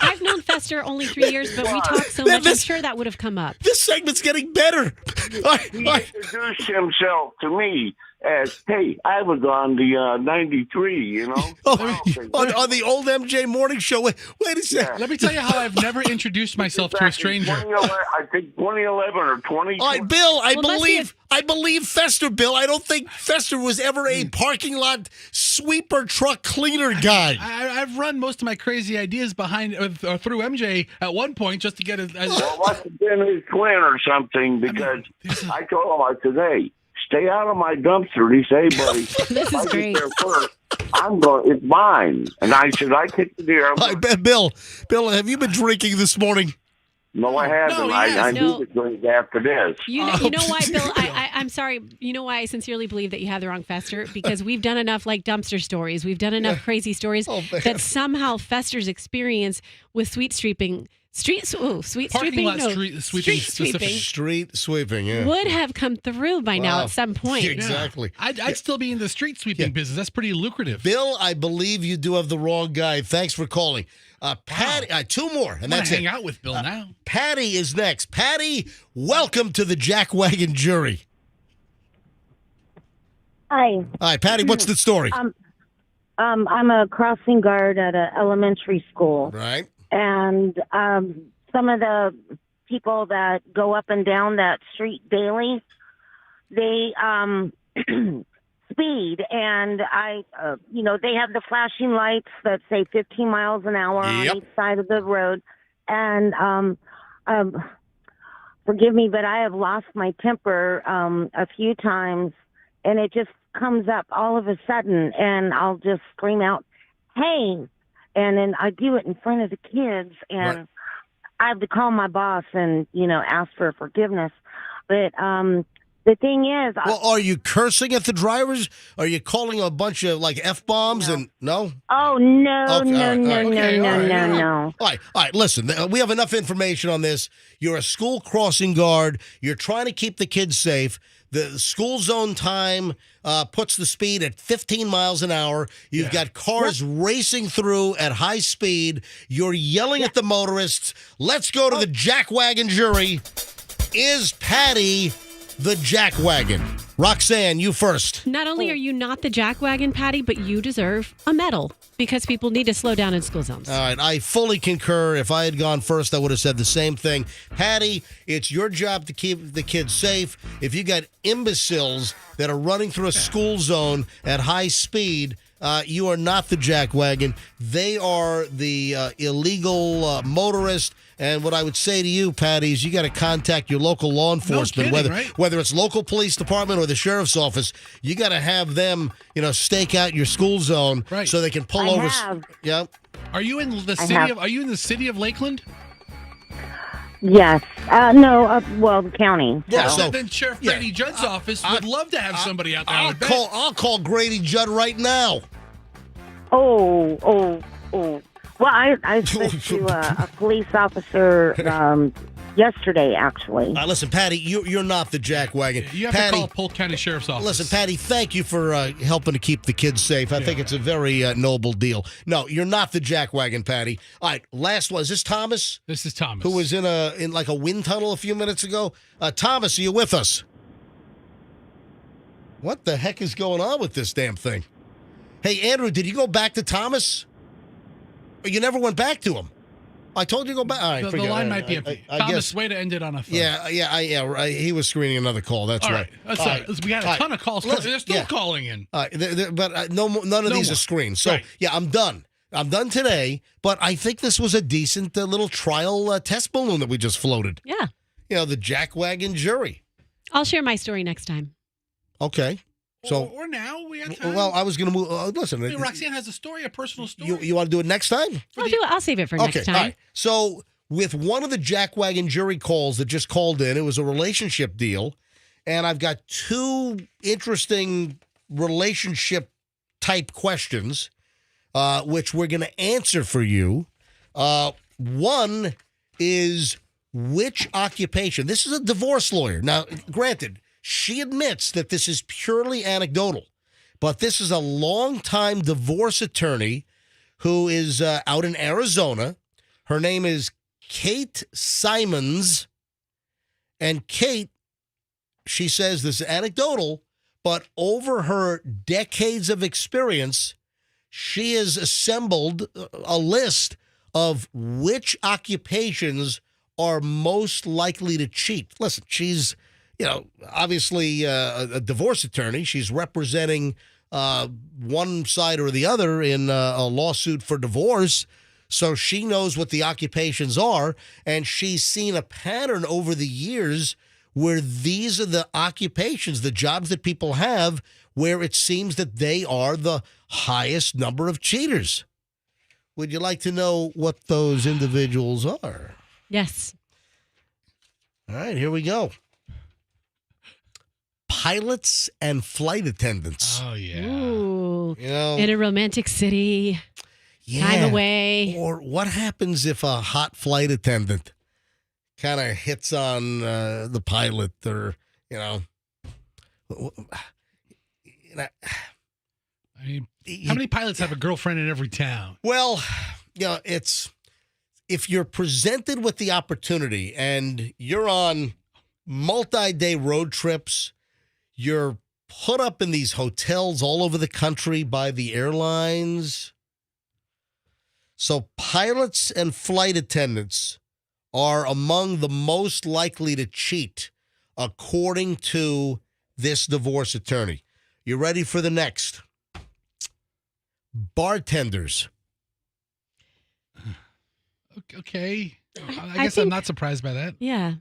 I've known Fester only 3 years, but we talk so much. I'm sure that would have come up. This segment's getting better. He introduced himself to me as, hey, I was on the 93, on the old MJ Morning Show. Wait a second. Yeah. Let me tell you how I've never introduced myself to a stranger. I think 2011 or 2012. All right, Bill, I believe Fester, Bill. I don't think Fester was ever a parking lot sweeper truck cleaner guy. I've run most of my crazy ideas behind through MJ at one point just to get it. Well, must have been his twin or something because I told him, I said, hey, stay out of my dumpster. And he said, hey, buddy, this is great. There first, it's mine. And I said, I kicked the deer. Bill, have you been drinking this morning? No, I haven't. I need to drink after this. You know why, Bill? I'm sorry. You know why I sincerely believe that you have the wrong Fester? Because we've done enough dumpster stories. We've done enough crazy stories that somehow Fester's experience with sweet sweeping. Street sweeping, yeah. Would have come through by now at some point. Exactly. I'd still be in the street sweeping business. That's pretty lucrative. Bill, I believe you do have the wrong guy. Thanks for calling. Patty, two more, and that's it. Hang out with Bill now. Patty is next. Patty, welcome to the Jackwagon jury. Hi. Hi, Patty. What's the story? I'm a crossing guard at an elementary school. Right. And some of the people that go up and down that street daily, they speed, and they have the flashing lights that say 15 miles an hour on each side of the road. And forgive me, but I have lost my temper a few times, and it just comes up all of a sudden, and I'll just scream out, "Hey!" And then I do it in front of the kids, and I have to call my boss and, ask for forgiveness. But the thing is... Well, are you cursing at the drivers? Are you calling a bunch of, F-bombs? No. And no? Oh, no, no. All right, listen, we have enough information on this. You're a school crossing guard. You're trying to keep the kids safe. The school zone time puts the speed at 15 miles an hour. You've got cars racing through at high speed. You're yelling at the motorists. Let's go to the Jackwagon jury. Is Patty the Jackwagon? Roxanne, you first. Not only are you not the Jackwagon, Patty, but you deserve a medal because people need to slow down in school zones. All right, I fully concur. If I had gone first, I would have said the same thing. Patty, it's your job to keep the kids safe. If you got imbeciles that are running through a school zone at high speed, you are not the Jackwagon. They are the illegal motorist. And what I would say to you, Patty, is you got to contact your local law enforcement, whether it's local police department or the sheriff's office. You got to have them, stake out your school zone so they can pull over. Yeah. Are you in the city of? Are you in the city of Lakeland? Yes. No. The county. Yeah. So then Sheriff Grady Judd's office would love to have somebody out there. I'll call Grady Judd right now. Oh. Well, I spoke to a police officer yesterday, actually. Listen, Patty, you're not the Jackwagon. You have to call Polk County Sheriff's Office. Listen, Patty, thank you for helping to keep the kids safe. I think it's a very noble deal. No, you're not the Jackwagon, Patty. All right, last one. Is this Thomas? This is Thomas. Who was in like a wind tunnel a few minutes ago? Thomas, are you with us? What the heck is going on with this damn thing? Hey, Andrew, did you go back to Thomas? Or you never went back to him? I told you to go back. All right, the line might be empty. Thomas, guess, way to end it on a phone. Yeah. He was screening another call. That's right. That's right. We had a ton of calls. They're still calling in. But none of these are screened. So, I'm done. I'm done today. But I think this was a decent little trial test balloon that we just floated. Yeah. The Jackwagon jury. I'll share my story next time. Okay. So, or now we have time. Well, I was going to move. Listen, Roxanne has a personal story. You want to do it next time? I'll save it for next time. All right. So, with one of the Jackwagon jury calls that just called in, it was a relationship deal, and I've got two interesting relationship type questions, which we're going to answer for you. One is, which occupation? This is a divorce lawyer. Now, granted, she admits that this is purely anecdotal, but this is a longtime divorce attorney who is out in Arizona. Her name is Kate Simons. And Kate, she says this is anecdotal, but over her decades of experience, she has assembled a list of which occupations are most likely to cheat. Listen, she's obviously a divorce attorney. She's representing one side or the other in a lawsuit for divorce. So she knows what the occupations are, and she's seen a pattern over the years where these are the occupations, the jobs that people have, where it seems that they are the highest number of cheaters. Would you like to know what those individuals are? Yes. All right, here we go. Pilots and flight attendants. Oh, yeah. Ooh. In a romantic city. Time away. Or what happens if a hot flight attendant kind of hits on the pilot, or, I mean, how many pilots have a girlfriend in every town? Well, it's, if you're presented with the opportunity and you're on multi-day road trips, you're put up in these hotels all over the country by the airlines. So pilots and flight attendants are among the most likely to cheat, according to this divorce attorney. You ready for the next? Bartenders. Okay. I guess I'm not surprised by that. Yeah.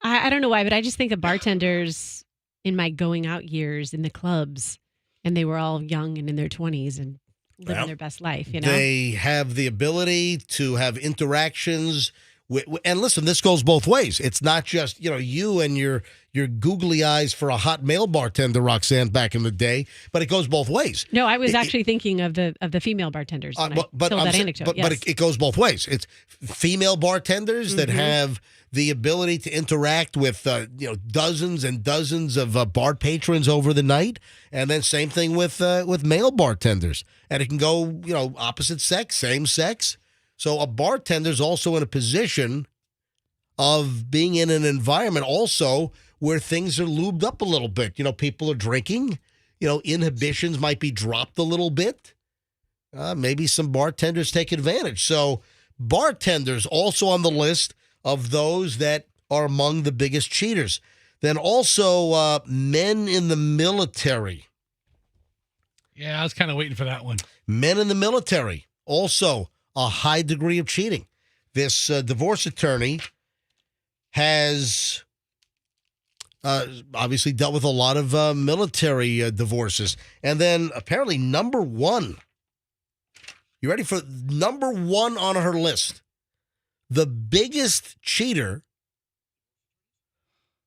I don't know why, but I just think of bartenders in my going out years in the clubs, and they were all young and in their 20s and living their best life, They have the ability to have interactions with, and listen, this goes both ways. It's not just, you and your googly eyes for a hot male bartender, Roxanne, back in the day, but it goes both ways. No, I was actually thinking of the female bartenders when I told that anecdote. But it goes both ways. It's female bartenders that have the ability to interact with dozens and dozens of bar patrons over the night, and then same thing with male bartenders, and it can go opposite sex, same sex. So a bartender's also in a position of being in an environment also where things are lubed up a little bit. People are drinking. Inhibitions might be dropped a little bit. Maybe some bartenders take advantage. So bartenders also on the list of those that are among the biggest cheaters. Then also men in the military. Yeah, I was kind of waiting for that one. Men in the military, also a high degree of cheating. This divorce attorney has obviously dealt with a lot of military divorces. And then apparently number one, you ready for number one on her list? The biggest cheater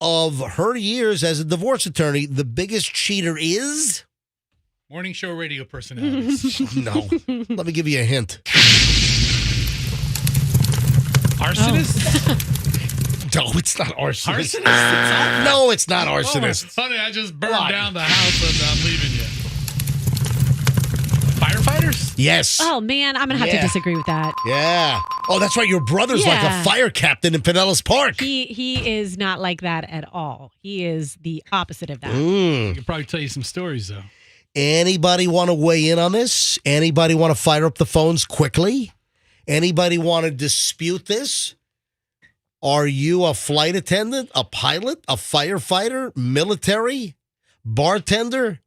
of her years as a divorce attorney, the biggest cheater is? Morning show radio personalities. No. Let me give you a hint. Arsonist? No, it's not arsonist. Arsonist? No, it's not arsonist. Oh, honey, I just burned down the house and I'm leaving you. Firefighters? Yes. Oh, man, I'm going to have to disagree with that. Yeah. Oh, that's right. Your brother's like a fire captain in Pinellas Park. He is not like that at all. He is the opposite of that. I could probably tell you some stories, though. Anybody want to weigh in on this? Anybody want to fire up the phones quickly? Anybody want to dispute this? Are you a flight attendant, a pilot, a firefighter, military, bartender?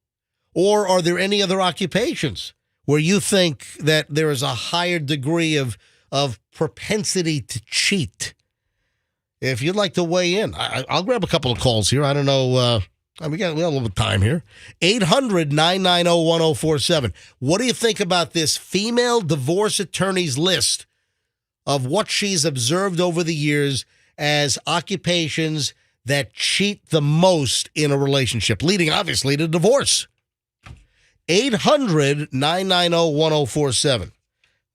Or are there any other occupations where you think that there is a higher degree of propensity to cheat? If you'd like to weigh in, I'll grab a couple of calls here. I don't know. We got a little bit of time here. 800-990-1047. What do you think about this female divorce attorney's list of what she's observed over the years as occupations that cheat the most in a relationship, leading obviously to divorce? 800-990-1047.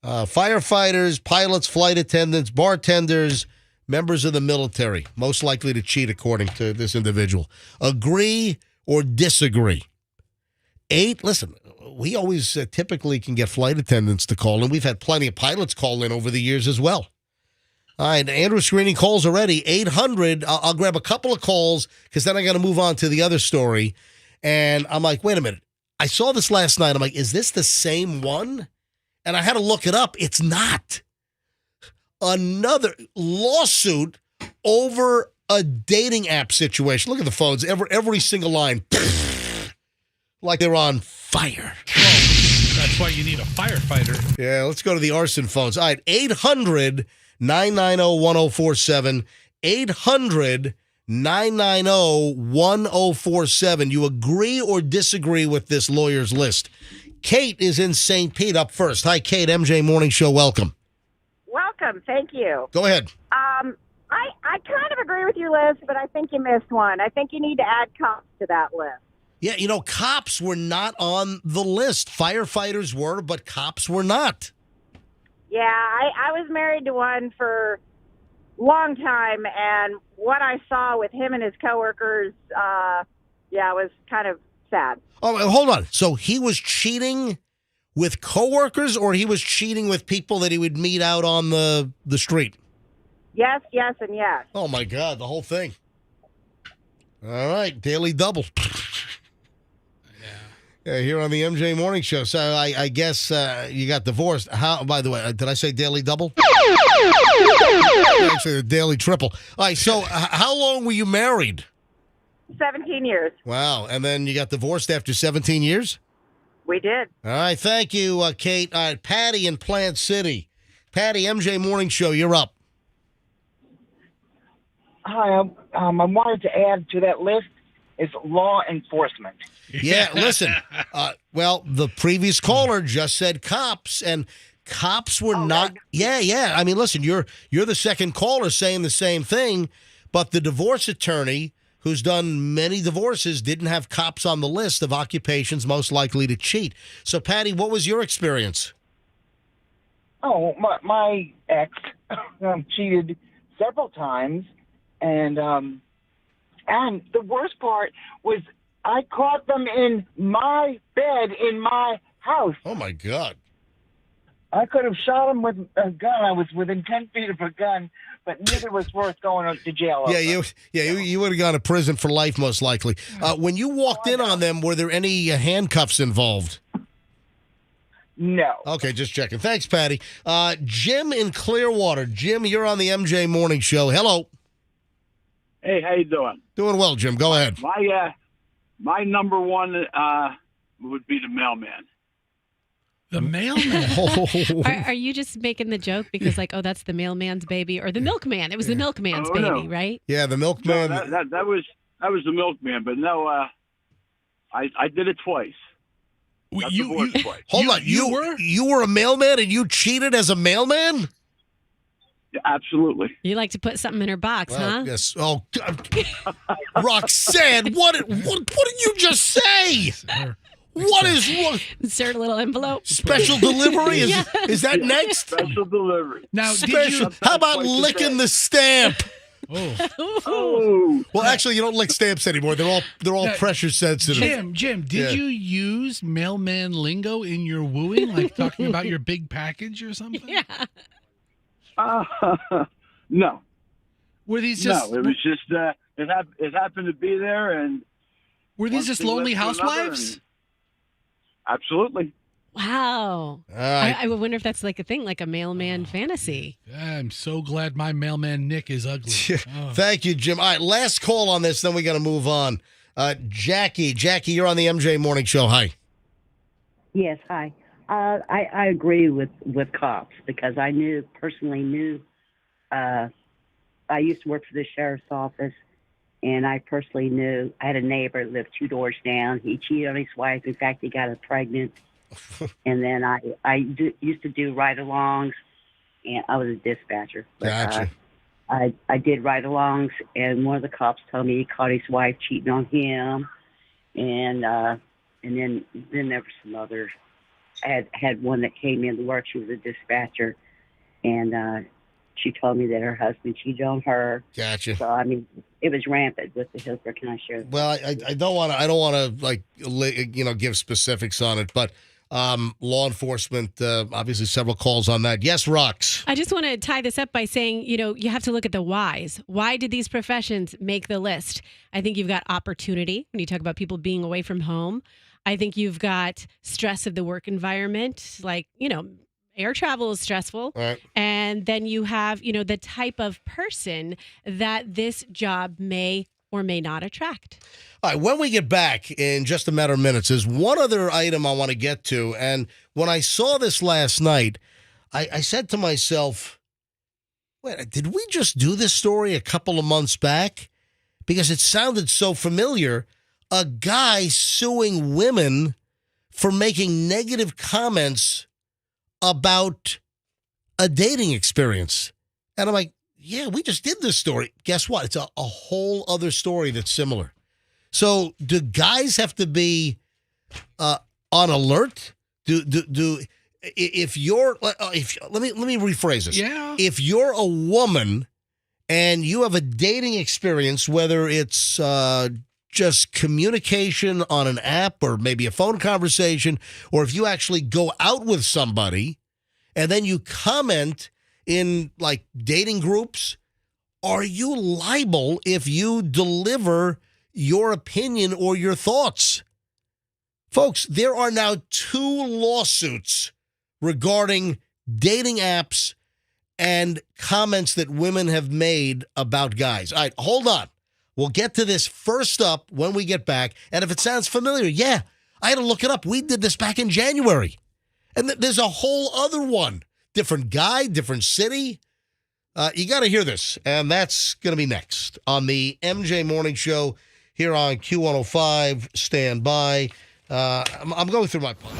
Firefighters, pilots, flight attendants, bartenders, members of the military, most likely to cheat according to this individual. Agree or disagree? Listen, we always typically can get flight attendants to call in. We've had plenty of pilots call in over the years as well. All right, Andrew screening calls already. 800, I'll grab a couple of calls because then I got to move on to the other story. And I'm like, wait a minute. I saw this last night. I'm like, is this the same one? And I had to look it up. It's not. Another lawsuit over a dating app situation. Look at the phones. Every single line. Like they're on fire. Well, that's why you need a firefighter. Yeah, let's go to the arson phones. All right, 800-990-1047. 800-990-1047. You agree or disagree with this lawyer's list? Kate is in St. Pete up first. Hi, Kate. MJ Morning Show. Welcome. Welcome. Thank you. Go ahead. I kind of agree with your list, but I think you missed one. I think you need to add cops to that list. Yeah, cops were not on the list. Firefighters were, but cops were not. Yeah, I was married to one for a long time, and what I saw with him and his coworkers, was kind of sad. Oh, hold on. So he was cheating with coworkers, or he was cheating with people that he would meet out on the street? Yes, yes, and yes. Oh, my God, the whole thing. All right, daily double. Yeah, here on the MJ Morning Show. So I guess you got divorced. How? By the way, did I say daily double? Actually, a daily triple. All right, so how long were you married? 17 years. Wow, and then you got divorced after 17 years? We did. All right, thank you, Kate. All right, Patty in Plant City. Patty, MJ Morning Show, you're up. Hi, I wanted to add to that list is law enforcement. Yeah, listen. Well, the previous caller just said cops, and cops were not. Yeah. I mean, listen, you're the second caller saying the same thing, but the divorce attorney who's done many divorces didn't have cops on the list of occupations most likely to cheat. So, Patty, what was your experience? Oh, my ex cheated several times, and the worst part was I caught them in my bed in my house. Oh, my God. I could have shot him with a gun. I was within 10 feet of a gun, but neither was worth going to jail over. You would have gone to prison for life, most likely. When you walked in on them, were there any handcuffs involved? No. Okay, just checking. Thanks, Patty. Jim in Clearwater. Jim, you're on the MJ Morning Show. Hello. Hey, how you doing? Doing well, Jim. Go ahead. My number one would be the mailman. The mailman? Are you just making the joke because, that's the mailman's baby or the milkman? It was the milkman's baby, right? Yeah, the milkman. No, that was the milkman, but no, I did it twice. Twice. Hold on, you were a mailman and you cheated as a mailman? Yeah, absolutely. You like to put something in her box, huh? Yes. Oh, Roxanne, what did you just say? What is wrong? Insert a little envelope. Special delivery? Is that next? Special delivery. Now, how about licking the stamp? Oh. Well, actually, you don't lick stamps anymore. They're all Now, pressure sensitive. Jim, did you use mailman lingo in your wooing, like talking about your big package or something? Yeah. No. Were these just? No, it was just it happened to be there, and were these just lonely housewives? Absolutely. Wow. I would wonder if that's like a thing, like a mailman fantasy. I'm so glad my mailman Nick is ugly. Thank you, Jim. All right, last call on this, then we got to move on. Jackie, you're on the MJ Morning Show. Hi. Yes, hi. I agree with cops because I personally knew. I used to work for the sheriff's office, and I personally knew. I had a neighbor that lived 2 doors down. He cheated on his wife. In fact, he got her pregnant. And then I used to do ride-alongs, and I was a dispatcher. But, gotcha. I did ride-alongs, and one of the cops told me he caught his wife cheating on him, and then there was some other. I had one that came in to work. She was a dispatcher, and she told me that her husband cheated on her. Gotcha. So I mean, it was rampant with the Hillsborough. Can I share that? Well, I don't want to give specifics on it, but law enforcement, obviously several calls on that. Yes, Rox. I just want to tie this up by saying, you have to look at the whys. Why did these professions make the list? I think you've got opportunity when you talk about people being away from home. I think you've got stress of the work environment, like, air travel is stressful. Right. And then you have, the type of person that this job may or may not attract. All right, when we get back in just a matter of minutes, there's one other item I want to get to. And when I saw this last night, I said to myself, wait, did we just do this story a couple of months back? Because it sounded so familiar. A guy suing women for making negative comments about a dating experience. And I'm like, yeah, we just did this story. Guess what? It's a whole other story that's similar. So do guys have to be on alert? If you're, let me rephrase this. Yeah. If you're a woman and you have a dating experience, whether it's just communication on an app or maybe a phone conversation, or if you actually go out with somebody and then you comment in like dating groups, are you liable if you deliver your opinion or your thoughts? Folks, there are now 2 lawsuits regarding dating apps and comments that women have made about guys. All right, hold on. We'll get to this first up when we get back. And if it sounds familiar, yeah, I had to look it up. We did this back in January. And there's a whole other one. Different guy, different city. You got to hear this. And that's going to be next on the MJ Morning Show here on Q105. Stand by. I'm going through my plan.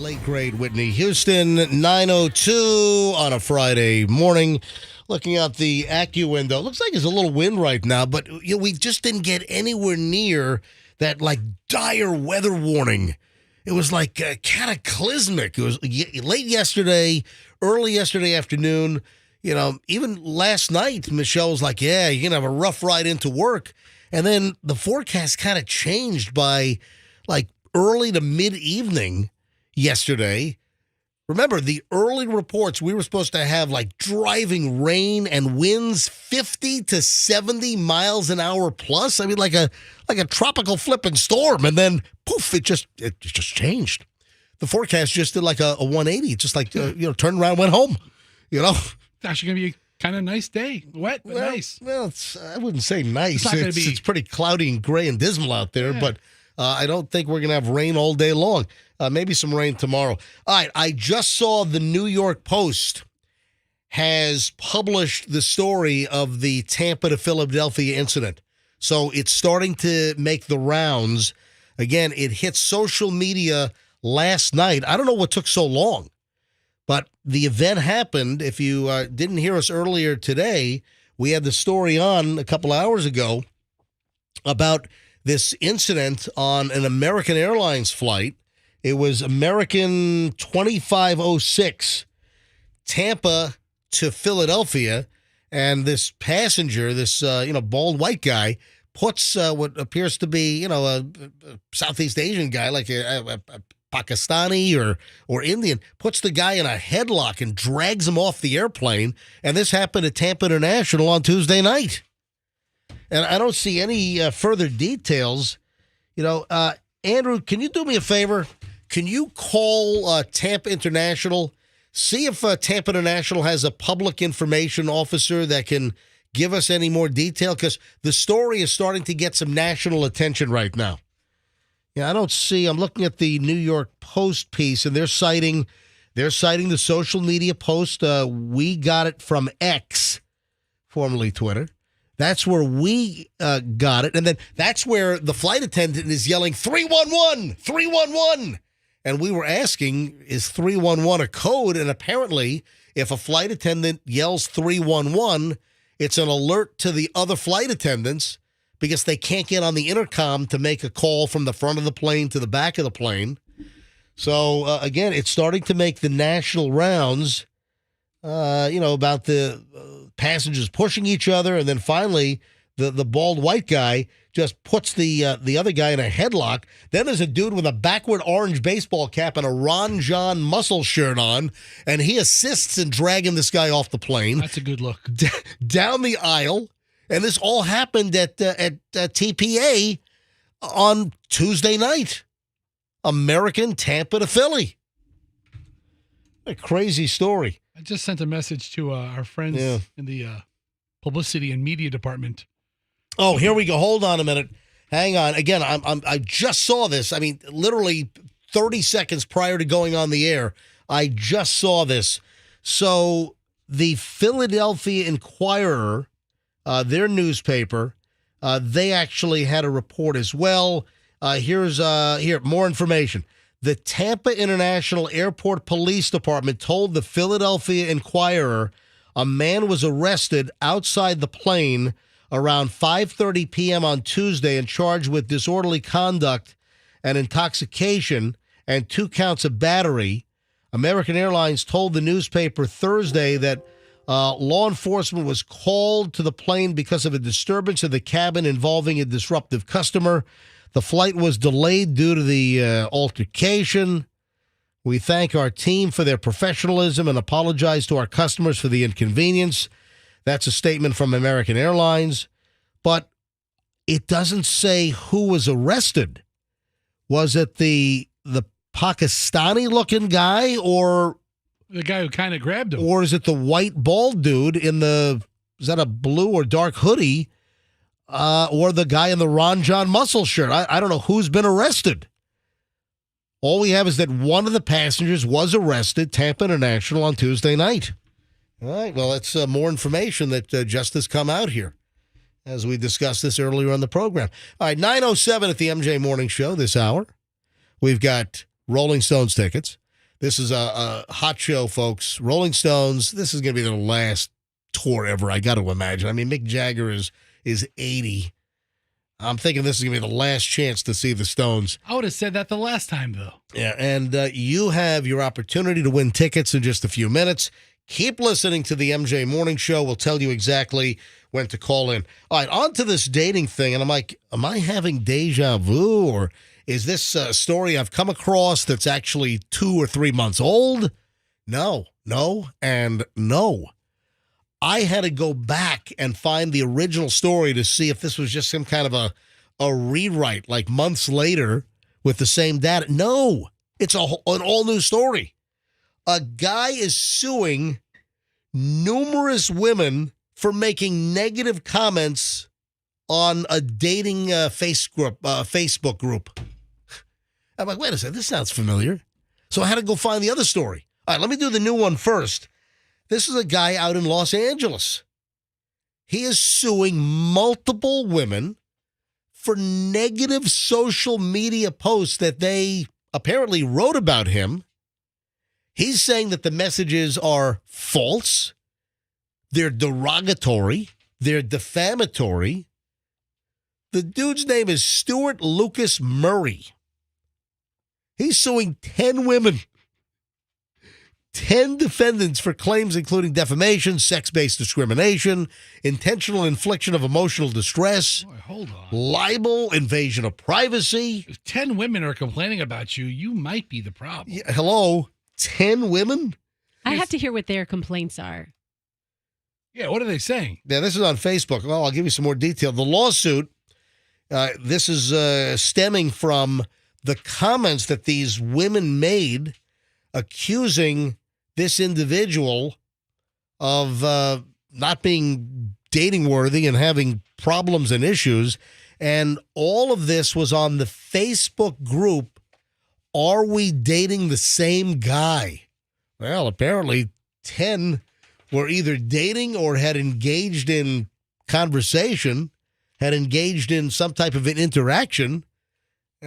late great Whitney Houston, 9:02 on a Friday morning. Looking out the AccuWindow, looks like there's a little wind right now, but we just didn't get anywhere near that like dire weather warning. It was like cataclysmic. It was late yesterday, early yesterday afternoon. Even last night, Michelle was like, yeah, you're going to have a rough ride into work. And then the forecast kind of changed by like early to mid-evening yesterday. Remember, the early reports, we were supposed to have like driving rain and winds 50 to 70 miles an hour plus. I mean, like a tropical flipping storm. And then, poof, it just changed. The forecast just did like a 180. It's just like, turned around and went home, It's actually going to be kind of nice day. Wet, but nice. Well, I wouldn't say nice. It's pretty cloudy and gray and dismal out there, but I don't think we're going to have rain all day long. Maybe some rain tomorrow. All right, I just saw the New York Post has published the story of the Tampa to Philadelphia incident. So it's starting to make the rounds. Again, it hit social media last night. I don't know what took so long, but the event happened. If you didn't hear us earlier today, we had the story on a couple hours ago about this incident on an American Airlines flight. It was American 2506, Tampa to Philadelphia, and this passenger, this bald white guy, puts what appears to be a Southeast Asian guy, like a Pakistani or Indian, puts the guy in a headlock and drags him off the airplane. And this happened at Tampa International on Tuesday night. And I don't see any further details. Andrew, can you do me a favor? Can you call Tampa International? See if Tampa International has a public information officer that can give us any more detail, because the story is starting to get some national attention right now. I don't see. I'm looking at the New York Post piece, and they're citing the social media post. We got it from X, formerly Twitter. That's where we got it. And then that's where the flight attendant is yelling, 311, 311. And we were asking, is 311 a code? And apparently, if a flight attendant yells 311, it's an alert to the other flight attendants because they can't get on the intercom to make a call from the front of the plane to the back of the plane. So, again, it's starting to make the national rounds, about the passengers pushing each other. And then finally, the bald white guy just puts the other guy in a headlock. Then there's a dude with a backward orange baseball cap and a Ron John muscle shirt on, and he assists in dragging this guy off the plane. That's a good look. Down the aisle. And this all happened at TPA on Tuesday night. American Tampa to Philly. A crazy story. I just sent a message to our friends in the publicity and media department. Oh, here we go. Hold on a minute. Hang on. Again, I just saw this. I mean, literally 30 seconds prior to going on the air, I just saw this. So the Philadelphia Inquirer, their newspaper, they actually had a report as well. Here, more information. The Tampa International Airport Police Department told the Philadelphia Inquirer a man was arrested outside the plane around 5:30 p.m. on Tuesday and charged with disorderly conduct and intoxication and 2 counts of battery. American Airlines told the newspaper Thursday that law enforcement was called to the plane because of a disturbance in the cabin involving a disruptive customer. The flight was delayed due to the altercation. We thank our team for their professionalism and apologize to our customers for the inconvenience. That's a statement from American Airlines. But it doesn't say who was arrested. Was it the Pakistani-looking guy, or the guy who kind of grabbed him? Or is it the white bald dude in is that a blue or dark hoodie? Or the guy in the Ron John muscle shirt? I don't know who's been arrested. All we have is that one of the passengers was arrested, Tampa International, on Tuesday night. All right, well, that's more information that just has come out here as we discussed this earlier on the program. All right, 9:07 at the MJ Morning Show this hour. We've got Rolling Stones tickets. This is a hot show, folks. Rolling Stones, this is going to be their last tour ever, I got to imagine. I mean, Mick Jagger is 80. I'm thinking this is going to be the last chance to see the Stones. I would have said that the last time, though. Yeah, and you have your opportunity to win tickets in just a few minutes. Keep listening to the MJ Morning Show. We'll tell you exactly when to call in. All right, on to this dating thing, and I'm like, am I having deja vu, or is this a story I've come across that's actually 2 or 3 months old? No, and no. I had to go back and find the original story to see if this was just some kind of a rewrite, like months later with the same data. No, it's an all new story. A guy is suing numerous women for making negative comments on a dating Facebook group. I'm like, wait a second, this sounds familiar. So I had to go find the other story. All right, let me do the new one first. This is a guy out in Los Angeles. He is suing multiple women for negative social media posts that they apparently wrote about him. He's saying that the messages are false, they're derogatory, they're defamatory. The dude's name is Stuart Lucas Murray. He's suing 10 women. 10 defendants for claims including defamation, sex-based discrimination, intentional infliction of emotional distress, hold on, libel, invasion of privacy. If 10 women are complaining about you, you might be the problem. Yeah, hello? 10 women? I have to hear what their complaints are. Yeah, what are they saying? Yeah, this is on Facebook. Well, I'll give you some more detail. The lawsuit, this is stemming from the comments that these women made accusing this individual of not being dating worthy and having problems and issues. And all of this was on the Facebook group, Are We Dating the Same Guy? Well, apparently 10 were either dating or had engaged in conversation, had engaged in some type of an interaction.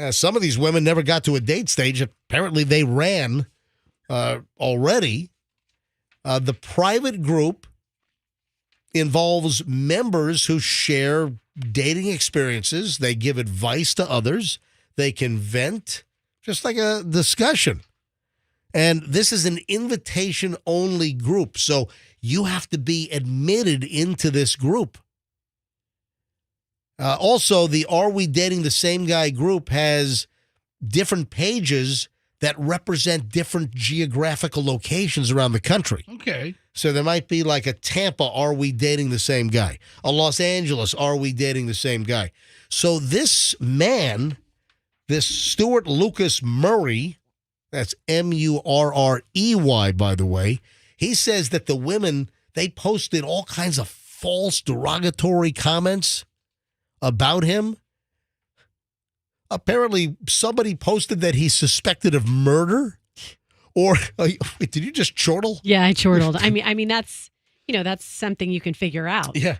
Some of these women never got to a date stage. Apparently they ran already. The private group involves members who share dating experiences. They give advice to others. They can vent, just like a discussion. And this is an invitation-only group, so you have to be admitted into this group. Also, the Are We Dating the Same Guy group has different pages that represent different geographical locations around the country. Okay. So there might be like a Tampa, Are We Dating the Same Guy? A Los Angeles, Are We Dating the Same Guy? So this man, this Stuart Lucas Murray, that's Murrey, by the way, he says that the women, they posted all kinds of false derogatory comments about him. Apparently, somebody posted that he's suspected of murder. Or wait, did you just chortle? Yeah, I chortled. I mean, that's something you can figure out. Yeah.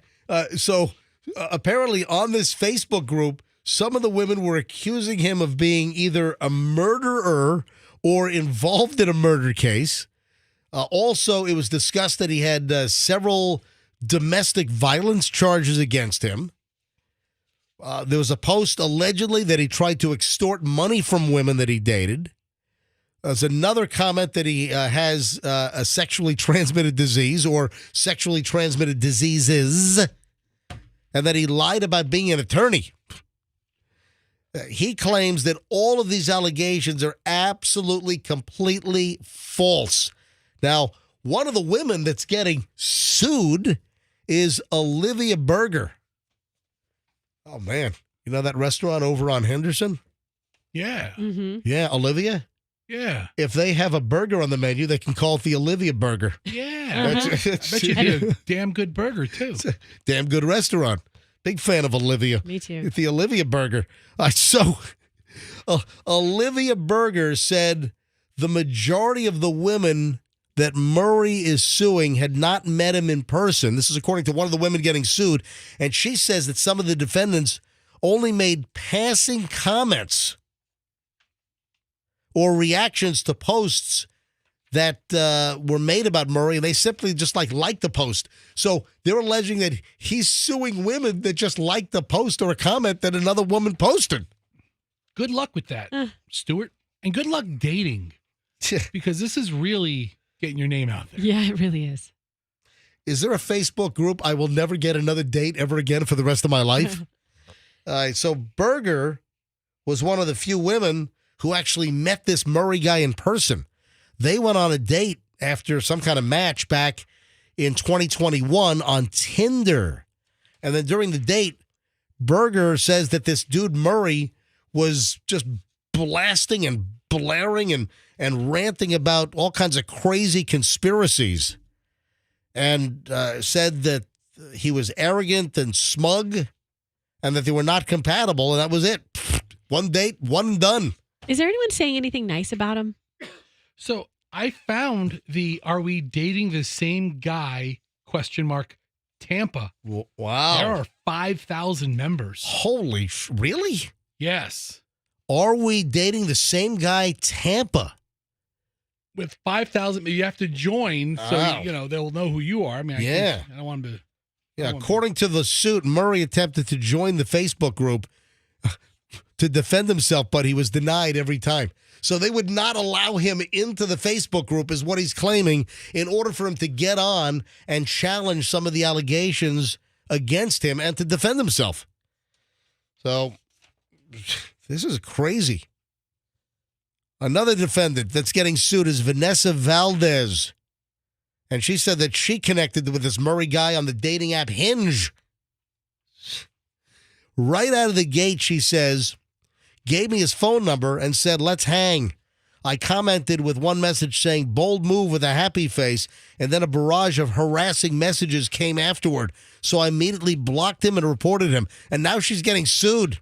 So apparently, on this Facebook group, some of the women were accusing him of being either a murderer or involved in a murder case. Also, it was discussed that he had several domestic violence charges against him. There was a post allegedly that he tried to extort money from women that he dated. There's another comment that he has a sexually transmitted disease or sexually transmitted diseases, and that he lied about being an attorney. He claims that all of these allegations are absolutely, completely false. Now, one of the women that's getting sued is Olivia Berger. Oh, man. You know that restaurant over on Henderson? Yeah. Mm-hmm. Yeah, Olivia? Yeah. If they have a burger on the menu, they can call it the Olivia Burger. Yeah. I bet you did a damn good burger, too. It's a damn good restaurant. Big fan of Olivia. Me too. The Olivia Burger. So Olivia Berger said the majority of the women that Murray is suing had not met him in person. This is according to one of the women getting sued. And she says that some of the defendants only made passing comments or reactions to posts that were made about Murray, and they simply just liked the post. So they're alleging that he's suing women that just liked the post or a comment that another woman posted. Good luck with that, Stuart. And good luck dating. Because this is really getting your name out there. Yeah, it really is. Is there a Facebook group, I will never get another date ever again for the rest of my life? All right, so Berger was one of the few women who actually met this Murray guy in person. They went on a date after some kind of match back in 2021 on Tinder. And then during the date, Berger says that this dude Murray was just blasting and blaring and ranting about all kinds of crazy conspiracies, and said that he was arrogant and smug and that they were not compatible, and that was it. One date, one and done. Is there anyone saying anything nice about him? So I found the "Are we dating the same guy?" ? Tampa. Wow. There are 5,000 members. Holy, really? Yes. Are we dating the same guy, Tampa? With 5,000, you have to join, so they'll know who you are. I mean, I don't want to. Yeah, according to the suit, Murray attempted to join the Facebook group to defend himself, but he was denied every time. So they would not allow him into the Facebook group, is what he's claiming, in order for him to get on and challenge some of the allegations against him and to defend himself. So this is crazy. Another defendant that's getting sued is Vanessa Valdez. And she said that she connected with this Murray guy on the dating app Hinge. Right out of the gate, she says, gave me his phone number and said, let's hang. I commented with one message saying, bold move with a happy face, and then a barrage of harassing messages came afterward. So I immediately blocked him and reported him. And now she's getting sued.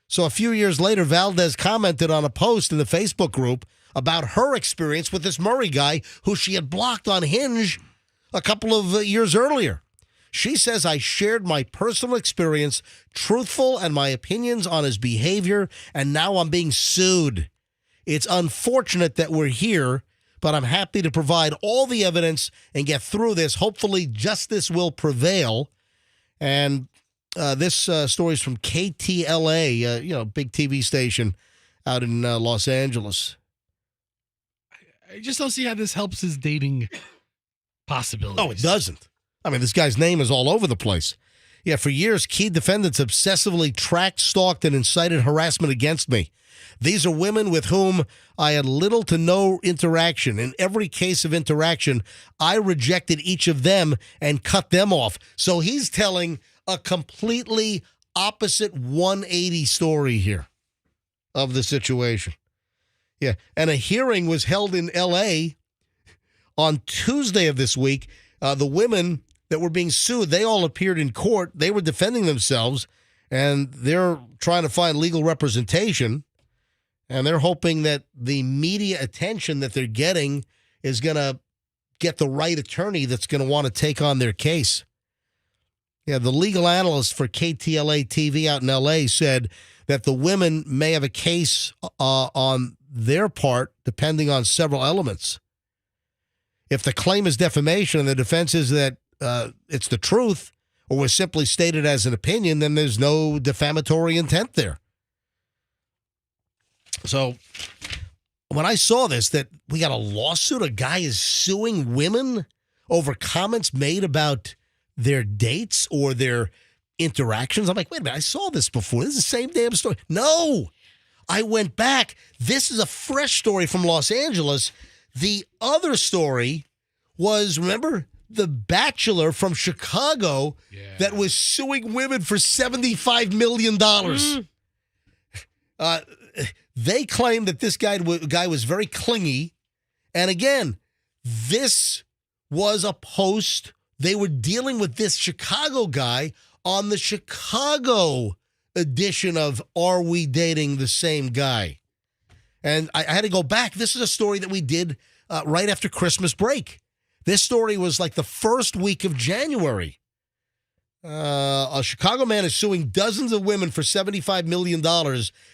So a few years later, Valdez commented on a post in the Facebook group about her experience with this Murray guy who she had blocked on Hinge a couple of years earlier. She says, I shared my personal experience, truthful, and my opinions on his behavior, and now I'm being sued. It's unfortunate that we're here, but I'm happy to provide all the evidence and get through this. Hopefully justice will prevail. And this story is from KTLA, big TV station out in Los Angeles. I just don't see how this helps his dating possibilities. Oh, it doesn't. I mean, this guy's name is all over the place. Yeah, for years, key defendants obsessively tracked, stalked, and incited harassment against me. These are women with whom I had little to no interaction. In every case of interaction, I rejected each of them and cut them off. So he's telling a completely opposite 180 story here of the situation. Yeah, and a hearing was held in L.A. on Tuesday of this week. The women that were being sued, they all appeared in court. They were defending themselves, and they're trying to find legal representation, and they're hoping that the media attention that they're getting is going to get the right attorney that's going to want to take on their case. Yeah, the legal analyst for KTLA TV out in L.A. said that the women may have a case on their part, depending on several elements. If the claim is defamation and the defense is that it's the truth or was simply stated as an opinion, then there's no defamatory intent there. So when I saw this, that we got a lawsuit, a guy is suing women over comments made about their dates or their interactions, I'm like, wait a minute, I saw this before. This is the same damn story. No, I went back. This is a fresh story from Los Angeles. The other story was, remember, the Bachelor from Chicago that was suing women for $75 million. They claimed that this guy was very clingy. And again, this was a post. They were dealing with this Chicago guy on the Chicago edition of Are We Dating the Same Guy? And I had to go back. This is a story that we did right after Christmas break. This story was like the first week of January. A Chicago man is suing dozens of women for $75 million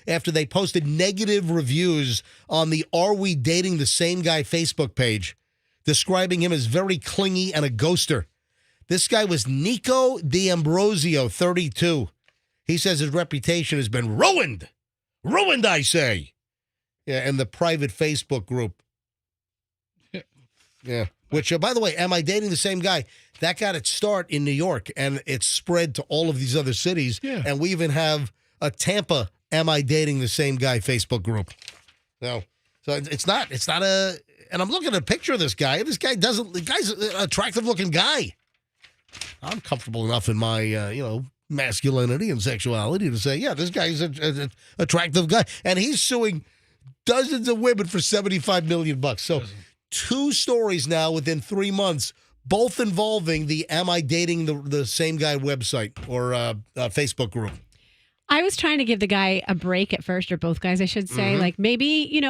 after they posted negative reviews on the Are We Dating the Same Guy Facebook page, describing him as very clingy and a ghoster. This guy was Nico D'Ambrosio, 32. He says his reputation has been ruined. Ruined, I say. Yeah, in the private Facebook group. Yeah. Which, by the way, Am I Dating the Same Guy? That got its start in New York, and it's spread to all of these other cities. Yeah. And we even have a Tampa Am I Dating the Same Guy Facebook group. So it's not a, and I'm looking at a picture of this guy. The guy's an attractive looking guy. I'm comfortable enough in my, masculinity and sexuality to say, yeah, this guy's an attractive guy. And he's suing dozens of women for $75 million. So 2 stories now within 3 months, both involving the Am I Dating the Same Guy website or Facebook group. I was trying to give the guy a break at first, or both guys, I should say. Mm-hmm. Like maybe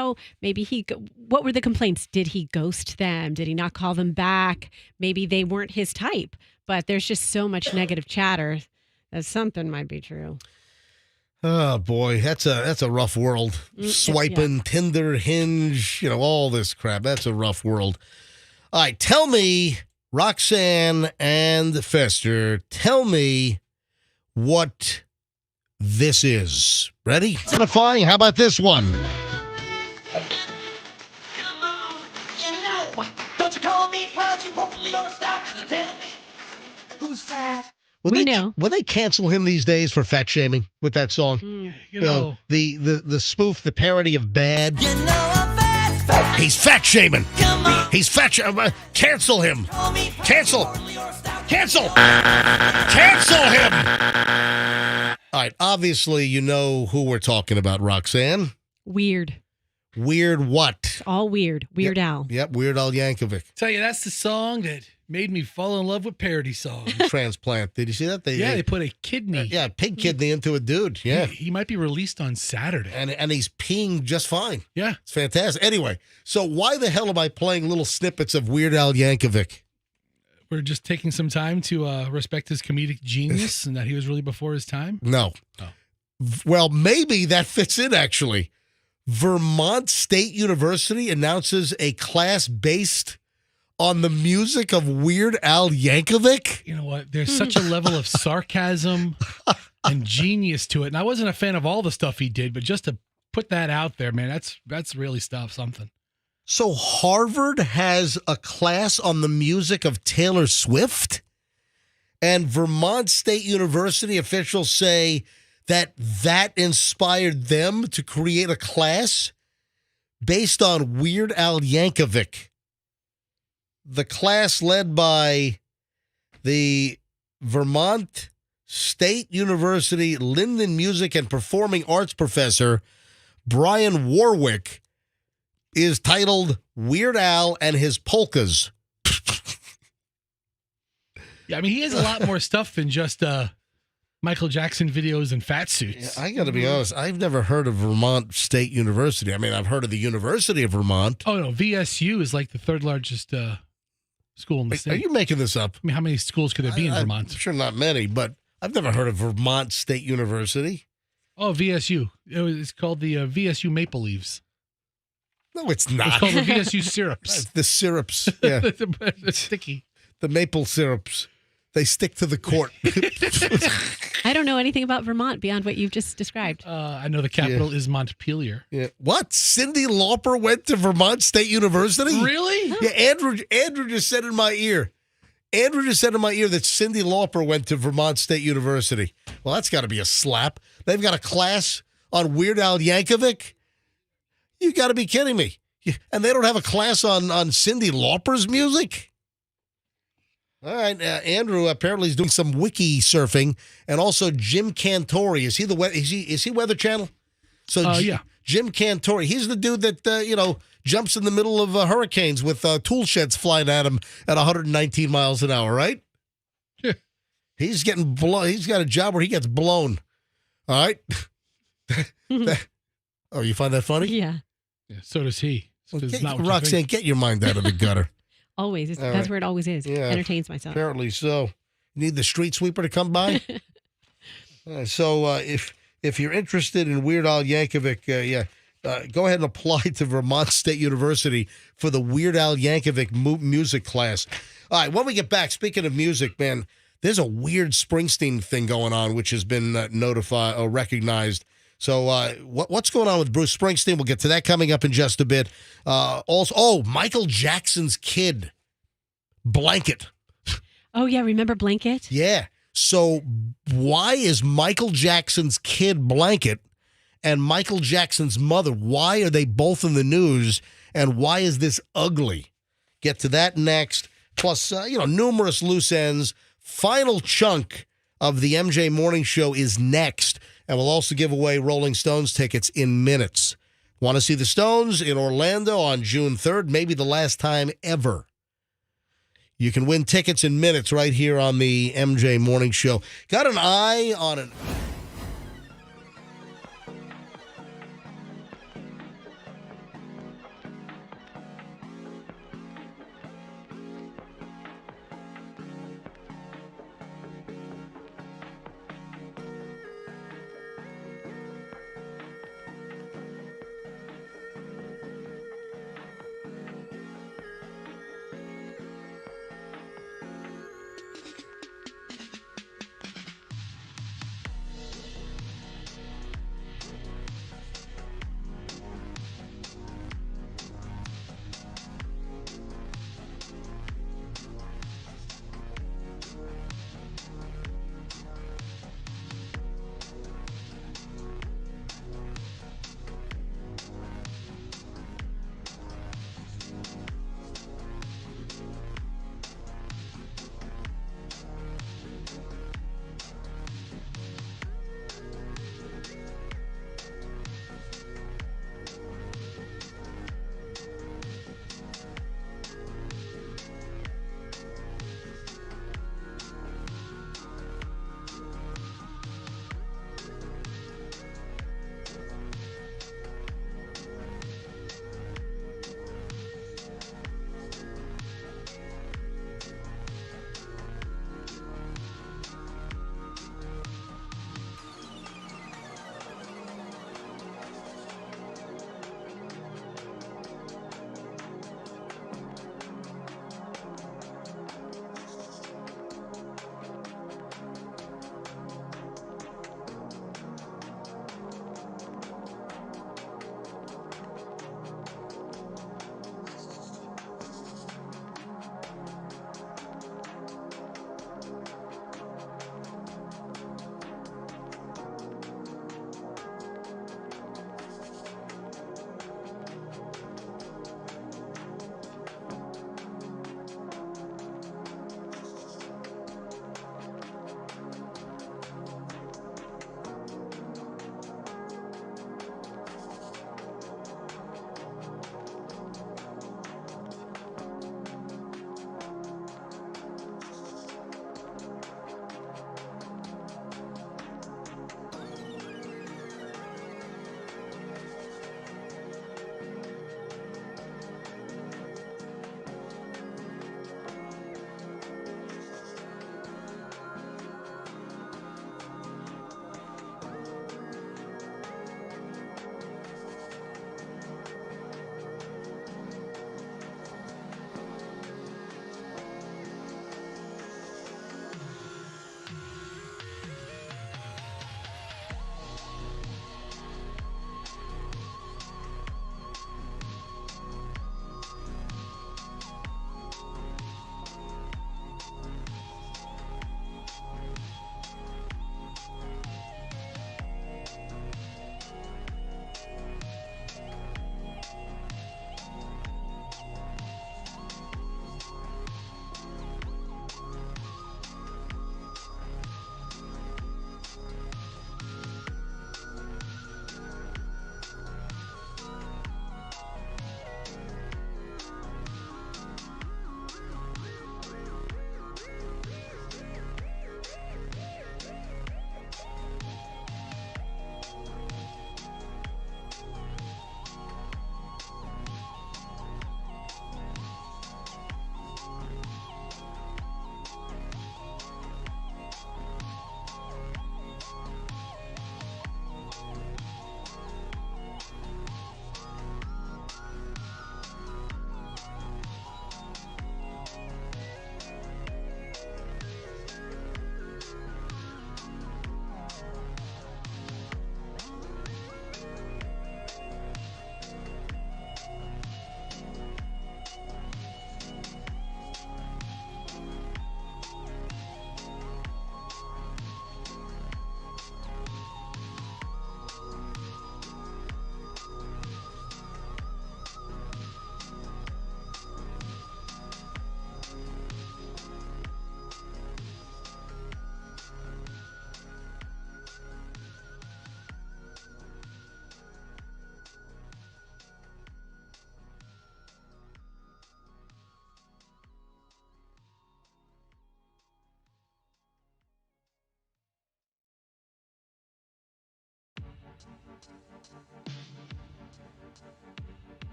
what were the complaints? Did he ghost them? Did he not call them back? Maybe they weren't his type, but there's just so much negative chatter that something might be true. Oh boy, that's a rough world. Swiping, yeah. Tinder, Hinge, all this crap. That's a rough world. All right, tell me, Roxanne and Fester, tell me what this is. Ready? Identifying. How about this one? Don't you call me proud, you won't stop to tell me who's fat. Will they cancel him these days for fat shaming with that song? The spoof, the parody of Bad. I'm fat. He's fat shaming. He's fat shaming. Cancel him. Cancel him. All right. Obviously, you know who we're talking about, Roxanne. Weird. Weird what? It's all weird. Weird Al. Yep. Weird Al Yankovic. Tell you, that's the song that made me fall in love with parody songs. Transplant. Did you see that? They put a kidney. Pig kidney into a dude. Yeah. He might be released on Saturday. And he's peeing just fine. Yeah. It's fantastic. Anyway, so why the hell am I playing little snippets of Weird Al Yankovic? We're just taking some time to respect his comedic genius and that he was really before his time? No. Oh. Well, maybe that fits in, actually. Vermont State University announces a class based on the music of Weird Al Yankovic. You know what? There's such a level of sarcasm and genius to it. And I wasn't a fan of all the stuff he did, but just to put that out there, man, that's really something. So Harvard has a class on the music of Taylor Swift, and Vermont State University officials say that inspired them to create a class based on Weird Al Yankovic. The class led by the Vermont State University Linden Music and Performing Arts professor Brian Warwick is titled Weird Al and His Polkas. Yeah, I mean, he has a lot more stuff than just Michael Jackson videos and fat suits. Yeah, I got to be honest. I've never heard of Vermont State University. I mean, I've heard of the University of Vermont. Oh, no. VSU is like the third largest school in the state. Are you making this up? I mean, how many schools could there be in Vermont? I'm sure not many, but I've never heard of Vermont State University. Oh, VSU. It's called the VSU Maple Leaves. No, it's not. It's called the VSU Syrups. The syrups. Yeah. the sticky. The maple syrups. They stick to the court. I don't know anything about Vermont beyond what you've just described. I know the capital is Montpelier. Yeah. What? Cyndi Lauper went to Vermont State University? Really? Yeah, Andrew just said in my ear. Andrew just said in my ear that Cyndi Lauper went to Vermont State University. Well, that's got to be a slap. They've got a class on Weird Al Yankovic? You got to be kidding me. And they don't have a class on Cyndi Lauper's music? All right, Andrew apparently is doing some wiki surfing, and also Jim Cantori. Is he Weather Channel? So yeah, Jim Cantori. He's the dude that jumps in the middle of hurricanes with tool sheds flying at him at 119 miles an hour, right? Yeah. He's getting blown. He's got a job where he gets blown. All right. Oh, you find that funny? Yeah. So does he. So Roxanne, get your mind out of the gutter. Always. That's where it always is. Yeah. Entertains myself. Apparently so. You need the street sweeper to come by? So if you're interested in Weird Al Yankovic, go ahead and apply to Vermont State University for the Weird Al Yankovic music class. All right, when we get back, speaking of music, man, there's a weird Springsteen thing going on, which has been notified or recognized. So what's going on with Bruce Springsteen? We'll get to that coming up in just a bit. Also, Michael Jackson's kid, Blanket. Oh, yeah, remember Blanket? Yeah. So why is Michael Jackson's kid Blanket and Michael Jackson's mother, why are they both in the news, and why is this ugly? Get to that next. Plus, numerous loose ends. Final chunk of the MJ Morning Show is next, and we'll also give away Rolling Stones tickets in minutes. Want to see the Stones in Orlando on June 3rd, maybe the last time ever. You can win tickets in minutes right here on the MJ Morning Show. Got an eye on an...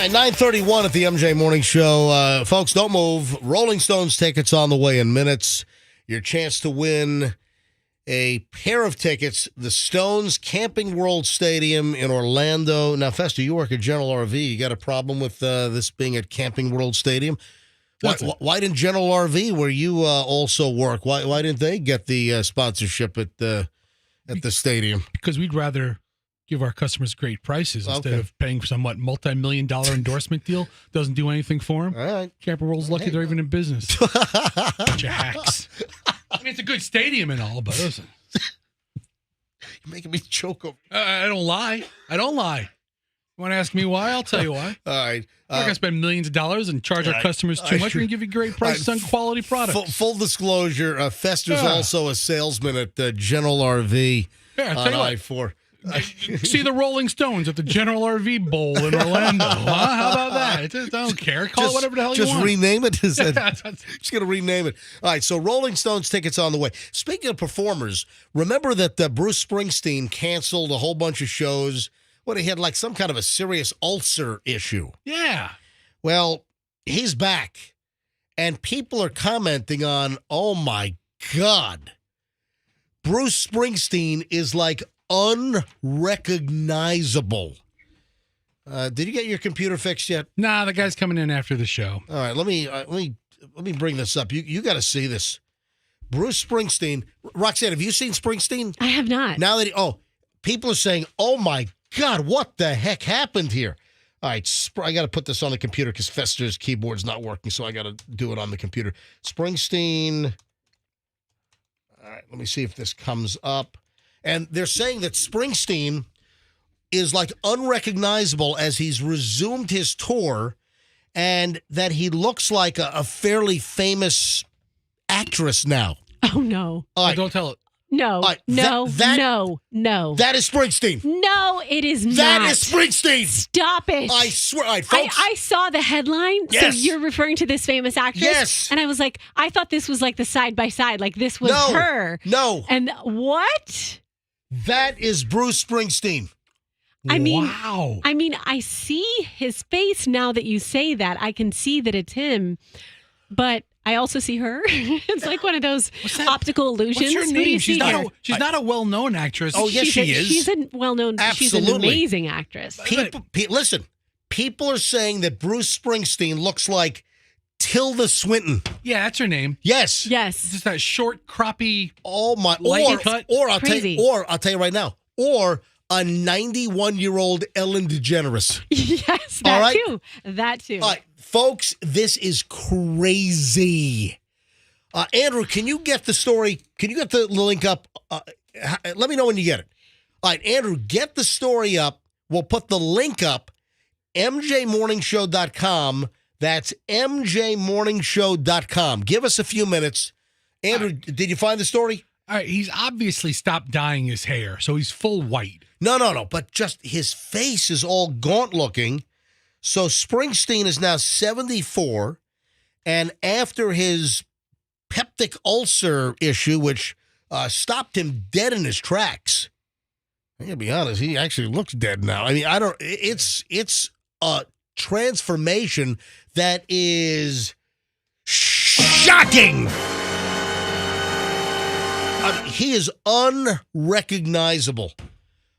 9:31 at the MJ Morning Show. Folks, don't move. Rolling Stones tickets on the way in minutes. Your chance to win a pair of tickets, the Stones Camping World Stadium in Orlando. Now, Fester, you work at General RV. You got a problem with this being at Camping World Stadium? Why didn't General RV, where you also work, why didn't they get the sponsorship at the stadium? Because we'd rather give our customers great prices instead of paying for somewhat multi-million-dollar endorsement deal. Doesn't do anything for them. All right. Camper World's lucky they're even in business. Bunch of hacks. I mean, it's a good stadium and all, but listen. You're making me choke over. I don't lie. I don't lie. You want to ask me why? I'll tell you why. All right. We're going to spend millions of dollars and charge our customers too much. We're going to give you great prices on quality products. Full disclosure, Fester's also a salesman at General RV on I-4. See the Rolling Stones at the General RV Bowl in Orlando. How about that? I don't care. Call it whatever the hell you want. Just rename it? Just going to rename it. All right, so Rolling Stones tickets on the way. Speaking of performers, remember that Bruce Springsteen canceled a whole bunch of shows. He had like some kind of a serious ulcer issue. Yeah. Well, he's back. And people are commenting on, oh my God, Bruce Springsteen is like unrecognizable. Did you get your computer fixed yet? Nah, the guy's coming in after the show. All right, let me bring this up. You got to see this. Bruce Springsteen. Roxanne, have you seen Springsteen? I have not. Now that people are saying, "Oh my God, what the heck happened here?" All right, I got to put this on the computer because Fester's keyboard's not working, so I got to do it on the computer. Springsteen. All right, let me see if this comes up. And they're saying that Springsteen is like unrecognizable as he's resumed his tour and that he looks like a fairly famous actress now. Oh, no. Don't tell it. No, no. That is Springsteen. No, it is not. That is Springsteen. Stop it. I swear. All right, folks. I saw the headline. Yes. So you're referring to this famous actress? Yes. And I was like, I thought this was like the side-by-side. Like this was her. No. And what? That is Bruce Springsteen. I mean, wow. I mean, I see his face now that you say that. I can see that it's him, but I also see her. It's like one of those optical illusions. What's her name? She's not a well-known actress. Oh, yes, she is. She's a well-known. Absolutely. She's an amazing actress. Listen, people are saying that Bruce Springsteen looks like Tilda Swinton. Yeah, that's her name. Yes. Just that short, croppy. Oh my! Light cut. Or I'll tell you right now. Or a 91-year-old Ellen DeGeneres. Yes, All that right? too. That too. All right, folks, this is crazy. Andrew, can you get the story? Can you get the link up? Let me know when you get it. All right, Andrew, get the story up. We'll put the link up, mjmorningshow.com. That's mjmorningshow.com. Give us a few minutes. Andrew, did you find the story? All right, he's obviously stopped dyeing his hair, so he's full white. No. But just his face is all gaunt looking. So Springsteen is now 74. And after his peptic ulcer issue, which stopped him dead in his tracks, I gotta be honest, he actually looks dead now. I mean, it's a transformation that is shocking. He is unrecognizable.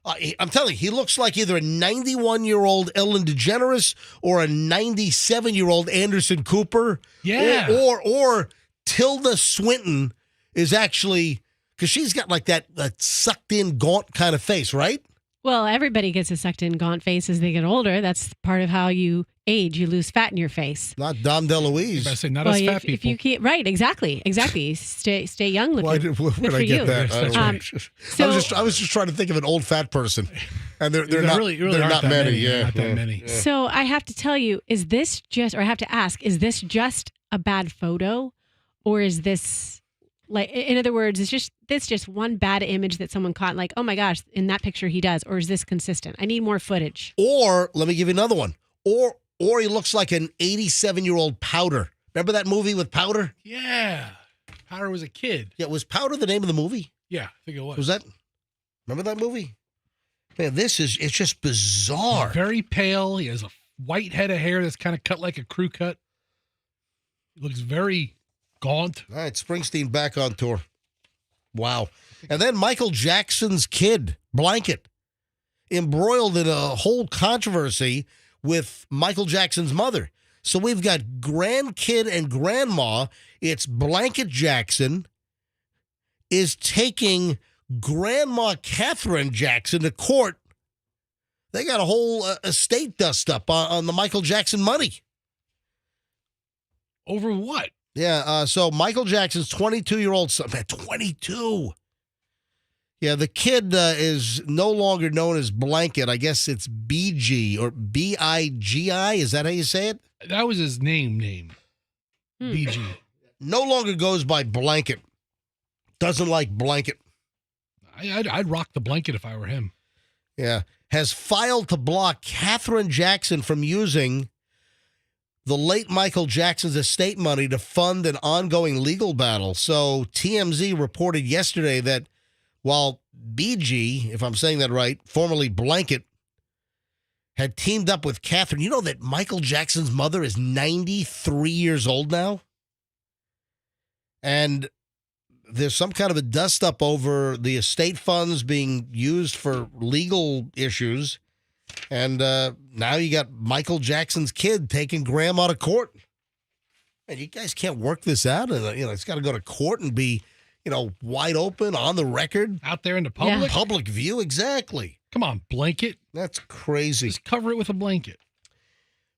I'm telling you, he looks like either a 91-year-old Ellen DeGeneres or a 97-year-old Anderson Cooper. Yeah. Or Tilda Swinton is actually, because she's got like that sucked-in, gaunt kind of face, right? Well, everybody gets a sucked-in gaunt face as they get older. That's part of how you age. You lose fat in your face. Not Dom DeLuise. I say not us fat people. If you keep, right, exactly. Stay young looking. Where Good did for I get you. that? So- I was just trying to think of an old fat person, and they're There not. really they're aren't not that many. many. Yeah, Not that many. Yeah. So I have to tell you, I have to ask, is this just a bad photo, or is this like, in other words, is this just one bad image that someone caught? Like, oh my gosh, in that picture he does, or is this consistent? I need more footage. Or let me give you another one. Or he looks like an 87-year-old Powder. Remember that movie with Powder? Yeah. Powder was a kid. Yeah, was Powder the name of the movie? Yeah, I think it was. Was that? Remember that movie? Man, it's just bizarre. He's very pale. He has a white head of hair that's kind of cut like a crew cut. He looks very gaunt. All right, Springsteen back on tour. Wow. And then Michael Jackson's kid, Blanket, embroiled in a whole controversy with Michael Jackson's mother. So we've got grandkid and grandma. It's Blanket Jackson is taking Grandma Catherine Jackson to court. They got a whole estate dust up on the Michael Jackson money. Over what? Yeah, so Michael Jackson's 22-year-old son, man, 22. Yeah, the kid is no longer known as Blanket. I guess it's BG or B-I-G-I. Is that how you say it? That was his name. BG. No longer goes by Blanket. Doesn't like Blanket. I'd rock the blanket if I were him. Yeah. Has filed to block Catherine Jackson from using the late Michael Jackson's estate money to fund an ongoing legal battle. So TMZ reported yesterday that while BG, if I'm saying that right, formerly Blanket, had teamed up with Catherine, you know that Michael Jackson's mother is 93 years old now? And there's some kind of a dust-up over the estate funds being used for legal issues. And now you got Michael Jackson's kid taking grandma to court. And you guys can't work this out. And, it's got to go to court and be, wide open, on the record. Out there in the public? Yeah. Public view, exactly. Come on, blanket. That's crazy. Just cover it with a blanket.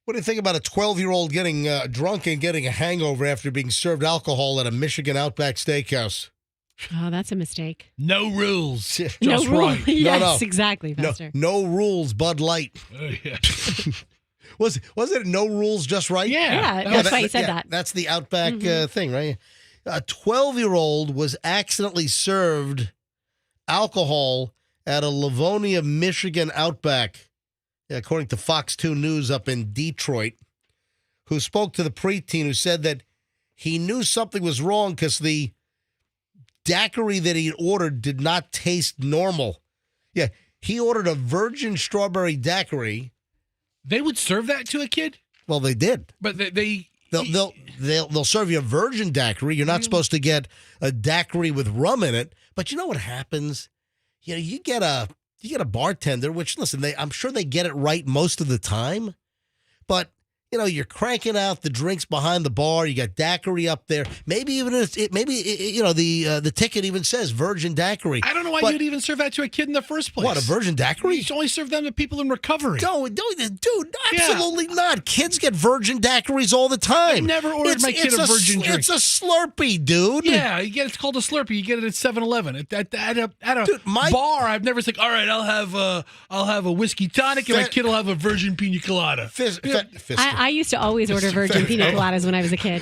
What do you think about a 12-year-old getting drunk and getting a hangover after being served alcohol at a Michigan Outback Steakhouse? Oh, that's a mistake. No rules. Just No rule. right. Yes, exactly, Pastor. No rules, Bud Light. Yeah. Was it no rules, just right? Yeah, that's why he said that. That's the Outback thing, right? A 12-year-old was accidentally served alcohol at a Livonia, Michigan Outback, according to Fox 2 News up in Detroit, who spoke to the preteen who said that he knew something was wrong because the daiquiri that he ordered did not taste normal. Yeah, he ordered a virgin strawberry daiquiri. They would serve that to a kid? Well, they did. But They'll serve you a virgin daiquiri. You're not supposed to get a daiquiri with rum in it. But you know what happens? You get a bartender, which, listen, I'm sure they get it right most of the time. But, you're cranking out the drinks behind the bar. You got daiquiri up there. Maybe even the ticket even says virgin daiquiri. I don't know why you'd even serve that to a kid in the first place. What, a virgin daiquiri? You should only serve them to people in recovery. No, dude, absolutely not. Kids get virgin daiquiris all the time. I never ordered my kid a virgin drink. It's a Slurpee, dude. Yeah, it's called a Slurpee. You get it at 7-Eleven. At a bar, I've never said, all right, I'll have a whiskey tonic and my kid will have a virgin pina colada. I used to always order virgin pina coladas when I was a kid.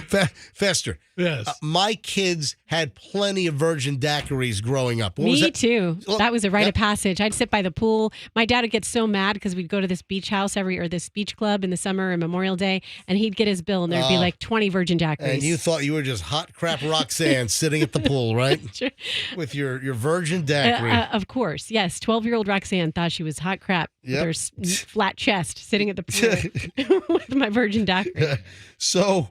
Fester. Yes. My kids had plenty of virgin daiquiris growing up. Me too. That was a rite of passage. I'd sit by the pool. My dad would get so mad because we'd go to this beach house this beach club in the summer and Memorial Day, and he'd get his bill, and there'd be like 20 virgin daiquiris. And you thought you were just hot crap Roxanne sitting at the pool, right? Sure. With your virgin daiquiri. Of course, yes. 12-year-old Roxanne thought she was hot crap with her flat chest sitting at the pool with my virgin daiquiri. So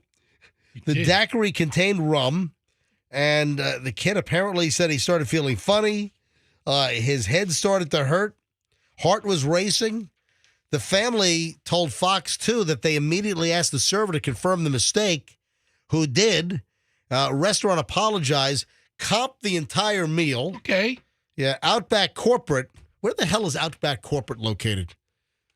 the daiquiri contained rum, and the kid apparently said he started feeling funny. His head started to hurt. Heart was racing. The family told Fox 2 that they immediately asked the server to confirm the mistake, who did. Restaurant apologized, comped the entire meal. Okay. Yeah, Outback Corporate. Where the hell is Outback Corporate located?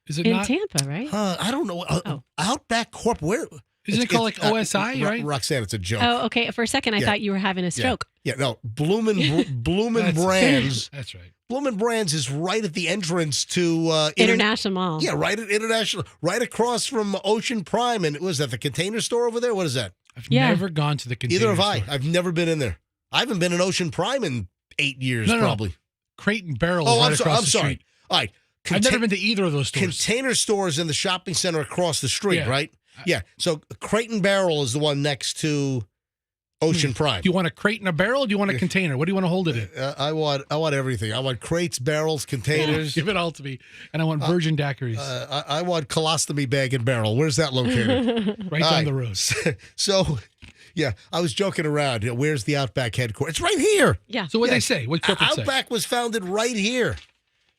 Is it in Tampa, right? I don't know. Outback Corporate. Where? Isn't it called like OSI, right? Roxanne, it's a joke. Oh, okay. For a second, I thought you were having a stroke. Yeah, no. Bloomin' Brands. That's right. Bloomin' Brands is right at the entrance to International Mall. Yeah, right at International, right across from Ocean Prime. And was that the Container Store over there? What is that? I've never gone to the Container Store. Store. Either have I. I've never been in there. I haven't been in Ocean Prime in 8 years, probably. Crate and Barrel. Oh, right I'm sorry. across the street. All right. I've never been to either of those stores. Container Stores in the shopping center across the street, right? Yeah. So Crate and Barrel is the one next to Ocean Prime. Do you want a crate and a barrel? Or do you want a container? What do you want to hold it in? I want everything. I want crates, barrels, containers. Give it all to me. And I want virgin daiquiris. I want colostomy bag and barrel. Where's that located? Right down the road. So, yeah, I was joking around. Where's the Outback headquarters? It's right here. Yeah. So what they say? What corporate say? Outback was founded right here.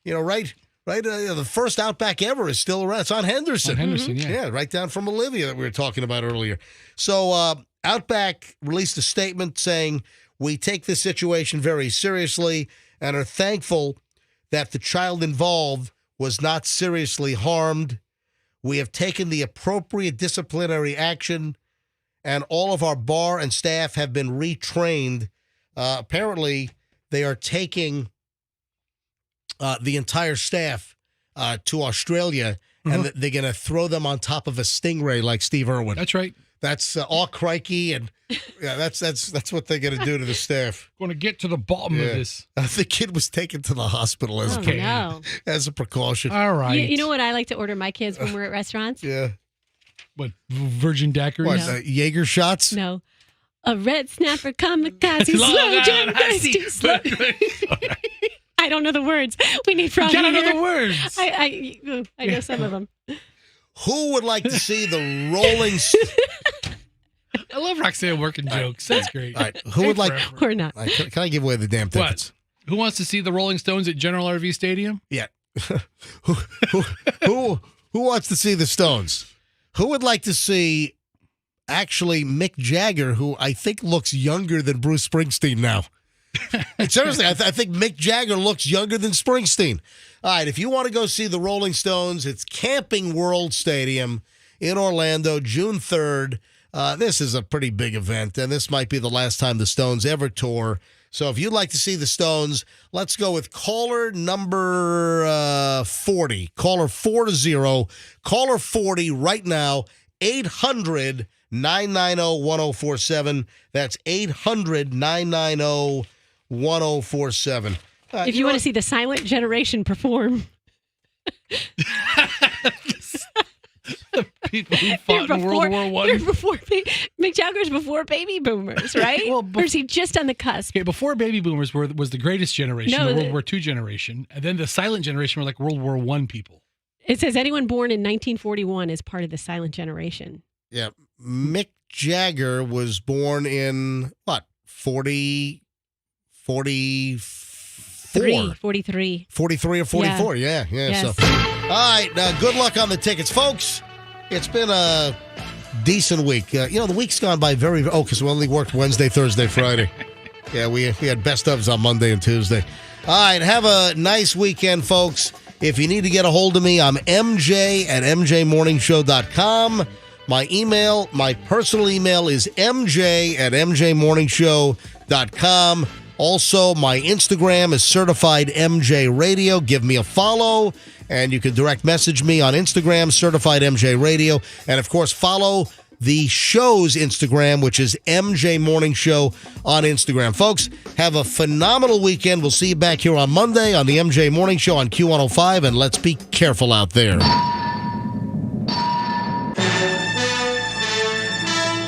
Right. The first Outback ever is still around. It's on Henderson. On Henderson, Yeah, right down from Olivia that we were talking about earlier. So Outback released a statement saying, "We take this situation very seriously and are thankful that the child involved was not seriously harmed. We have taken the appropriate disciplinary action, and all of our bar and staff have been retrained." Apparently, they are taking the entire staff to Australia, and they're going to throw them on top of a stingray like Steve Irwin. That's right. That's all crikey, and that's what they're going to do to the staff. Going to get to the bottom of this. The kid was taken to the hospital as a precaution. All right. You know what I like to order my kids when we're at restaurants? Yeah. What, virgin daiquiris? What, Jaeger shots? No. A red snapper kamikaze slow jam thirsty slow. I don't know the words. We need Froggy. You gotta know the words. I know some of them. Who would like to see the Rolling I love Roxanne working jokes. That's great. All right. Who would like? Or not. Right, can I give away the damn tickets? What? Who wants to see the Rolling Stones at General RV Stadium? Yeah. who wants to see the Stones? Who would like to see actually Mick Jagger, who I think looks younger than Bruce Springsteen now? Seriously, I think Mick Jagger looks younger than Springsteen. All right, if you want to go see the Rolling Stones, it's Camping World Stadium in Orlando, June 3rd. This is a pretty big event, and this might be the last time the Stones ever tour. So if you'd like to see the Stones, let's go with caller number 40. Caller 40. Caller 40 right now, 800-990-1047. That's 800-990-1047. If you want to see the Silent Generation perform. The people who fought in World War I. Mick Jagger's before baby boomers, right? Or is he just on the cusp? Okay, before baby boomers was the greatest generation, the World War II generation. And then the silent generation were like World War I people. It says anyone born in 1941 is part of the Silent Generation. Yeah. Mick Jagger was born in, what, 43? 43 or 44, Yes. yeah. So, all right, good luck on the tickets, folks. It's been a decent week. The week's gone by because we only worked Wednesday, Thursday, Friday. Yeah, we had best ofs on Monday and Tuesday. All right, have a nice weekend, folks. If you need to get a hold of me, I'm MJ at MJMorningshow.com. My personal email is MJ at MJMorningshow.com. Also, my Instagram is Certified MJ Radio. Give me a follow, and you can direct message me on Instagram, Certified MJ Radio. And, of course, follow the show's Instagram, which is MJ Morning Show on Instagram. Folks, have a phenomenal weekend. We'll see you back here on Monday on the MJ Morning Show on Q105, and let's be careful out there.